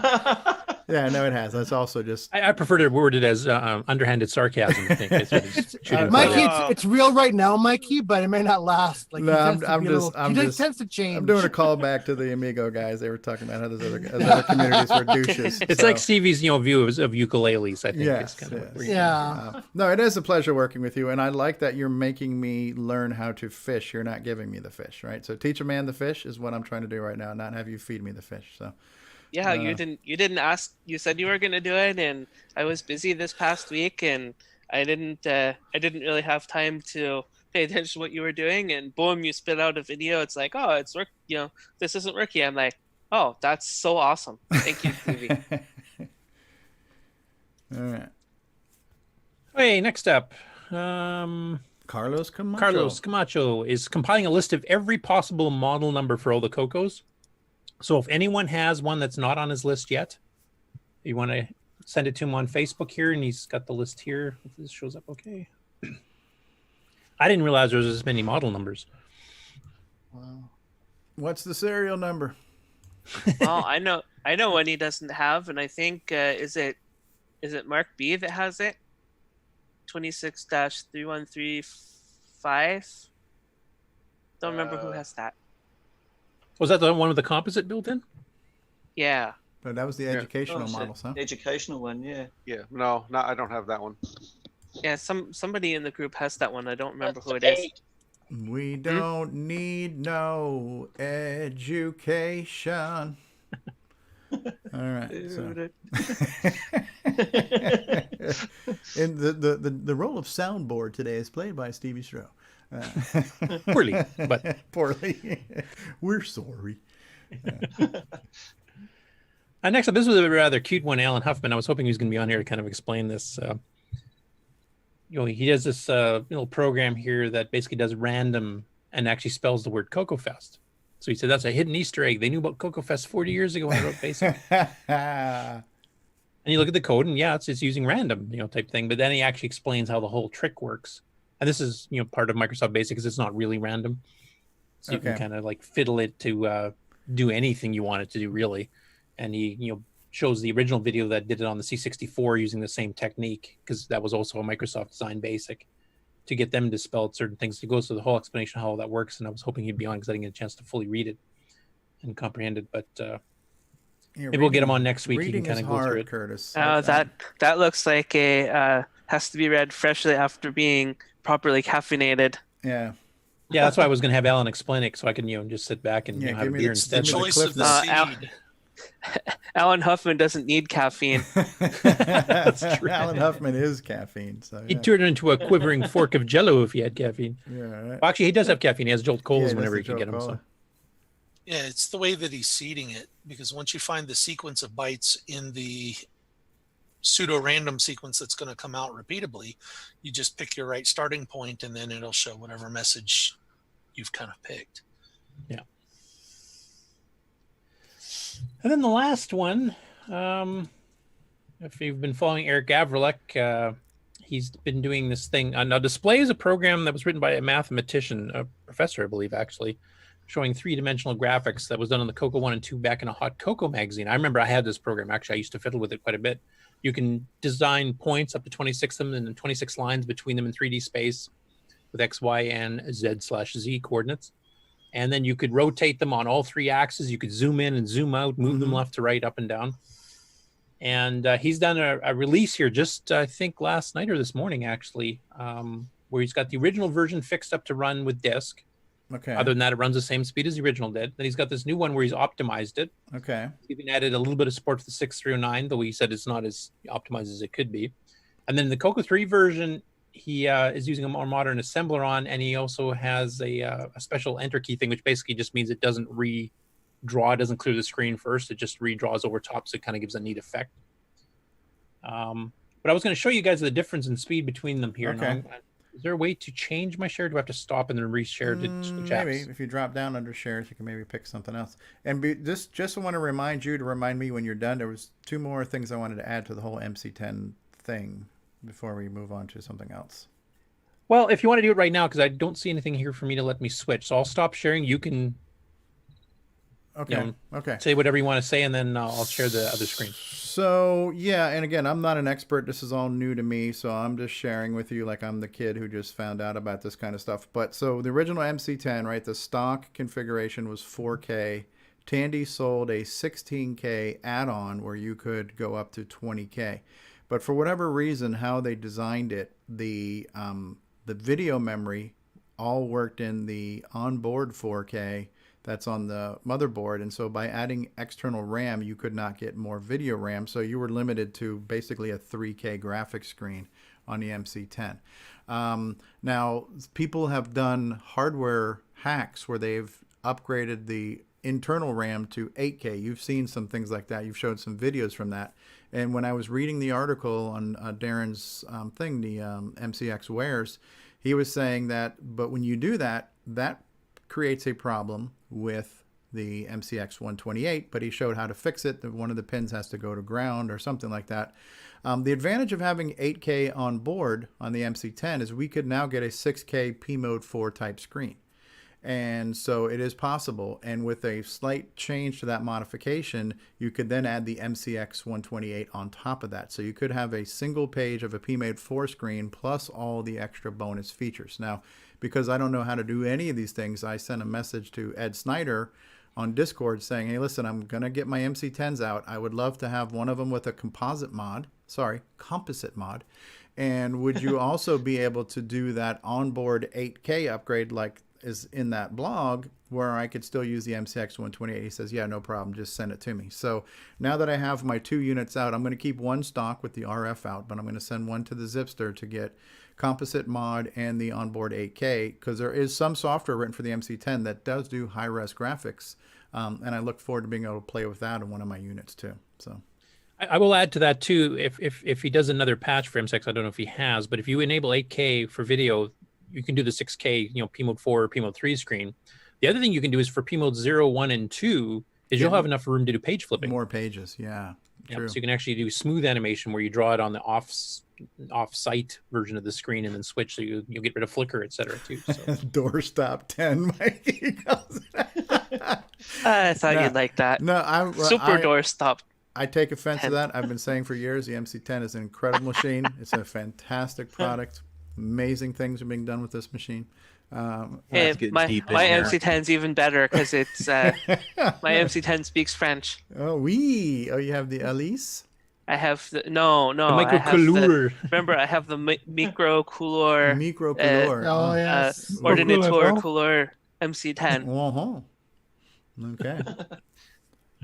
Yeah, no, it has. That's also just. I prefer to word it as underhanded sarcasm. I think it's sort of just shooting Mikey, fire. it's real right now, Mikey, but it may not last. Like No, he tends to be I'm tends to change. I'm doing a callback to the Amigo guys. They were talking about how those other communities were douches. It's so. like Stevie's, view of ukuleles. I think. Yes, Is kind of yeah. No, it is a pleasure working with you, and I like that you're making me learn how to fish. You're not giving me the fish, right? So teach a man the fish is what I'm trying to do right now, not have you feed me the fish. So. Yeah, you didn't ask. You said you were gonna do it, and I was busy this past week, and I didn't really have time to pay attention to what you were doing. And boom, you spit out a video. It's like, oh, it's work. This isn't working. I'm like, oh, that's so awesome. Thank you, Stevie. All right. Hey, next up, Carlos Camacho. Carlos Camacho is compiling a list of every possible model number for all the Cocos. So if anyone has one that's not on his list yet, you want to send it to him on Facebook here, and he's got the list here. If this shows up okay. I didn't realize there was this many model numbers. Wow. What's the serial number? Well, I know one he doesn't have, and I think is it Mark B that has it? 26-3135. Don't remember who has that. Was that the one with the composite built in? Yeah. But that was the educational models, huh? Educational one, yeah. Yeah, no, I don't have that one. Yeah, somebody in the group has that one. I don't remember who it is. We don't need no education. All right. So. And the role of soundboard today is played by Stevie Stroh. Poorly, but poorly. We're sorry. Next up, this was a rather cute one, Alan Huffman. I was hoping he was going to be on here to kind of explain this. He does this little program here that basically does random and actually spells the word CoCoFest. So he said that's a hidden Easter egg. They knew about CoCoFest 40 years ago when I wrote Basic. And you look at the code, and yeah, it's using random, type thing. But then he actually explains how the whole trick works. And this is, part of Microsoft Basic because it's not really random. So you can kind of like fiddle it to do anything you want it to do, really. And he, shows the original video that did it on the C64 using the same technique, because that was also a Microsoft design Basic, to get them to spell certain things. He goes through the whole explanation of how that works. And I was hoping he'd be on because I didn't get a chance to fully read it and comprehend it. But maybe we'll get him on next week. He can kind of go through it. Curtis. That looks like a has to be read freshly after being properly caffeinated. Yeah. Yeah, that's why I was going to have Alan explain it, so I can just sit back and have a beer instead. The choice of the seed. Alan Huffman doesn't need caffeine. That's true. Alan Huffman is caffeine. So yeah. He'd turn it into a quivering fork of Jello if he had caffeine. Yeah, right. Well, actually, he does have caffeine. He has Jolt Colas whenever he can get them. So. Yeah, it's the way that he's seeding it, because once you find the sequence of bytes in the pseudo-random sequence that's going to come out repeatably, you just pick your right starting point, and then it'll show whatever message you've kind of picked. Yeah. And then the last one, if you've been following Eric Gavrelek, he's been doing this thing. Now, Display is a program that was written by a mathematician, a professor, I believe, actually, showing three-dimensional graphics that was done on the Coco 1 and 2 back in a Hot Cocoa magazine. I remember I had this program. Actually, I used to fiddle with it quite a bit. You can design points, up to 26 of them, and then 26 lines between them in 3D space with X, Y, and Z/Z coordinates. And then you could rotate them on all three axes. You could zoom in and zoom out, move them left to right, up and down. And he's done a release here just, I think, last night or this morning, actually, where he's got the original version fixed up to run with disk. Okay. Other than that, it runs the same speed as the original did. Then he's got this new one where he's optimized it. Okay. He's even added a little bit of support for the 6309, though he said it's not as optimized as it could be. And then the Coco 3 version, he is using a more modern assembler on, and he also has a special enter key thing, which basically just means it doesn't redraw, it doesn't clear the screen first, it just redraws over top, so it kind of gives a neat effect. But I was going to show you guys the difference in speed between them here. Okay. Now, is there a way to change my share? Do I have to stop and then reshare to switch apps? Maybe if you drop down under shares, you can maybe pick something else. And just want to remind you to remind me when you're done. There was two more things I wanted to add to the whole MC10 thing before we move on to something else. Well, if you want to do it right now, because I don't see anything here for me to let me switch, so I'll stop sharing. You can Okay. Okay. Say whatever you want to say, and then I'll share the other screen. So yeah, and again, I'm not an expert. This is all new to me, so I'm just sharing with you like I'm the kid who just found out about this kind of stuff. But so the original MC10, right? The stock configuration was 4K. Tandy sold a 16K add-on where you could go up to 20K. But for whatever reason, how they designed it, the video memory all worked in the onboard 4K that's on the motherboard, and so by adding external RAM, you could not get more video RAM, so you were limited to basically a 3K graphics screen on the MC10. Now, people have done hardware hacks where they've upgraded the internal RAM to 8K. You've seen some things like that. You've showed some videos from that. And when I was reading the article on Darren's thing, the MCX Wares, he was saying that, but when you do that, that creates a problem with the MCX 128, but he showed how to fix it. One of the pins has to go to ground or something like that. The advantage of having 8K on board on the MC10 is we could now get a 6K P Mode 4 type screen. And so it is possible. And with a slight change to that modification, you could then add the MCX 128 on top of that. So you could have a single page of a P Mode 4 screen plus all the extra bonus features. Now, because I don't know how to do any of these things, I sent a message to Ed Snyder on Discord saying, hey, listen, I'm going to get my MC10s out. I would love to have one of them with a composite mod. And would you also be able to do that onboard 8K upgrade like is in that blog where I could still use the MCX 128? He says, yeah, no problem. Just send it to me. So now that I have my 2 units out, I'm going to keep one stock with the RF out, but I'm going to send one to the Zipster to get composite mod and the onboard 8K, because there is some software written for the MC10 that does do high-res graphics. And I look forward to being able to play with that in one of my units too. So I will add to that too. If he does another patch for MCX, I don't know if he has, but if you enable 8K for video, you can do the 6K, P Mode 4 or P Mode 3 screen. The other thing you can do is for P Mode 0, 1, and 2 is you'll have enough room to do page flipping. More pages, yeah. True. So you can actually do smooth animation where you draw it on the off-site version of the screen and then switch, so you'll get rid of flicker, etc. too. So. Doorstop 10, Mikey. I thought you'd like that. No, Super doorstop. I take offense to that. I've been saying for years the MC10 is an incredible machine. It's a fantastic product. Amazing things are being done with this machine. My MC10's even better because it's my MC10 speaks French. Oh, oui. Oh, you have the Alice? I have the microcouleur. Remember, I have the microcouleur. Microcouleur. Yes. Ordinateur couleur MC10. Okay.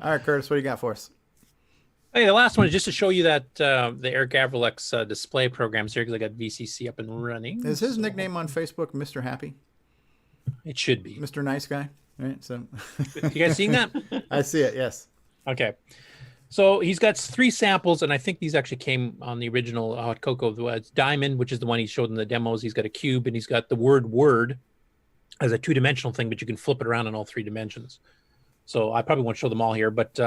All right, Curtis, what do you got for us? Hey, the last one is just to show you that the Eric Avrilex display programs here, because I got VCC up and running. Is his nickname on Facebook Mr. Happy? It should be. Mr. Nice Guy, right? So, you guys seeing that? I see it, yes. Okay. So he's got 3 samples, and I think these actually came on the original Hot Cocoa. It's Diamond, which is the one he showed in the demos. He's got a cube, and he's got the word as a 2-dimensional thing, but you can flip it around in all 3 dimensions. So I probably won't show them all here, but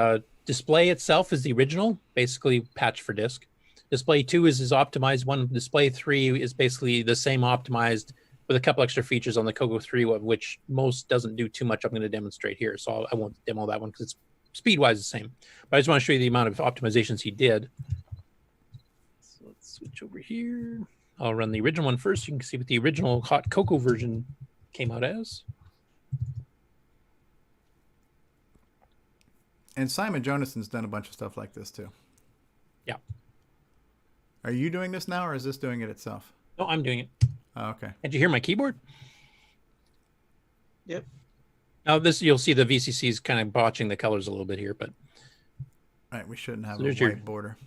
display itself is the original, basically patch for disk. Display 2 is his optimized one. Display 3 is basically the same optimized with a couple extra features on the Coco 3, which most doesn't do too much. I'm going to demonstrate here, so I won't demo that one because it's speed-wise the same. But I just want to show you the amount of optimizations he did. So let's switch over here. I'll run the original one first. You can see what the original Hot Cocoa version came out as. And Simon Jonason's done a bunch of stuff like this too. Yeah. Are you doing this now, or is this doing it itself? No, I'm doing it. Oh, okay. Did you hear my keyboard? Yep. Now this, you'll see the VCC is kind of botching the colors a little bit here, but. Right, we shouldn't have So a there's white border.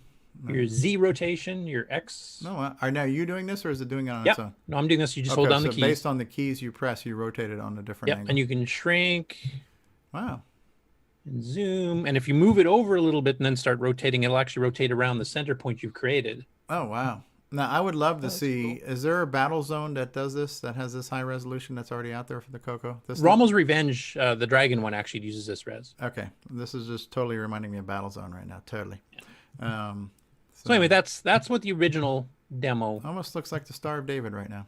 No. Your Z rotation, your X. No, are now you doing this, or is it doing it on its own? No, I'm doing this. You just hold down the keys. Based on the keys you press, you rotate it on a different angle. And you can shrink. Wow. And zoom, and if you move it over a little bit and then start rotating, it'll actually rotate around the center point you've created. Oh wow! Now I would love to see. Cool. Is there a battle zone that does this? That has this high resolution that's already out there for the Coco? Rommel's Revenge, the dragon one, actually uses this res. Okay, this is just totally reminding me of Battle Zone right now. Totally. Yeah. So anyway, that's what the original demo. Almost looks like the Star of David right now.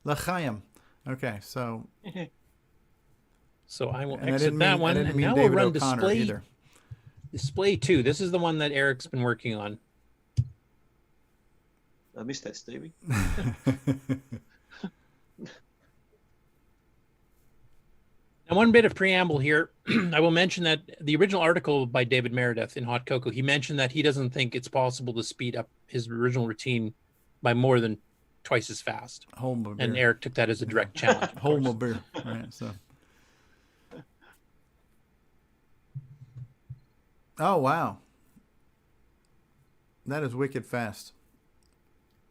L'chaim. Okay, so. So I will And I exit didn't that mean- I one. didn't And mean now David we'll run O'Connor display. either. Display 2. This is the one that Eric's been working on. I missed that, Stevie. Now, one bit of preamble here. I will mention that the original article by David Meredith in Hot Cocoa, he mentioned that he doesn't think it's possible to speed up his original routine by more than twice as fast. Hold my And beer. Eric took that as a direct challenge. of Hold my course. beer. Right, so. Oh, wow. That is wicked fast.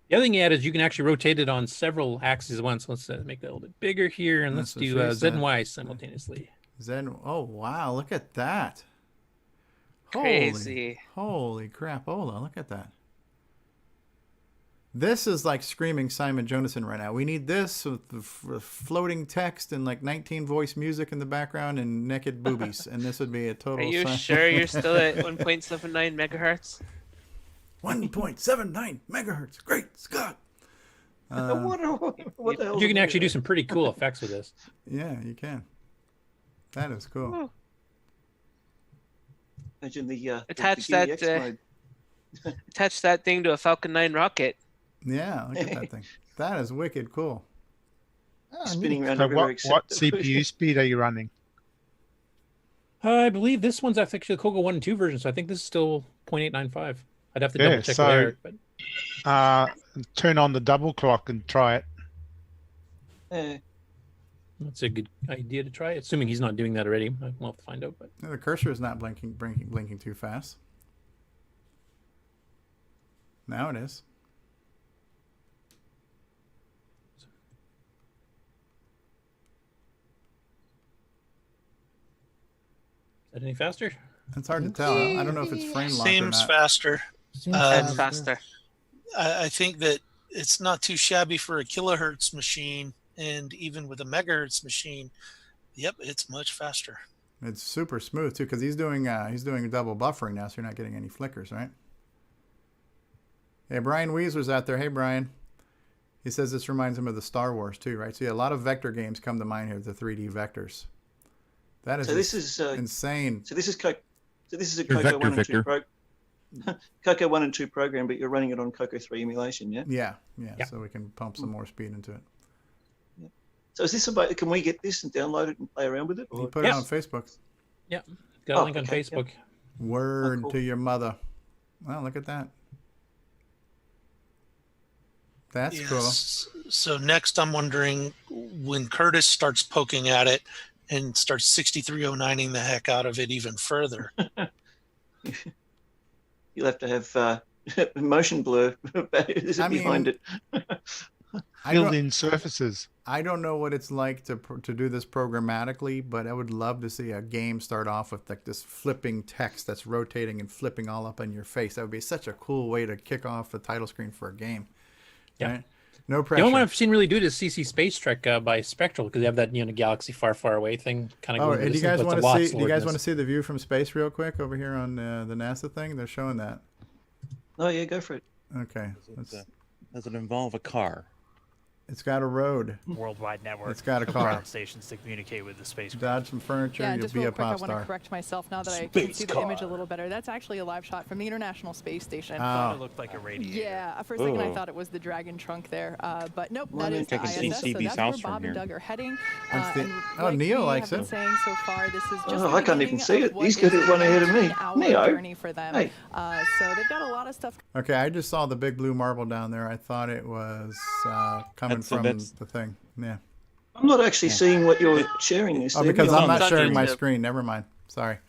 The other thing you add is you can actually rotate it on several axes at once. Let's make it a little bit bigger here, and let's That's what do she Z and said. Y simultaneously. Zen. Oh, wow. Look at that. Crazy. Holy crapola. Look at that. This is like screaming Simon Jonasson right now. We need this with the floating text and like 19 voice music in the background and naked boobies. And this would be a total. Are you sure you're still at 1.79 megahertz? 1.79 megahertz. Great Scott. What the hell? You can actually do some pretty cool effects with this. Yeah, you can. That is cool. Imagine the Attach the that. GX mode. Attach that thing to a Falcon 9 rocket. Yeah, look at that thing. That is wicked cool. Spinning around So everywhere what except CPU speed are you running? I believe this one's actually the Cocoa 1 and 2 version, so I think this is still 0.895. I'd have to double check with Eric. But Turn on the double clock and try it. that's a good idea to try, assuming he's not doing that already. We'll have to find out. But The cursor is not blinking too fast. Now it is. is that any faster? It's hard to tell. I don't know if it's frame locked or Seems not. faster. It's faster. I think that it's not too shabby for a kilohertz machine, and even with a megahertz machine, yep, it's much faster. It's super smooth too, because he's doing double buffering now, so you're not getting any flickers, right? Hey, Brian Weezer's out there. Hey, Brian. He says this reminds him of the Star Wars too, right? So yeah, a lot of vector games come to mind here, the 3D vectors. That is So this is insane. So this is a You're Cocoa vector, 1 and 2 Victor. Cocoa 1 and 2 program, but you're running it on Cocoa 3 emulation, yeah? Yeah. So we can pump some more speed into it. So is this about? Can we get this and download it and play around with it? You put it on Facebook. Yeah, got a link on Facebook. Word to your mother. Well, look at that. That's cool. So next, I'm wondering when Curtis starts poking at it and starts 6309ing the heck out of it even further. You'll have to have motion blur behind it. Built-in surfaces. I don't know what it's like to do this programmatically, but I would love to see a game start off with like this flipping text that's rotating and flipping all up in your face. That would be such a cool way to kick off the title screen for a game. Yeah. Right? No The pressure. only one I've seen really do it is CC Space Trek by Spectral, because they have that galaxy far, far away thing kind of Oh, going. and into do you this, guys but want it's a to lot see? Do you slower guys than want to this. see the view from space real quick over here on the NASA thing? They're showing that. Oh yeah, go for it. Okay. Does it involve a car? It's got a road. Worldwide network. It's got a of car. ground stations to communicate with the space. Dodge some furniture. Yeah, You'll just be real a quick, I pop want to star. correct myself now that I can Space see the car. image a little better. That's actually a live shot from the International Space Station. Oh. It looked like a radiator. Yeah, for a second I Ooh. thought it was the Dragon trunk there, but nope, Well, that I is think the I can ISS. see So CB's that's house where from Bob and here. Doug are heading. That's the- and oh, like Neil we likes have been it. saying so far, this is just Oh, the I can't even beginning see of it. what He's got is it one ahead of me. an hour Neo. journey for them. Hey. So they've got a lot of stuff. Okay, I just saw the big blue marble down there. I thought it was coming That's- from that's- the thing. Yeah. I'm not actually seeing what you're sharing. This. Oh, because I'm not sharing my screen. Never mind. Sorry.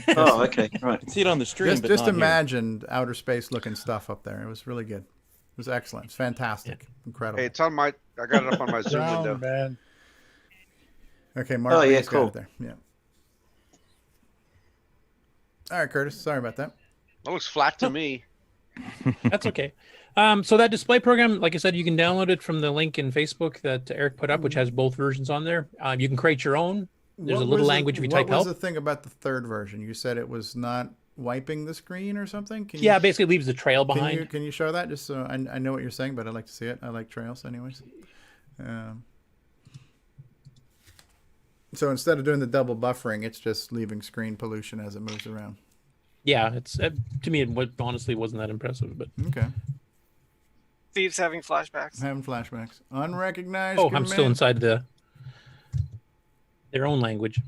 Oh, okay, right. See it on the stream, Just, but just not here. imagine outer space looking stuff up there. It was really good. It was excellent. It's fantastic. Incredible. Hey, it's on my. I got it up on my Zoom Brown, window. man. Okay, Mark. Oh, yeah, Lee's got cool. it there. Yeah. All right, Curtis. Sorry about that. It looks flat to me. That's okay. So that display program, like I said, you can download it from the link in Facebook that Eric put up, which has both versions on there. You can create your own. There's What a little was language if you type What was help. the thing about the third version? You said it was not wiping the screen or something? Can Yeah, you, it basically leaves the trail behind. Can you show that just so I know what you're saying, but I'd like to see it. I like trails anyways. So instead of doing the double buffering, it's just leaving screen pollution as it moves around. Yeah, it's to me, it honestly wasn't that impressive. But okay. Steve's having flashbacks. Having flashbacks. Unrecognized. Oh, I'm still inside their own language.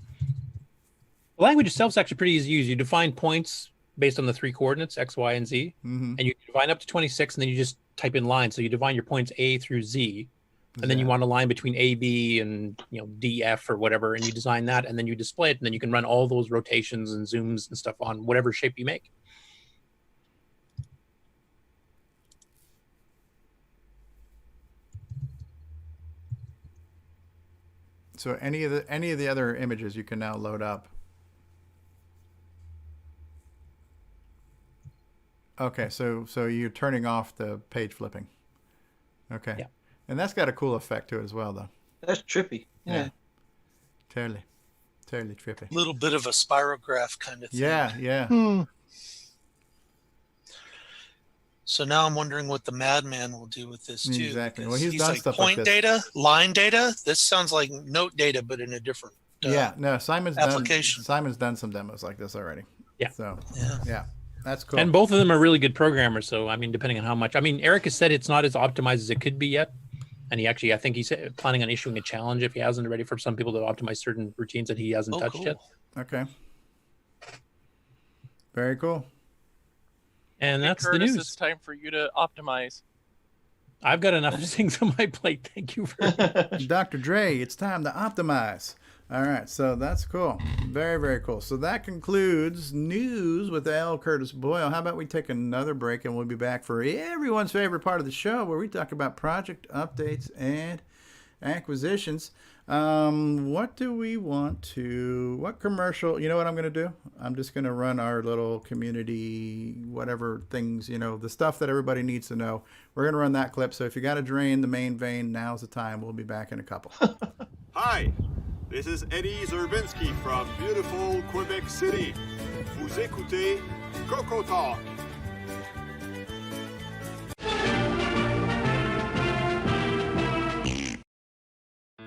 The language itself is actually pretty easy to use. You define points based on the 3 coordinates, X, Y, and Z. Mm-hmm. And you define up to 26, and then you just type in lines. So you define your points A through Z. And then you want a line between A, B, and D, F, or whatever, and you design that, and then you display it, and then you can run all those rotations and zooms and stuff on whatever shape you make. So any of the other images you can now load up. Okay, so you're turning off the page flipping. Okay. Yeah. And that's got a cool effect to it as well, though. That's trippy. Yeah. Totally trippy. A little bit of a spirograph kind of thing. Yeah. So now I'm wondering what the madman will do with this too. Exactly. Well, he's done like stuff point like this. data, line data. This sounds like note data, but in a different Simon's application. Simon's done some demos like this already. Yeah. So yeah, that's cool. And both of them are really good programmers. So I mean, depending on how much. I mean, Eric has said it's not as optimized as it could be yet. And I think he's planning on issuing a challenge if he hasn't already for some people to optimize certain routines that he hasn't touched yet. Okay. Very cool. And that's Curtis, the news. It's time for you to optimize. I've got enough things on my plate. Thank you very much. Dr. Dre, it's time to optimize. All right, so that's cool. Very, very cool. So that concludes news with L. Curtis Boyle. How about we take another break and we'll be back for everyone's favorite part of the show where we talk about project updates and acquisitions. What do we want to, what commercial, you know what I'm going to do? I'm just going to run our little community, whatever things, the stuff that everybody needs to know. We're going to run that clip. So if you got to drain the main vein, now's the time. We'll be back in a couple. Hi, this is Eddie Zerbinski from beautiful Quebec City. Vous écoutez CoCoTALK.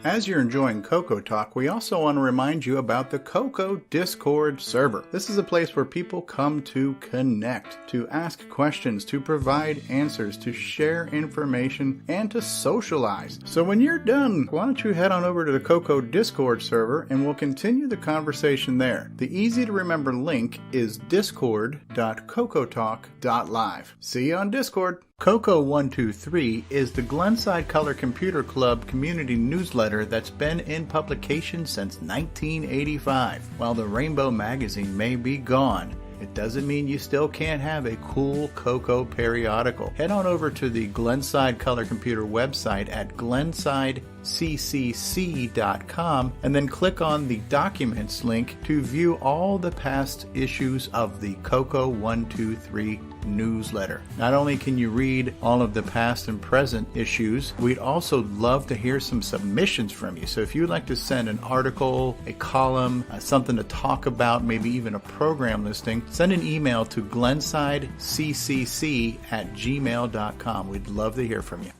As you're enjoying CoCoTALK, we also want to remind you about the Coco Discord server. This is a place where people come to connect, to ask questions, to provide answers, to share information, and to socialize. So when you're done, why don't you head on over to the Coco Discord server and we'll continue the conversation there. The easy to remember link is discord.cocotalk.live. See you on Discord. CoCo123 is the Glenside Color Computer Club community newsletter that's been in publication since 1985. While the Rainbow magazine may be gone, it doesn't mean you still can't have a cool Coco periodical. Head on over to the Glenside Color Computer website at glensideccc.com and then click on the Documents link to view all the past issues of the CoCo123 newsletter. Not only can you read all of the past and present issues, we'd also love to hear some submissions from you. So if you'd like to send an article, a column, something to talk about, maybe even a program listing, send an email to glensideccc@gmail.com. We'd love to hear from you.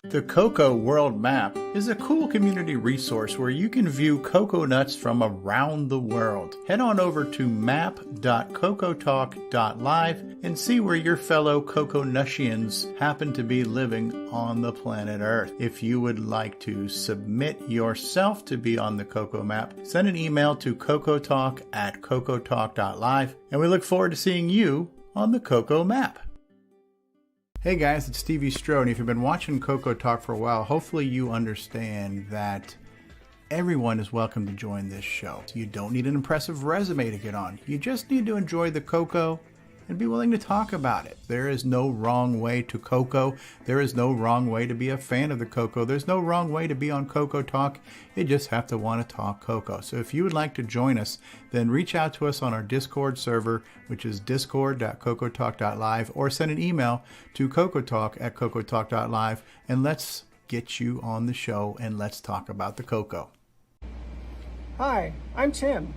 The Coco World Map is a cool community resource where you can view cocoa nuts from around the world. Head on over to map.cocotalk.live and see where your fellow CocoNutsians happen to be living on the planet Earth. If you would like to submit yourself to be on the Coco Map, send an email to cocotalk@cocotalk.live, and we look forward to seeing you on the Coco Map. Hey guys, it's Stevie Strode. If you've been watching CoCoTALK for a while, hopefully you understand that everyone is welcome to join this show. You don't need an impressive resume to get on. You just need to enjoy the Coco and be willing to talk about it. There is no wrong way to Coco. There is no wrong way to be a fan of the Coco. There's no wrong way to be on CoCoTALK. You just have to want to talk Coco. So if you would like to join us, then reach out to us on our Discord server, which is discord.cocotalk.live, or send an email to cocotalk@cocotalk.live, and let's get you on the show and let's talk about the Coco. Hi, I'm Tim,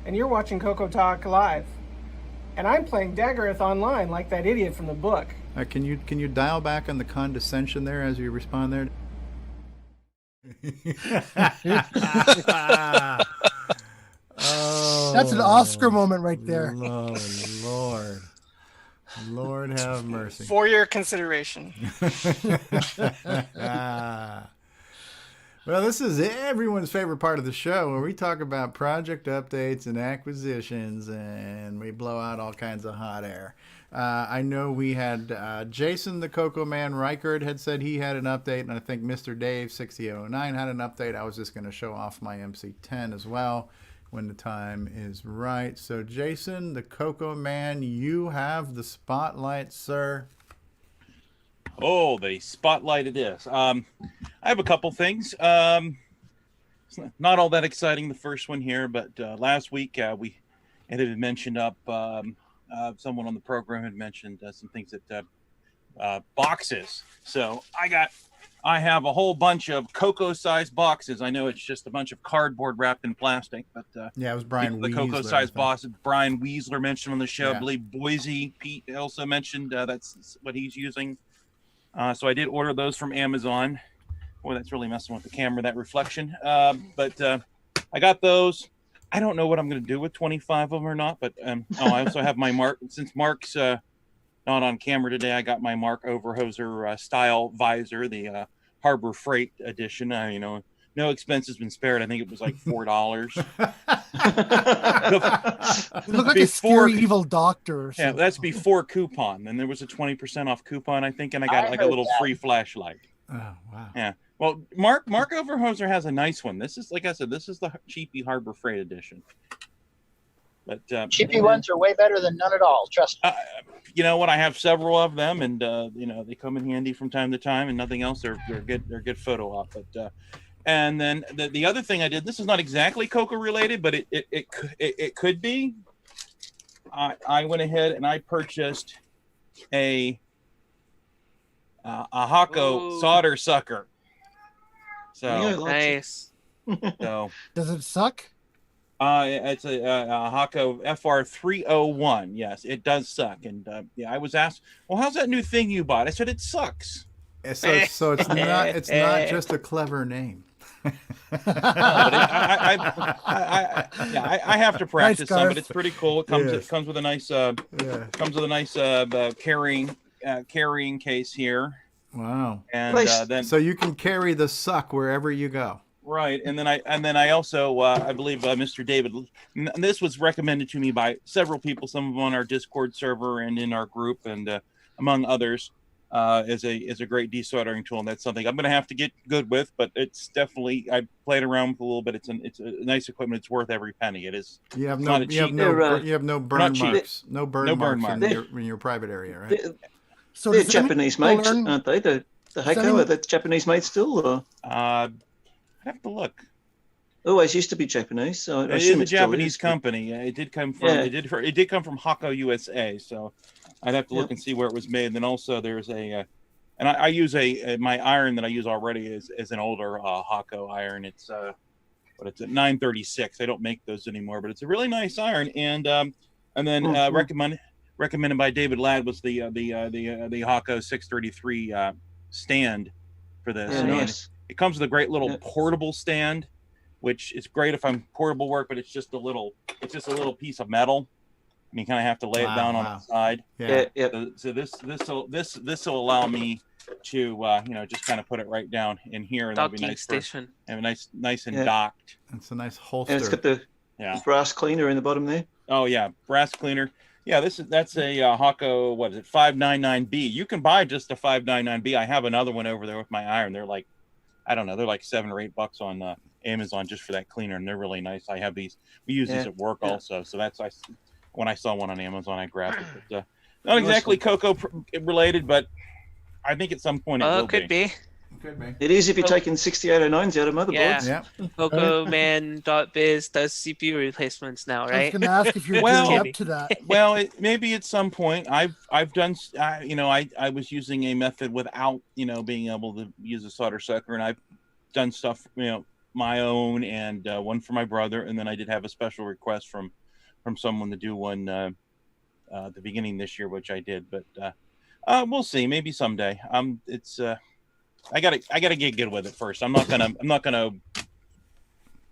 and you're watching CoCoTALK Live. And I'm playing Daggerath online like that idiot from the book. Can you dial back on the condescension there as you respond there? Oh, That's an Oscar moment right there. Lord have mercy. For your consideration. Well, this is everyone's favorite part of the show where we talk about project updates and acquisitions and we blow out all kinds of hot air. I know we had Jason, the Coco Man Reichard, had said he had an update, and I think Mr. Dave 6009 had an update. I was just going to show off my MC10 as well when the time is right. So, Jason, the Coco Man, you have the spotlight, sir. Oh, the spotlight it is. I have a couple things. It's not all that exciting, the first one here, but last week it had mentioned up, someone on the program had mentioned some things that boxes. So I have a whole bunch of Coco-sized boxes. I know it's just a bunch of cardboard wrapped in plastic, but yeah, it was Brian the Weasler, Coco-sized boxes. Brian Weasler mentioned on the show. Yeah. I believe Boise Pete also mentioned that's what he's using. So I did order those from Amazon. Boy, that's really messing with the camera, that reflection. But I got those. I don't know what I'm going to do with 25 of them or not, but I also have my Mark. Since Mark's not on camera today, I got my Mark Overhoser style visor, the Harbor Freight edition. No expense has been spared. I think it was like $4. You look like a scary evil doctor. Or yeah, that's before coupon. Then there was a 20% off coupon, I think, and I got like a little free flashlight. Oh wow! Yeah. Well, Mark Overhoser has a nice one. This is, like I said, this is the cheapy Harbor Freight edition. But cheapy ones are way better than none at all. Trust me. You know what? I have several of them, and they come in handy from time to time. And nothing else, they're good. They're good photo op. But and then the other thing I did. This is not exactly Coco related, but it could be. I went ahead and I purchased a Hako solder sucker. So nice. So does it suck? It's a Hako FR301. Yes, it does suck. And I was asked, well, how's that new thing you bought? I said it sucks. So it's not just a clever name. I have to practice some, but it's pretty cool. It comes with a nice carrying case here. Wow. And then so you can carry the suck wherever you go. Right, and then I also I believe Mr. David. This was recommended to me by several people, some of them on our Discord server and in our group, and among others, is a great desoldering tool, and that's something I'm going to have to get good with. But it's definitely, I played around with a little bit. It's a nice equipment. It's worth every penny. It is. You have no burn marks. No burn marks in your private area, right? So they're Japanese made, aren't they? The Hako, are they Japanese made still? Or? I have to look. Always used to be Japanese. So it is a Japanese company. It did come from it did come from Hako USA. So I'd have to look and see where it was made. And then also there's and I use my iron that I use already is an older Hako iron. It's but it's at 936. They don't make those anymore, but it's a really nice iron. And then recommended by David Ladd was the Hako 633 stand for this. Yeah, nice. It comes with a great little portable stand, which is great if I'm portable work, but it's just a little piece of metal. And you kind of have to lay it down on the side. So this will allow me to just kind of put it right down in here, and that'll be nice station. And nice and docked. It's a nice holster. And it's got the brass cleaner in the bottom there. Oh yeah, brass cleaner. Yeah, that's a Hako. What is it? 599B. You can buy just a 599B. I have another one over there with my iron. They're like, I don't know, they're like $7 or $8 on Amazon just for that cleaner, and they're really nice. I have these. We use these at work also. So when I saw one on Amazon, I grabbed it. But, not exactly Coco related, but I think at some point it will could be. It is if you're taking 6809s out of motherboards. Yeah. CoComan.biz does CPU replacements now, right? I was going to ask if you're up to that. Well, maybe at some point. I've done. I was using a method without being able to use a solder sucker, and I've done stuff my own and one for my brother, and then I did have a special request from someone to do one at the beginning this year, which I did. But We'll see. Maybe someday. It's I gotta get good with it first. I'm not gonna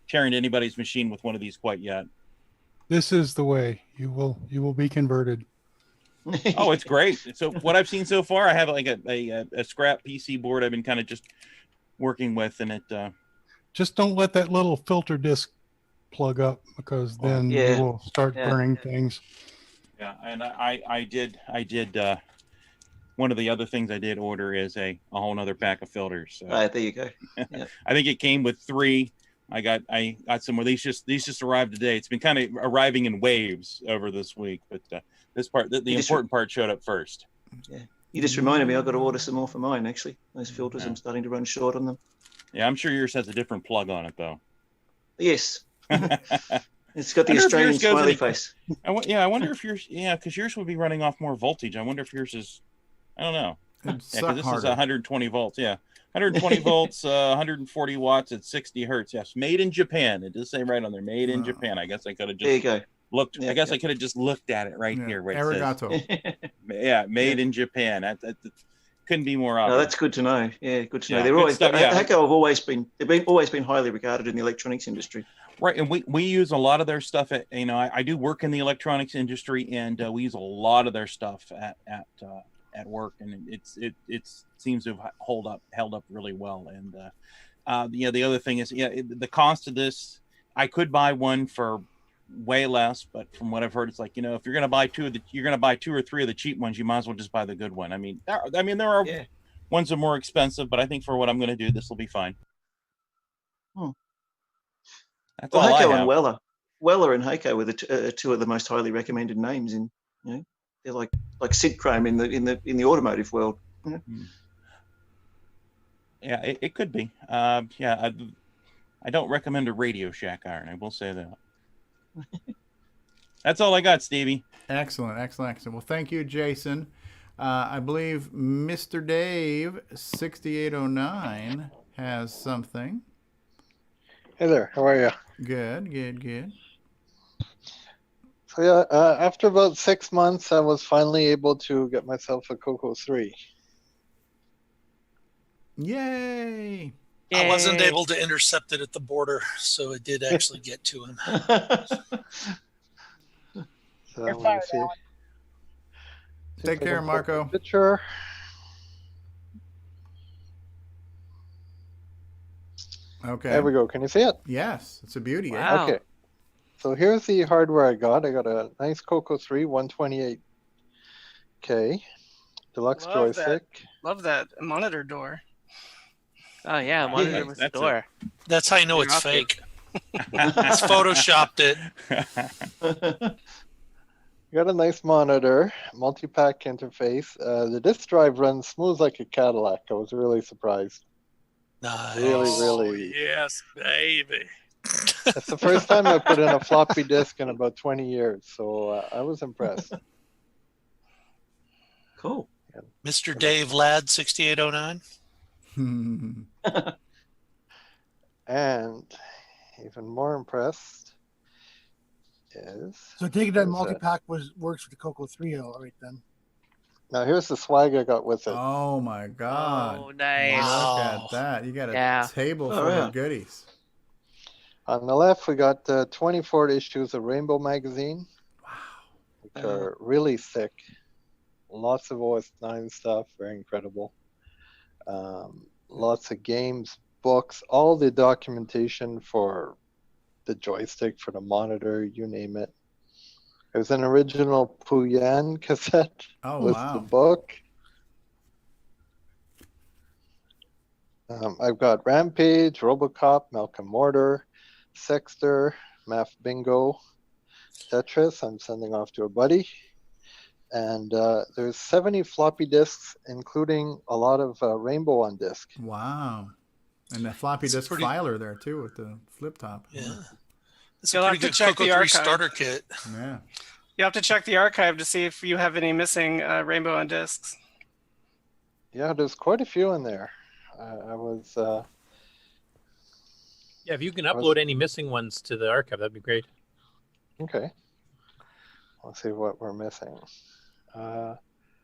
tear into anybody's machine with one of these quite yet. This is the way you will be converted. Oh, it's great. So what I've seen so far, I have like a scrap PC board I've been kind of just working with, and it. Just don't let that little filter disc plug up, because then you will start burning things. Yeah, and I did. One of the other things I did order is a whole nother pack of filters. So. Right, there you go. Yeah. I think it came with 3. I got some more. These just arrived today. It's been kind of arriving in waves over this week, but this part, the important part, showed up first. Yeah, you just reminded me. I've got to order some more for mine. Actually, those filters, I'm starting to run short on them. Yeah, I'm sure yours has a different plug on it though. Yes. It's got the Australian smiley face. I wonder if yours. Yeah, because yours would be running off more voltage. I wonder if yours is. I don't know. Because this is 120 volts. Yeah, 120 volts, 140 watts at 60 hertz. Yes, made in Japan. It does say right on there, made in Japan. I guess I could have just. There you go. Looked. I guess I could have just looked at it right here. Where it Arigato. says, yeah, made in Japan. That couldn't be more obvious. No, that's good to know. Yeah, good to know. Yeah, They're good always stuff, yeah. Hakko have always been highly regarded in the electronics industry. Right, and we use a lot of their stuff at, I do work in the electronics industry, and we use a lot of their stuff at work, and it seems to have held up really well. And the other thing is, the cost of this, I could buy one for way less, but from what I've heard, it's like, if you're gonna buy you're gonna buy 2 or 3 of the cheap ones, you might as well just buy the good one. I mean, there are ones that are more expensive, but I think for what I'm gonna do, this will be fine. That's all I Hakko have. and Weller and Hakko were the 2 of the most highly recommended names in. They're like Sid Chrome in the automotive world. Yeah, it could be. I don't recommend a Radio Shack iron. I will say that. That's all I got, Stevie. Excellent. Well, thank you, Jason. I believe Mr. Dave 6809 has something. Hey there, how are you? Good. So yeah, after about 6 months, I was finally able to get myself a Coco 3. Yay! I wasn't able to intercept it at the border, so it did actually get to him. So You're fired, Alan. Take care, Marco. Picture. Okay. There we go. Can you see it? Yes, it's a beauty. Wow. Okay. So here's the hardware I got. I got a nice Coco 3 128K deluxe joystick. Love that monitor door. Oh yeah, monitor with the door. That's how you know it's fake. It's photoshopped it. Got a nice monitor, multi-pack interface. The disk drive runs smooth like a Cadillac. I was really surprised. Nice. Really. Yes, baby. It's the first time I put in a floppy disk in about 20 years, so I was impressed. Cool. Mr. Dave Ladd 6809. And even more impressed is... So take it that multi-pack works with the Coco 3 all right then. Now here's the swag I got with it. Oh my God. Oh, nice. Look at that. You got a table full of goodies. On the left, we got 24 issues of Rainbow Magazine. Wow. Which are really thick. Lots of OS 9 stuff. Very incredible. Lots of games, books, all the documentation for the joystick, for the monitor, you name it. There's an original Puyan cassette with the book. I've got Rampage, Robocop, Malcolm Mortar, Sexter, Math Bingo, Tetris. I'm sending off to a buddy. And there's 70 floppy disks, including a lot of Rainbow on disk. Wow. And the floppy disk filer there, too, with the flip top. Yeah. It's a pretty good Coco 3 starter kit. Yeah. You have to check the archive to see if you have any missing Rainbow on discs. Yeah, there's quite a few in there. I was... Yeah, if you can upload any missing ones to the archive, that'd be great. Okay. Let's see what we're missing.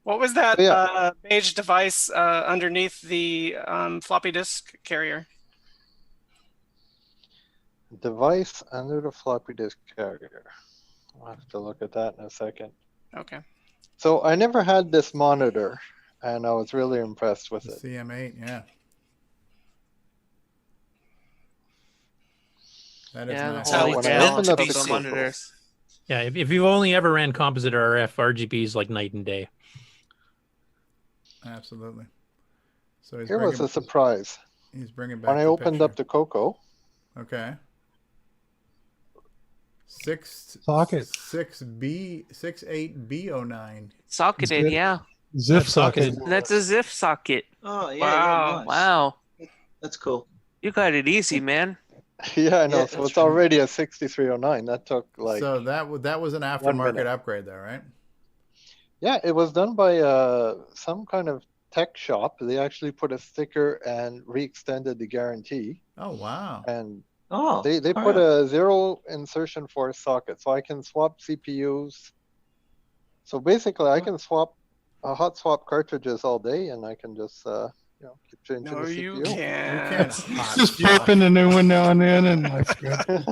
What was that Yeah. beige device underneath the floppy disk carrier? Device under the floppy disk carrier. I'll have to look at that in a second. Okay. So I never had this monitor, and I was really impressed with it. CM8, yeah. That is Yeah, nice. the holy When I grail opened of up the typical Coco, monitors. Yeah, if you've only ever ran composite RF, RGB is like night and day. Absolutely. So he's here was bringing, a surprise. he's bringing back When I the opened picture. up the Coco, Okay. 68B09. Socketed, yeah. Zip That's socket. That's a ZIF socket. Oh yeah, Wow. yeah, nice. Wow. That's cool. You got it easy, man. yeah, I know. Yeah, so that's it's already a 6309. That took like So that was an aftermarket minute. upgrade, though, right? Yeah, it was done by some kind of tech shop. They actually put a sticker and re-extended the guarantee. Oh wow! And Oh, they put a zero insertion force socket, so I can swap CPUs. So basically, I can swap hot swap cartridges all day, and I can just keep changing No, the you CPU. can't. Just pop in a new one now and then, and that's good. You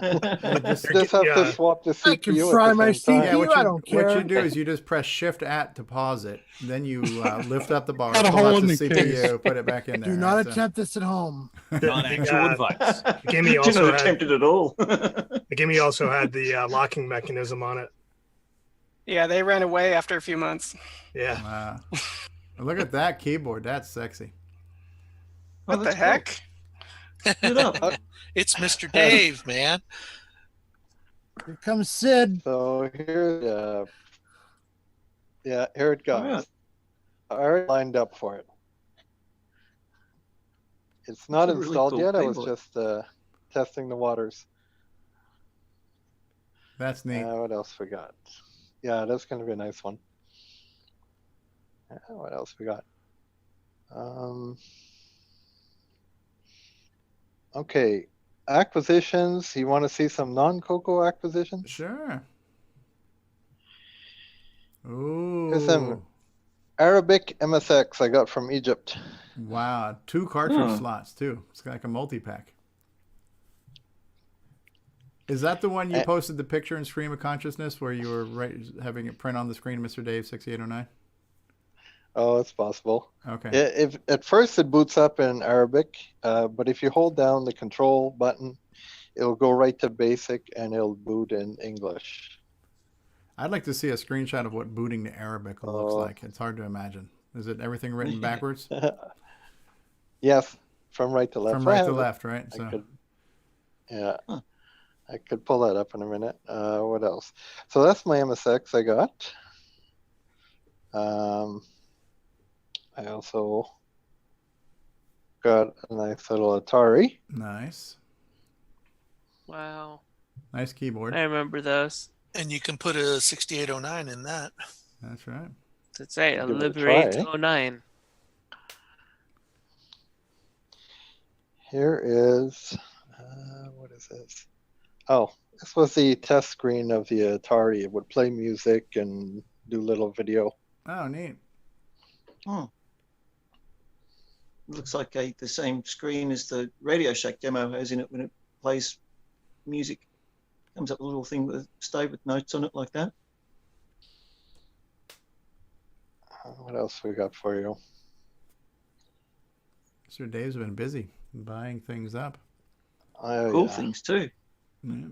just have to swap the I can CPU fry at my the same Yeah, time. CPU. I don't care. what you do is you just press Shift-at to pause it. Then you lift up the bar, Got a pull hole out in the the CPU, case. put it back in there. Do not right? So- attempt this at home. Non-actual advice. Gimme Do also not had attempt it at all. the Gimme also had the locking mechanism on it. Yeah, they ran away after a few months. Yeah. Wow. Look at that keyboard. That's sexy. What the heck? It's Mr. Dave, man. Here comes Sid. So here, here it goes. I already lined up for it. It's not That's a really installed cool yet. I was keyboard. just testing the waters. That's neat. What else we got? Yeah, that's going to be a nice one. What else we got? Okay, acquisitions. You want to see some non-Coco acquisitions? Sure. Ooh. Here's some Arabic MSX I got from Egypt. Wow, 2 cartridge slots too. It's like a multi-pack. Is that the one you posted the picture in Stream of Consciousness where you were having it print on the screen, Mr. Dave 6809? Oh, it's possible. Okay. If at first it boots up in Arabic, but if you hold down the control button, it'll go right to basic and it'll boot in English. I'd like to see a screenshot of what booting to Arabic looks like. It's hard to imagine. Is it everything written backwards? Yes, from right to left. From right to left, right? So. I could pull that up in a minute. What else? So that's my MSX I got. I also got a nice little Atari. Nice. Wow. Nice keyboard. I remember those. And you can put a 6809 in that. That's right. That's right. A Give it a Liberate try. 09. Here is, what is this? Oh, this was the test screen of the Atari. It would play music and do little video. Oh, neat. Oh. Looks like the same screen as the Radio Shack demo has in it when it plays music. Comes up with a little thing with a stave with notes on it like that. What else we got for you? Mr. Dave's been busy buying things up. Cool things too. Yeah.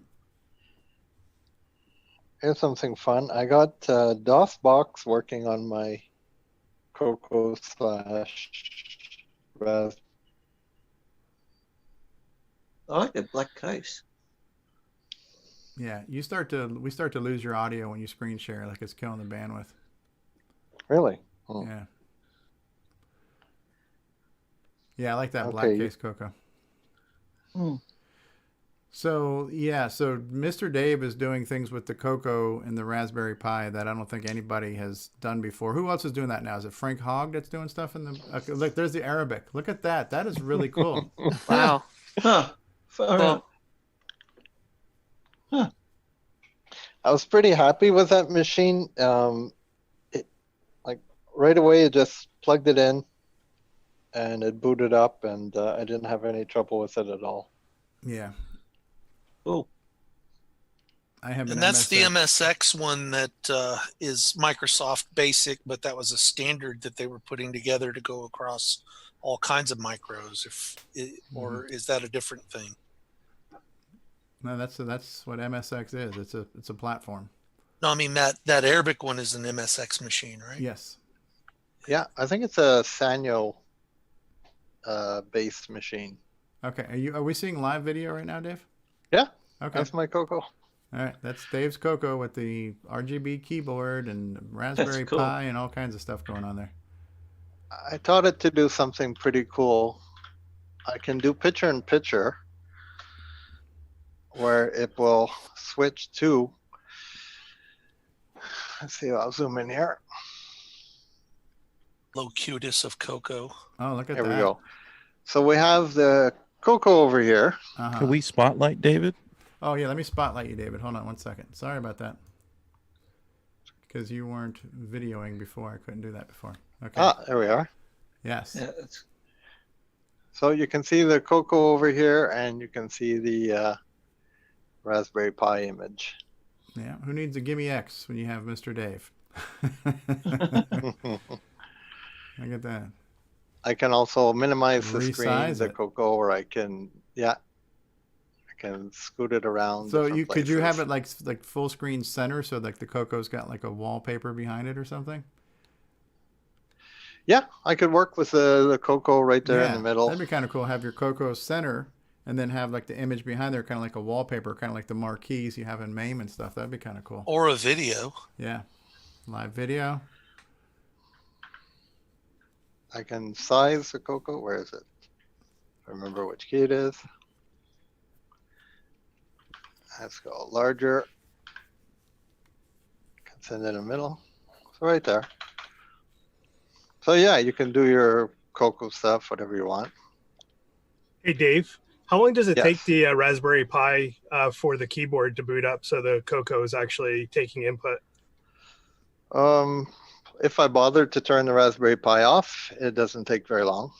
Here's something fun. I got DOSBox working on my Coco / Raspberry. I like that black case. Yeah, we start to lose your audio when you screen share, like it's killing the bandwidth. Really? Oh. Yeah. Yeah, I like that black Okay. case, Coco. Hmm. So so Mr. Dave is doing things with the Coco and the Raspberry Pi that I don't think anybody has done before. Who else is doing that now? Is it Frank Hogg that's doing stuff in the? Okay, look, there's the Arabic. Look at that. That is really cool. Wow. Huh. Well, I was pretty happy with that machine. right away it just plugged it in and it booted up, and I didn't have any trouble with it at all. Yeah. Oh. I have an And that's the MSX. MSX one that is Microsoft Basic, but that was a standard that they were putting together to go across all kinds of micros. Or is that a different thing? No, that's what MSX is. It's a platform. No, I mean that Arabic one is an MSX machine, right? Yes. Yeah, I think it's a Sanyo based machine. Okay. Are we seeing live video right now, Dave? Yeah. Okay. That's my Coco. All right. That's Dave's Coco with the RGB keyboard and Raspberry cool. Pi and all kinds of stuff going on there. I taught it to do something pretty cool. I can do picture in picture, where it will switch to. Let's see. I'll zoom in here. Locutus of Coco. Oh, look at There that. we go. So we have the Coco over here. Can we spotlight David? Oh, yeah. Let me spotlight you, David. Hold on 1 second. Sorry about that. Because you weren't videoing before. I couldn't do that before. Okay. Ah, there we are. Yes. Yeah, So you can see the Coco over here, and you can see the Raspberry Pi image. Yeah. Who needs a Gimme X when you have Mr. Dave? Look at that. I can also minimize the screen, Resize the it. Coco, or I can scoot it around. So different could you have places. it like full screen center, so like the Coco's got like a wallpaper behind it or something? Yeah, I could work with the Coco right there in the middle. That'd be kind of cool. Have your Coco center, and then have like the image behind there, kind of like a wallpaper, kind of like the marquees you have in MAME and stuff. That'd be kind of cool. Or a video. Yeah, live video. I can size the Coco. Where is it? Remember which key it is. Let's go larger. Can send it in the middle. So right there. So yeah, you can do your Coco stuff, whatever you want. Hey, Dave, how long does it Yes. take the Raspberry Pi for the keyboard to boot up so the Coco is actually taking input? If I bothered to turn the Raspberry Pi off, it doesn't take very long.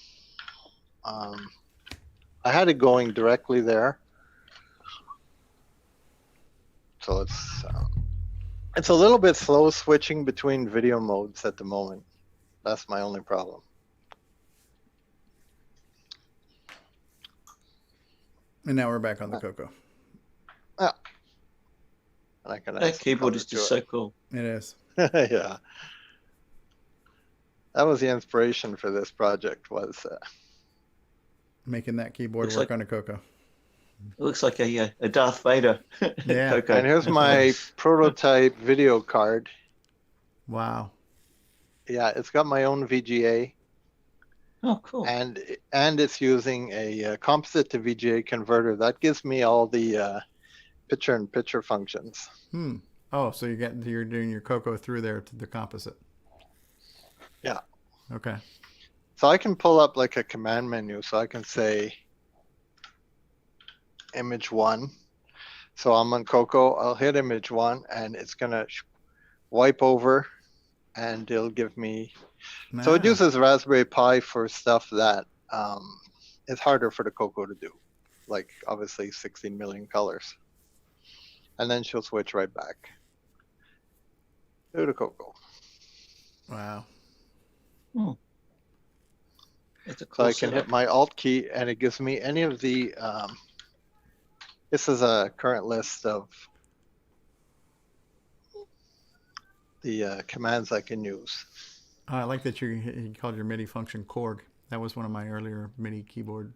I had it going directly there. So it's a little bit slow switching between video modes at the moment. That's my only problem. And now we're back on the Coco. Yeah. And I can that keyboard is just so cool. It is. Yeah. That was the inspiration for this project, was Making that keyboard Looks work like- on a Coco. It looks like a Darth Vader. Yeah. Coco. and here's my prototype video card. Wow. Yeah, it's got my own VGA. Oh, cool. And it's using a composite to VGA converter. That gives me all the picture-in-picture functions. Oh, so you're doing your Coco through there to the composite. Yeah. Okay. So I can pull up like a command menu. So I can say image 1. So I'm on Coco. I'll hit image 1, and it's gonna wipe over, and it'll give me. So it Ah. uses Raspberry Pi for stuff that is harder for the Coco to do, like obviously 16 million colors. And then she'll switch right back to the Coco. Wow. It's a So cool I can hit my Alt key, and it gives me any of the. This is a current list of the commands I can use. Oh, I like that you called your MIDI function Korg. That was one of my earlier MIDI keyboard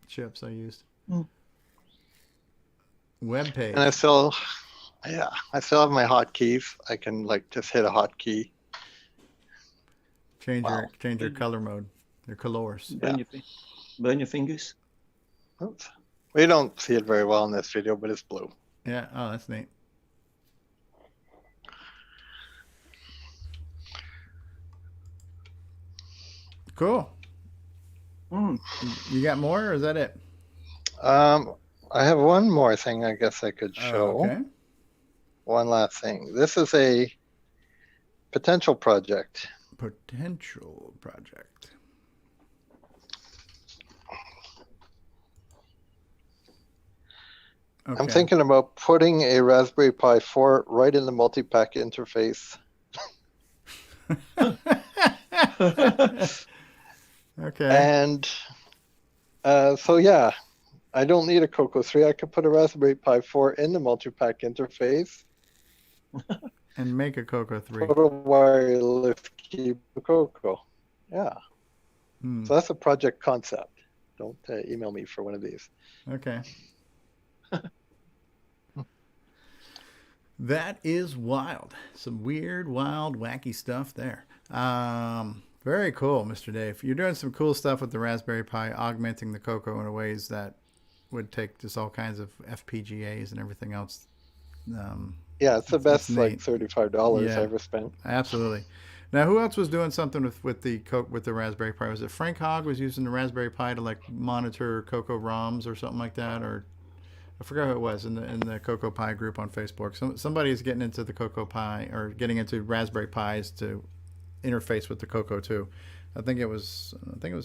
chips I used. Web page. And I still have my hotkeys. I can like just hit a hotkey. Change your color mode, your colors. Burn your fingers. Oops. We don't see it very well in this video, but it's blue. Yeah. Oh, that's neat. Cool. You got more, or is that it? I have one more thing I guess I could show. Okay. One last thing. This is a Potential project. Potential project. I'm Okay. thinking about putting a Raspberry Pi 4 right in the multi-pack interface. Okay. And so yeah, I don't need a Coco 3. I could put a Raspberry Pi 4 in the multi-pack interface And make a Coco 3. put a wireless key for Coco. Yeah. So that's a project concept. Don't email me for one of these. Okay. That is wild. Some weird, wild, wacky stuff there. Very cool, Mr. Dave. You're doing some cool stuff with the Raspberry Pi, augmenting the Coco in ways that would take just all kinds of FPGAs and everything else. Yeah, it's the best neat. like $35 Yeah. I ever spent. Absolutely. Now, who else was doing something with the Raspberry Pi? Was it Frank Hogg was using the Raspberry Pi to like monitor Coco ROMs or something like that, or I forgot who it was in the Coco Pi group on Facebook. Somebody is getting into the Coco Pi or getting into Raspberry Pis to interface with the Coco too. I think it was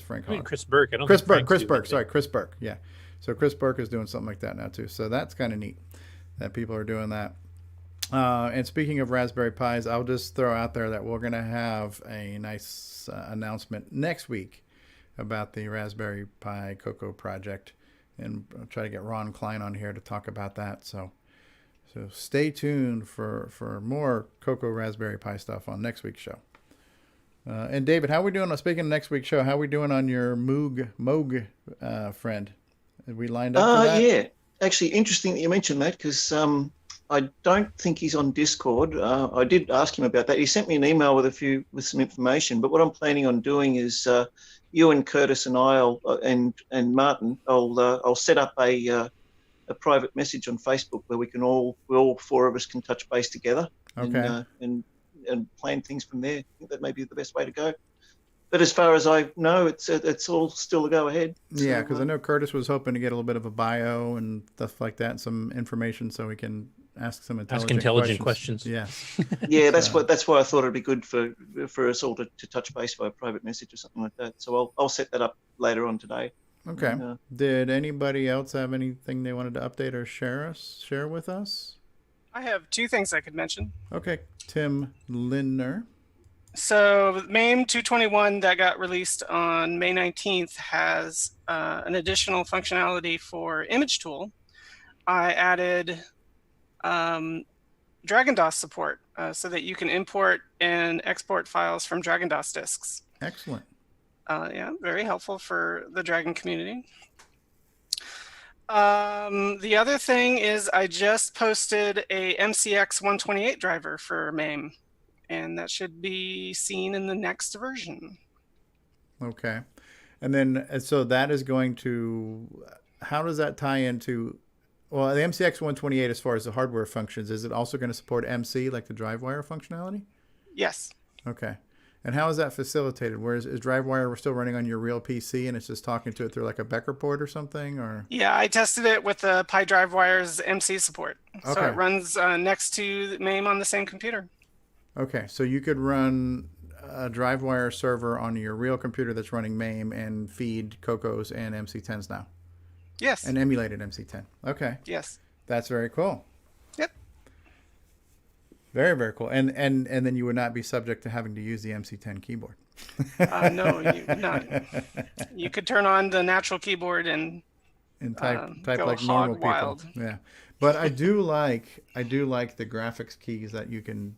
Frank Hogg. Chris Burke. I don't Chris think Burke. Frank's Chris doing Burke. it. Sorry, Chris Burke. Yeah. So Chris Burke is doing something like that now too. So that's kind of neat that people are doing that. And speaking of Raspberry Pis, I'll just throw out there that we're going to have a nice announcement next week about the Raspberry Pi Coco project. And I'll try to get Ron Klein on here to talk about that. So stay tuned for more Coco Raspberry Pi stuff on next week's show. And David, how are we doing? Speaking of next week's show, how are we doing on your Moog friend? Have we lined up for that? Yeah. Actually, interesting that you mentioned that because I don't think he's on Discord. I did ask him about that. He sent me an email with some information. But what I'm planning on doing is you and Curtis and I and Martin, I'll set up a private message on Facebook where we all four of us can touch base together and plan things from there. I think that may be the best way to go. But as far as I know, it's all still a go ahead. Yeah, because I know Curtis was hoping to get a little bit of a bio and stuff like that, some information so we can ask some intelligent questions. Yes. Yeah, that's why I thought it'd be good for us all to touch base by a private message or something like that. So I'll set that up later on today. Okay. Did anybody else have anything they wanted to update or share with us? I have two things I could mention. Okay, Tim Lindner. So MAME 221 that got released on May 19th has an additional functionality for image tool. I added Dragon DOS support so that you can import and export files from Dragon DOS disks. Excellent. Yeah, very helpful for the Dragon community. The other thing is I just posted a MCX 128 driver for MAME. And that should be seen in the next version. Okay. And then, so that is going to, how does that tie into, well, the MCX 128, as far as the hardware functions, is it also going to support MC, like the DriveWire functionality? Yes. Okay. And how is that facilitated? Whereas is DriveWire we're still running on your real PC and it's just talking to it through like a Becker port or something? Or Yeah, I tested it with the Pi DriveWire's MC support. So Okay. it runs next to MAME on the same computer. Okay, so you could run a DriveWire server on your real computer that's running MAME and feed CoCo's and MC10s now. Yes. An emulated MC10. Okay. Yes. That's very cool. Yep. Very, very cool. And then you would not be subject to having to use the MC10 keyboard. No, you would not. You could turn on the natural keyboard and type go like hog normal people. wild. Yeah. But I do like the graphics keys that you can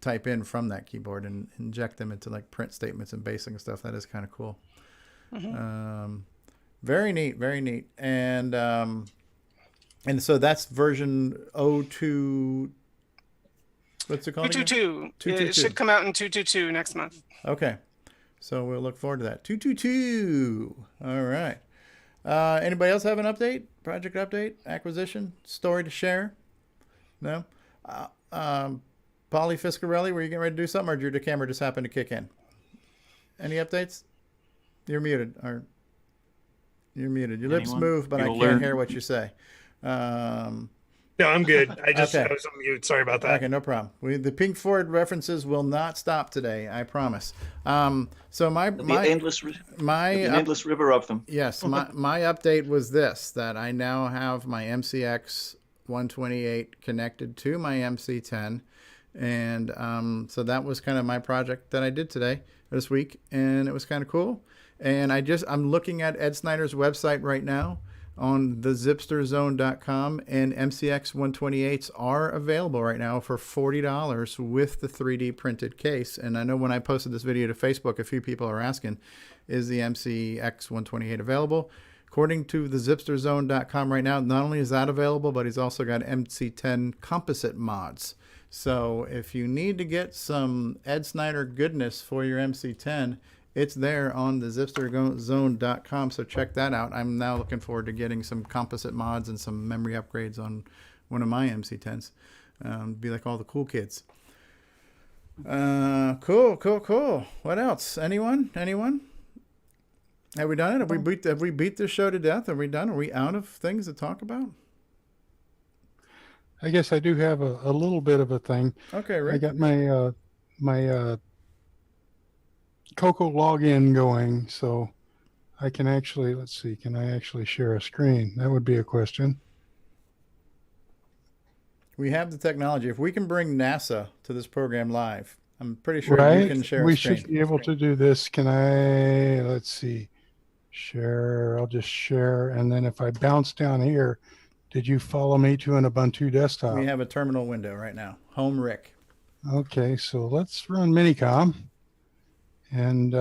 type in from that keyboard and inject them into like print statements and basic and stuff. That is kind of cool. Mm-hmm. Very neat, very neat. And so that's version 02. What's it called? 222. It should come out in 222 next month. Okay. So we'll look forward to that. 222. All right. Anybody else have an update? Project update? Acquisition? Story to share? No? Polly Fiscarelli, were you getting ready to do something, or did your camera just happen to kick in? Any updates? You're muted. You're muted. Your lips move, but I can't hear what you say. No, I'm good. I was on mute. Sorry about that. Okay, no problem. The Pink Floyd references will not stop today. I promise. So There'll be an endless river of them. Yes, my update was this: that I now have my MCX 128 connected to my MC10, and so that was kind of my project that I did this week, and it was kind of cool. And I'm looking at Ed Snyder's website right now on the zipsterzone.com, and MCX 128s are available right now for $40 with the 3D printed case. And I know when I posted this video to Facebook, a few people are asking, is the MCX 128 available? According to the zipsterzone.com right now, not only is that available, but he's also got MC10 composite mods. So if you need to get some Ed Snyder goodness for your MC10, it's there on the zipsterzone.com, so check that out. I'm now looking forward to getting some composite mods and some memory upgrades on one of my MC10s. Be like all the cool kids. Cool. What else? Anyone? Have we done it? Have we beat this show to death? Are we done? Are we out of things to talk about? I guess I do have a little bit of a thing. Okay, Rick. I got my Coco login going, so I can actually, let's see, can I actually share a screen? That would be a question. We have the technology. If we can bring NASA to this program live, I'm pretty sure Right? you can share a We screen. should be able to do this. Can I, let's see, share, I'll just share, and then if I bounce down here, did you follow me to an Ubuntu desktop? We have a terminal window right now. Home Rick. Okay, so let's run Minicom. And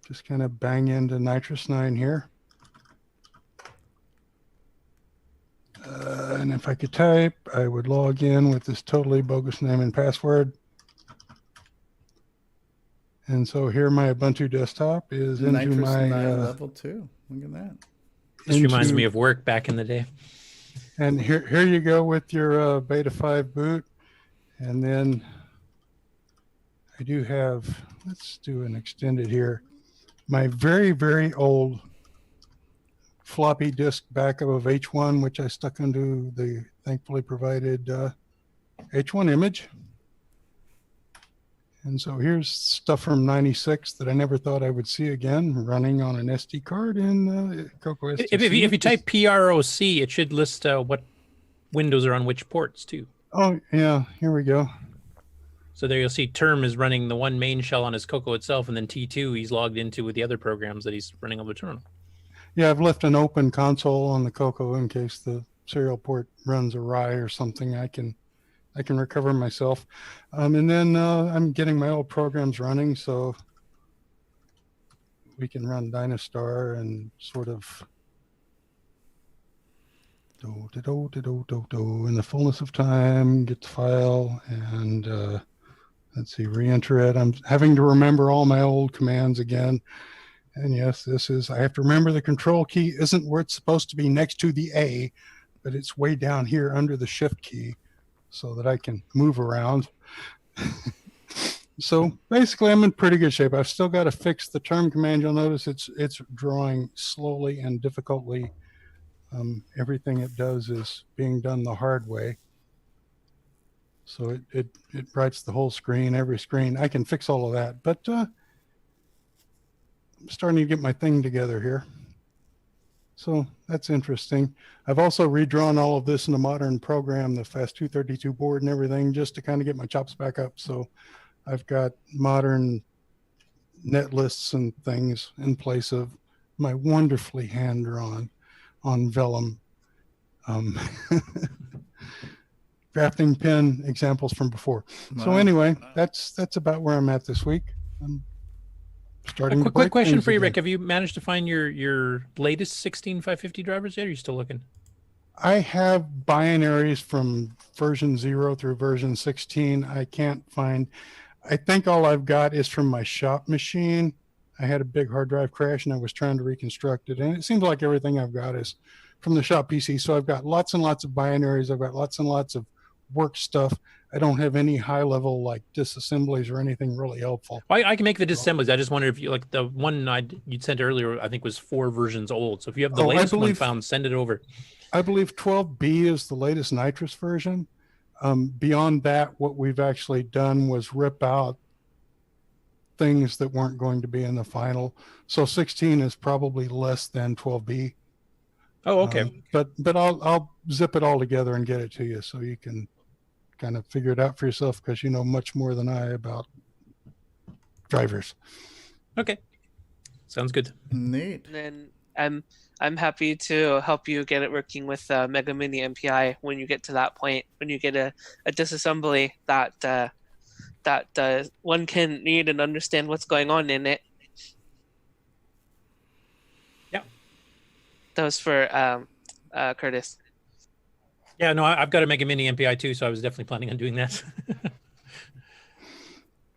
just kind of bang into Nitrous 9 here. And if I could type, I would log in with this totally bogus name and password. And so here my Ubuntu desktop is into Nitrous my 9 level 2. Look at that. This reminds me of work back in the day. And here you go with your Beta 5 boot. And then I do have, let's do an extended here, my very, very old floppy disk backup of H1, which I stuck into the thankfully provided H1 image. And so here's stuff from 96 that I never thought I would see again, running on an SD card in Coco STC. If you type PROC, it should list what windows are on which ports too. Oh, yeah, here we go. So there you'll see Term is running the one main shell on his Coco itself, and then T2 he's logged into with the other programs that he's running on the terminal. Yeah, I've left an open console on the Coco in case the serial port runs awry or something. I can recover myself. And then I'm getting my old programs running, so we can run Dynastar and sort of in the fullness of time, get the file and let's see, re-enter it. I'm having to remember all my old commands again. And yes, I have to remember the control key isn't where it's supposed to be next to the A, but it's way down here under the shift key so that I can move around. So basically I'm in pretty good shape. I've still got to fix the term command. You'll notice it's drawing slowly and difficultly. Everything it does is being done the hard way. So it writes the whole screen, every screen. I can fix all of that, but I'm starting to get my thing together here. So that's interesting. I've also redrawn all of this in a modern program, the FAST232 board and everything, just to kind of get my chops back up. So I've got modern net lists and things in place of my wonderfully hand-drawn on vellum drafting pen examples from before. So anyway, that's about where I'm at this week. I'm starting. A quick question for you, Rick. Have you managed to find your latest 16550 drivers yet? Or are you still looking? I have binaries from version 0 through version 16. I can't find. I think all I've got is from my shop machine. I had a big hard drive crash and I was trying to reconstruct it. And it seems like everything I've got is from the shop PC. So I've got lots and lots of binaries. I've got lots and lots of work stuff. I don't have any high level like disassemblies or anything really helpful. I can make the disassemblies. I just wonder if you like the one you'd sent earlier, I think was 4 versions old. So if you have the latest one found, send it over. I believe 12B is the latest nitrous version. Beyond that, what we've actually done was rip out things that weren't going to be in the final. So 16 is probably less than 12B. Oh, okay. But I'll zip it all together and get it to you so you can kind of figure it out for yourself, because you know much more than I about drivers. Okay. Sounds good. Neat. And then I'm happy to help you get it working with Mega Mini MPI when you get to that point, when you get a disassembly that one can read and understand what's going on in it. Yeah. That was for Curtis. Yeah, no, I've got a Mega Mini MPI too, so I was definitely planning on doing that.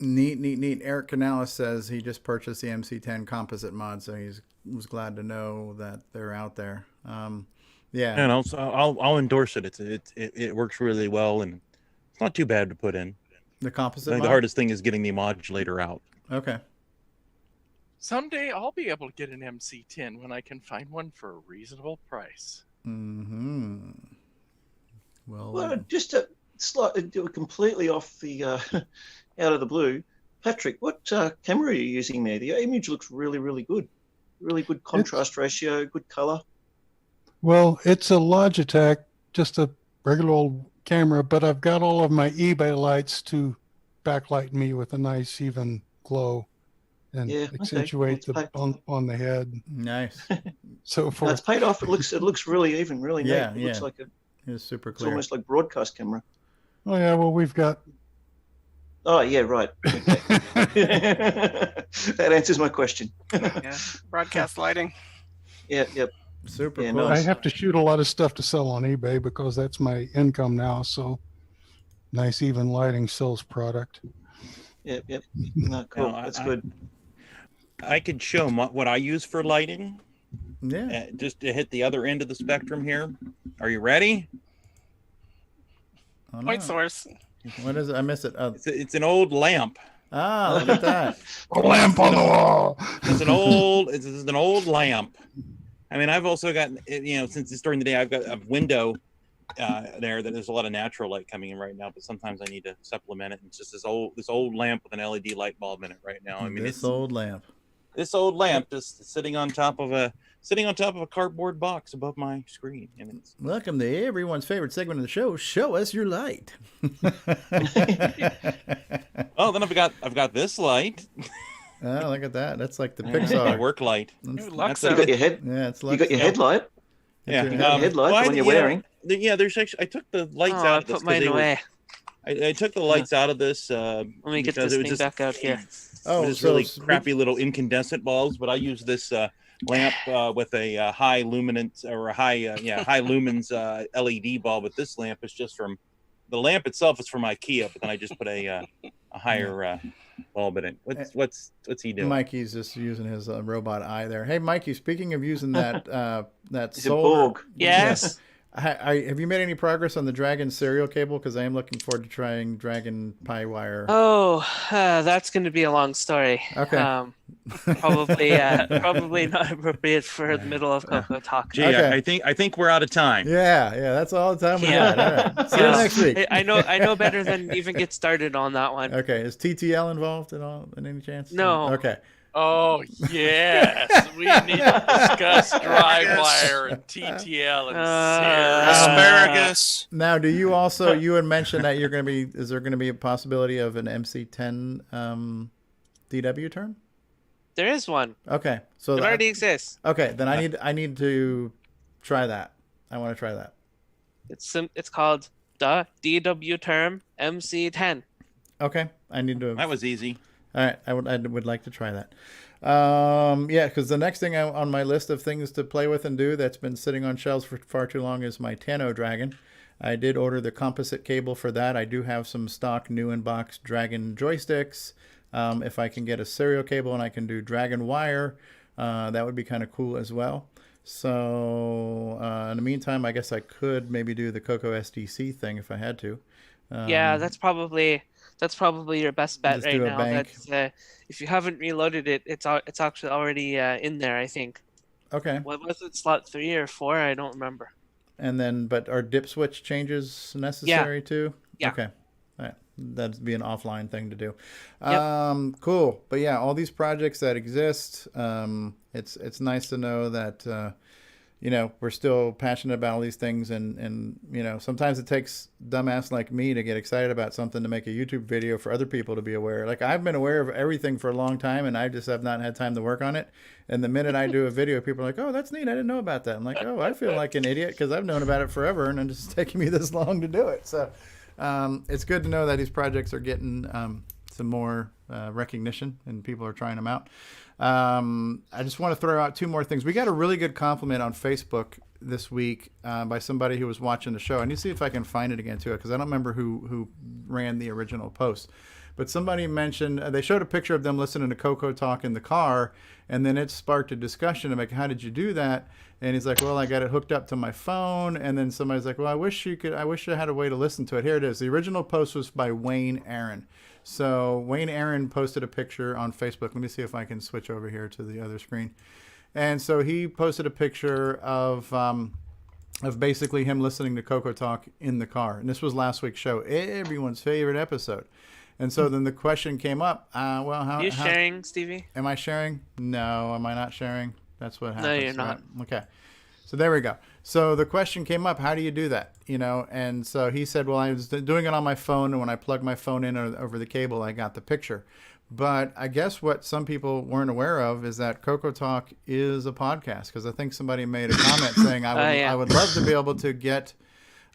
Neat. Eric Canales says he just purchased the MC10 composite mod, so he was glad to know that they're out there. Yeah. And also, I'll endorse it. It works really well, and it's not too bad to put in. The composite I think mod? the hardest thing is getting the modulator out. Okay. Someday I'll be able to get an MC10 when I can find one for a reasonable price. Mm-hmm. Well, just to completely off the out of the blue, Patrick, what camera are you using there? The image looks really, really good. Really good contrast ratio, good color. Well, it's a Logitech, just a regular old camera, but I've got all of my eBay lights to backlight me with a nice even glow and accentuate the bump on the head. Nice. So No, it's paid off. It looks really even, really neat. Yeah, It looks like it's super it's clear. almost like broadcast camera. Oh yeah, well we've got. Oh yeah, right. Okay. That answers my question. Yeah, broadcast lighting. Yep. Super Yeah, cool. I have to shoot a lot of stuff to sell on eBay because that's my income now. So nice even lighting sells product. Yep. No, cool. That's good. I could show them what I use for lighting. Yeah. Just to hit the other end of the spectrum here. Are you ready? Oh, no. Point source. What is it? I missed it. Oh. It's an old lamp. Ah, look at that. A lamp on the wall. It's an old lamp. I mean, I've also got, since it's during the day, I've got a window there that there's a lot of natural light coming in right now, but sometimes I need to supplement it. It's just this old lamp with an LED light bulb in it right now. I mean, This old lamp just sitting on top of a cardboard box above my screen. And it's... Welcome to everyone's favorite segment of the show. Show us your light. Oh, then I've got this light. Oh, look at that. That's like the My Pixar work light. You got your head. Yeah, it's You got your headlight. Yeah, You got your headlight, the one you're wearing. There's actually, I took the lights Oh, out I of this. put mine away. I took the lights out of this. Let me get this thing back out here. Oh, just so really it's- crappy little incandescent bulbs, but I use this lamp with a high luminance or a high lumens LED bulb. But this lamp is just from the lamp itself is from IKEA, but then I just put a higher bulb in it. What's he doing? Mikey's just using his robot eye there. Hey, Mikey, speaking of using that that It's a solar, Borg. Yes. have you made any progress on the Dragon serial cable? Because I am looking forward to trying Dragon Pi wire. Oh, that's going to be a long story. Okay. Probably not appropriate for the middle of CoCoTALK. Gee, I think we're out of time. Yeah, that's all the time we got. All right. See you next week. I know better than even get started on that one. Okay, is TTL involved at all? In any chance? No. Okay. Oh yes, we need to discuss drive wire and TTL and asparagus. Now, do you also you had mentioned that you're going to be? Is there going to be a possibility of an MC10 DW term? There is one. Okay, so It already exists. Okay, then I need to try that. I want to try that. It's called the DW term MC10. Okay, I need to. That was easy. All right, I would like to try that. Yeah, because the next thing on my list of things to play with and do that's been sitting on shelves for far too long is my Tano Dragon. I did order the composite cable for that. I do have some stock new in box Dragon joysticks. If I can get a serial cable and I can do Dragon wire, that would be kind of cool as well. So in the meantime, I guess I could maybe do the Coco SDC thing if I had to. Yeah, that's probably your best bet Just right do a now. bank. That's if you haven't reloaded it, it's actually already in there. I think. Okay. What was it? Slot 3 or 4? I don't remember. and then but are dip switch changes necessary too? Yeah. Okay. All right. That'd be an offline thing to do. Yep. Cool. But yeah, all these projects that exist, it's nice to know that we're still passionate about all these things, and sometimes it takes dumbass like me to get excited about something to make a YouTube video for other people to be aware. Like, I've been aware of everything for a long time, and I just have not had time to work on it. And the minute I do a video, people are like, "Oh, that's neat. I didn't know about that." I'm like, "Oh, I feel like an idiot because I've known about it forever, and it's taking me this long to do it." So it's good to know that these projects are getting some more recognition, and people are trying them out. I just want to throw out 2 more things. We got a really good compliment on Facebook this week by somebody who was watching the show. I need to see if I can find it again too, because I don't remember who ran the original post. But somebody mentioned, they showed a picture of them listening to CoCoTALK in the car, and then it sparked a discussion of like, how did you do that? And he's like, well, I got it hooked up to my phone. And then somebody's like, well, I wish I had a way to listen to it. Here it is. The original post was by Wayne Aaron. So Wayne Aaron posted a picture on Facebook. Let me see if I can switch over here to the other screen. And so he posted a picture of basically him listening to CoCoTALK in the car. And this was last week's show, everyone's favorite episode. And so then the question came up, well, how... Are you sharing, Stevie? Am I sharing? No. Am I not sharing? That's what happens. No, you're not. Right? Okay. So there we go. So the question came up, how do you do that? And so he said, well, I was doing it on my phone, and when I plugged my phone in over the cable, I got the picture. But I guess what some people weren't aware of is that CoCoTALK is a podcast, because I think somebody made a comment saying, I would love to be able to get,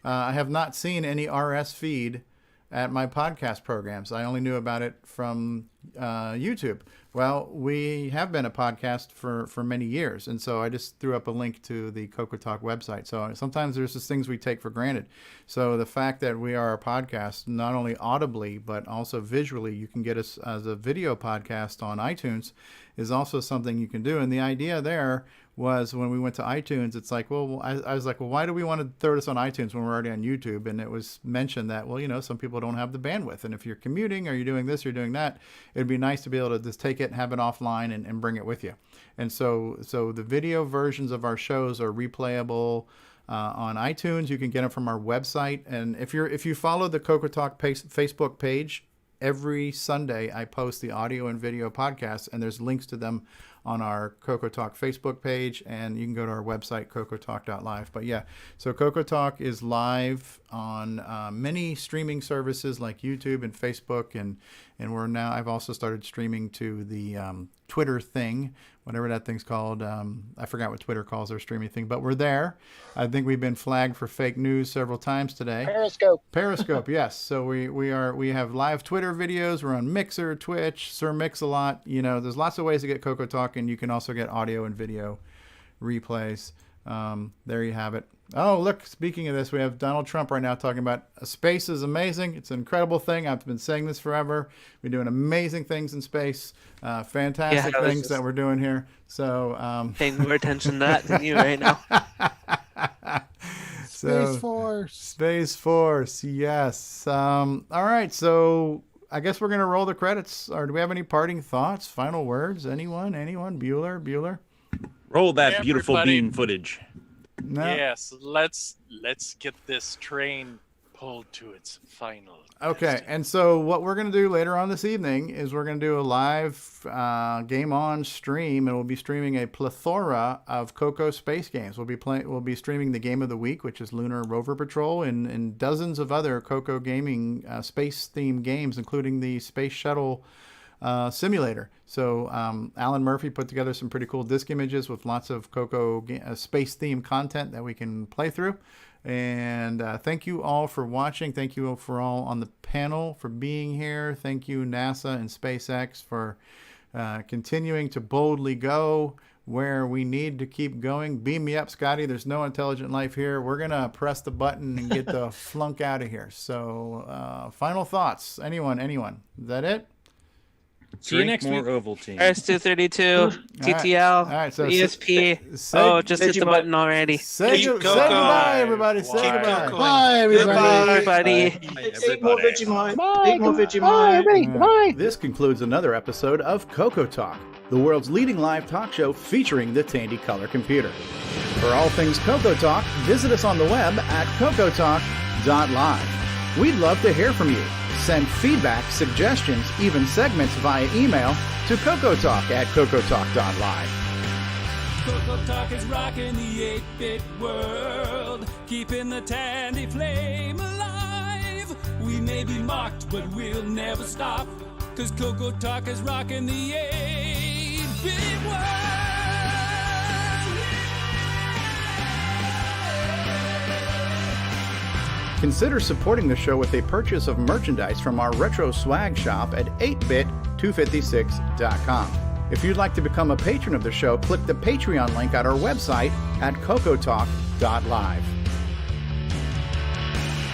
I have not seen any RS feed at my podcast programs. I only knew about it from YouTube. Well, we have been a podcast for many years, and so I just threw up a link to the CoCoTALK website. So sometimes there's just things we take for granted. So the fact that we are a podcast, not only audibly, but also visually, you can get us as a video podcast on iTunes, is also something you can do. And the idea there was, when we went to iTunes, it's like, well, I was like, well, why do we want to throw this on iTunes when we're already on YouTube? And it was mentioned that, well, some people don't have the bandwidth. And if you're commuting, or you're doing this, or you're doing that, it'd be nice to be able to just take it and have it offline and bring it with you. And so the video versions of our shows are replayable on iTunes. You can get them from our website. And if you follow the CoCoTALK Facebook page, every Sunday I post the audio and video podcasts, and there's links to them on our CoCoTALK Facebook page, and you can go to our website, cocotalk.live. But yeah, so CoCoTALK is live on many streaming services like YouTube and Facebook, and we're now, I've also started streaming to the Twitter thing, whatever that thing's called. I forgot what Twitter calls their streaming thing, but we're there. I think we've been flagged for fake news several times today. Periscope, yes. So we have live Twitter videos. We're on Mixer, Twitch, Sir Mix-a-Lot. There's lots of ways to get CoCoTALK, and you can also get audio and video replays. There you have it. Oh, look, speaking of this, we have Donald Trump right now talking about space is amazing. It's an incredible thing. I've been saying this forever. We're doing amazing things in space, fantastic things that we're doing here. So paying more attention to that than you right now. Space Force, yes. All right, so I guess we're going to roll the credits. Or do we have any parting thoughts, final words? Anyone? Bueller? Roll that beautiful bean footage. No. Yes, let's get this train pulled to its final. Okay, and so what we're going to do later on this evening is we're going to do a live game on stream, and we'll be streaming a plethora of CoCo space games. We'll be streaming the game of the week, which is Lunar Rover Patrol, and dozens of other CoCo gaming space-themed games, including the Space Shuttle simulator. So Alan Murphy put together some pretty cool disc images with lots of CoCo space-themed content that we can play through. And thank you all for watching. Thank you for all on the panel for being here. Thank you, NASA and SpaceX, for continuing to boldly go where we need to keep going. Beam me up, Scotty. There's no intelligent life here. We're going to press the button and get the flunk out of here. So final thoughts. Anyone? Is that it? See you next week. Ovaltine. RS-232, TTL, all right, so ESP. Just hit the button already. Say goodbye, everybody. Say goodbye. Bye, everybody. Eat more Vegemite. Eat more Vegemite. Bye. This concludes another episode of CoCoTALK, the world's leading live talk show featuring the Tandy Color Computer. For all things CoCoTALk, visit us on the web at CoCoTalk.live. We'd love to hear from you. Send feedback, suggestions, even segments via email to CoCoTalk at CoCoTalk.live. CoCoTALK is rocking the 8-bit world, keeping the tandy flame alive. We may be mocked, but we'll never stop, 'cause CoCoTALK is rocking the 8-bit world. Consider supporting the show with a purchase of merchandise from our retro swag shop at 8bit256.com. If you'd like to become a patron of the show, click the Patreon link at our website at CoCoTalk.live.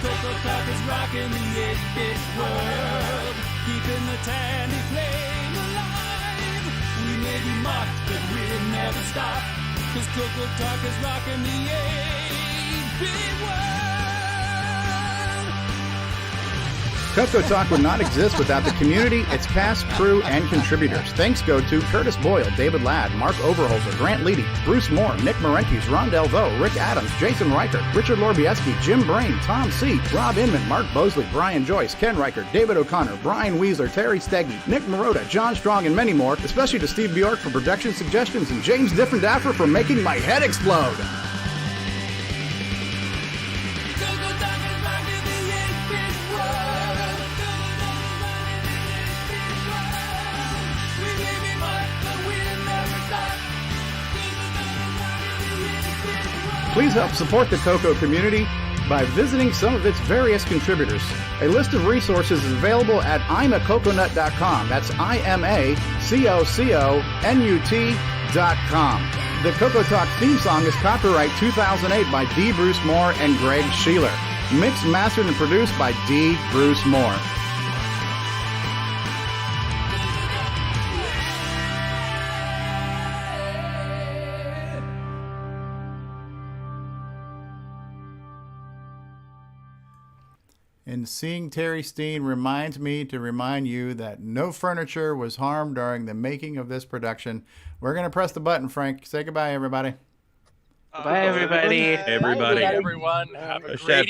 CoCoTALK is rocking the 8-bit world, keeping the tandy flame alive. We may be mocked, but we'll never stop, 'cause CoCoTALK is rocking the 8-bit world. CoCoTalk would not exist without the community, its cast, crew, and contributors. Thanks go to Curtis Boyle, David Ladd, Mark Overholzer, Grant Leedy, Bruce Moore, Nick Marentes, Ron Delvaux, Rick Adams, Jason Reichert, Richard Lorbieski, Jim Brain, Tom C., Rob Inman, Mark Bosley, Brian Joyce, Ken Reichert, David O'Connor, Brian Weasler, Terry Steggy, Nick Marotta, John Strong, and many more, especially to Steve Bjork for production suggestions and James Differendaffer for making my head explode. Please help support the CoCo community by visiting some of its various contributors. A list of resources is available at imacoconut.com. That's IMACOCONUT.com. The CoCoTalk theme song is copyright 2008 by D. Bruce Moore and Greg Sheeler. Mixed, mastered, and produced by D. Bruce Moore. And seeing Terry Steen reminds me to remind you that no furniture was harmed during the making of this production. We're going to press the button, Frank. Say goodbye, everybody. Bye, everybody. Everyone, have a great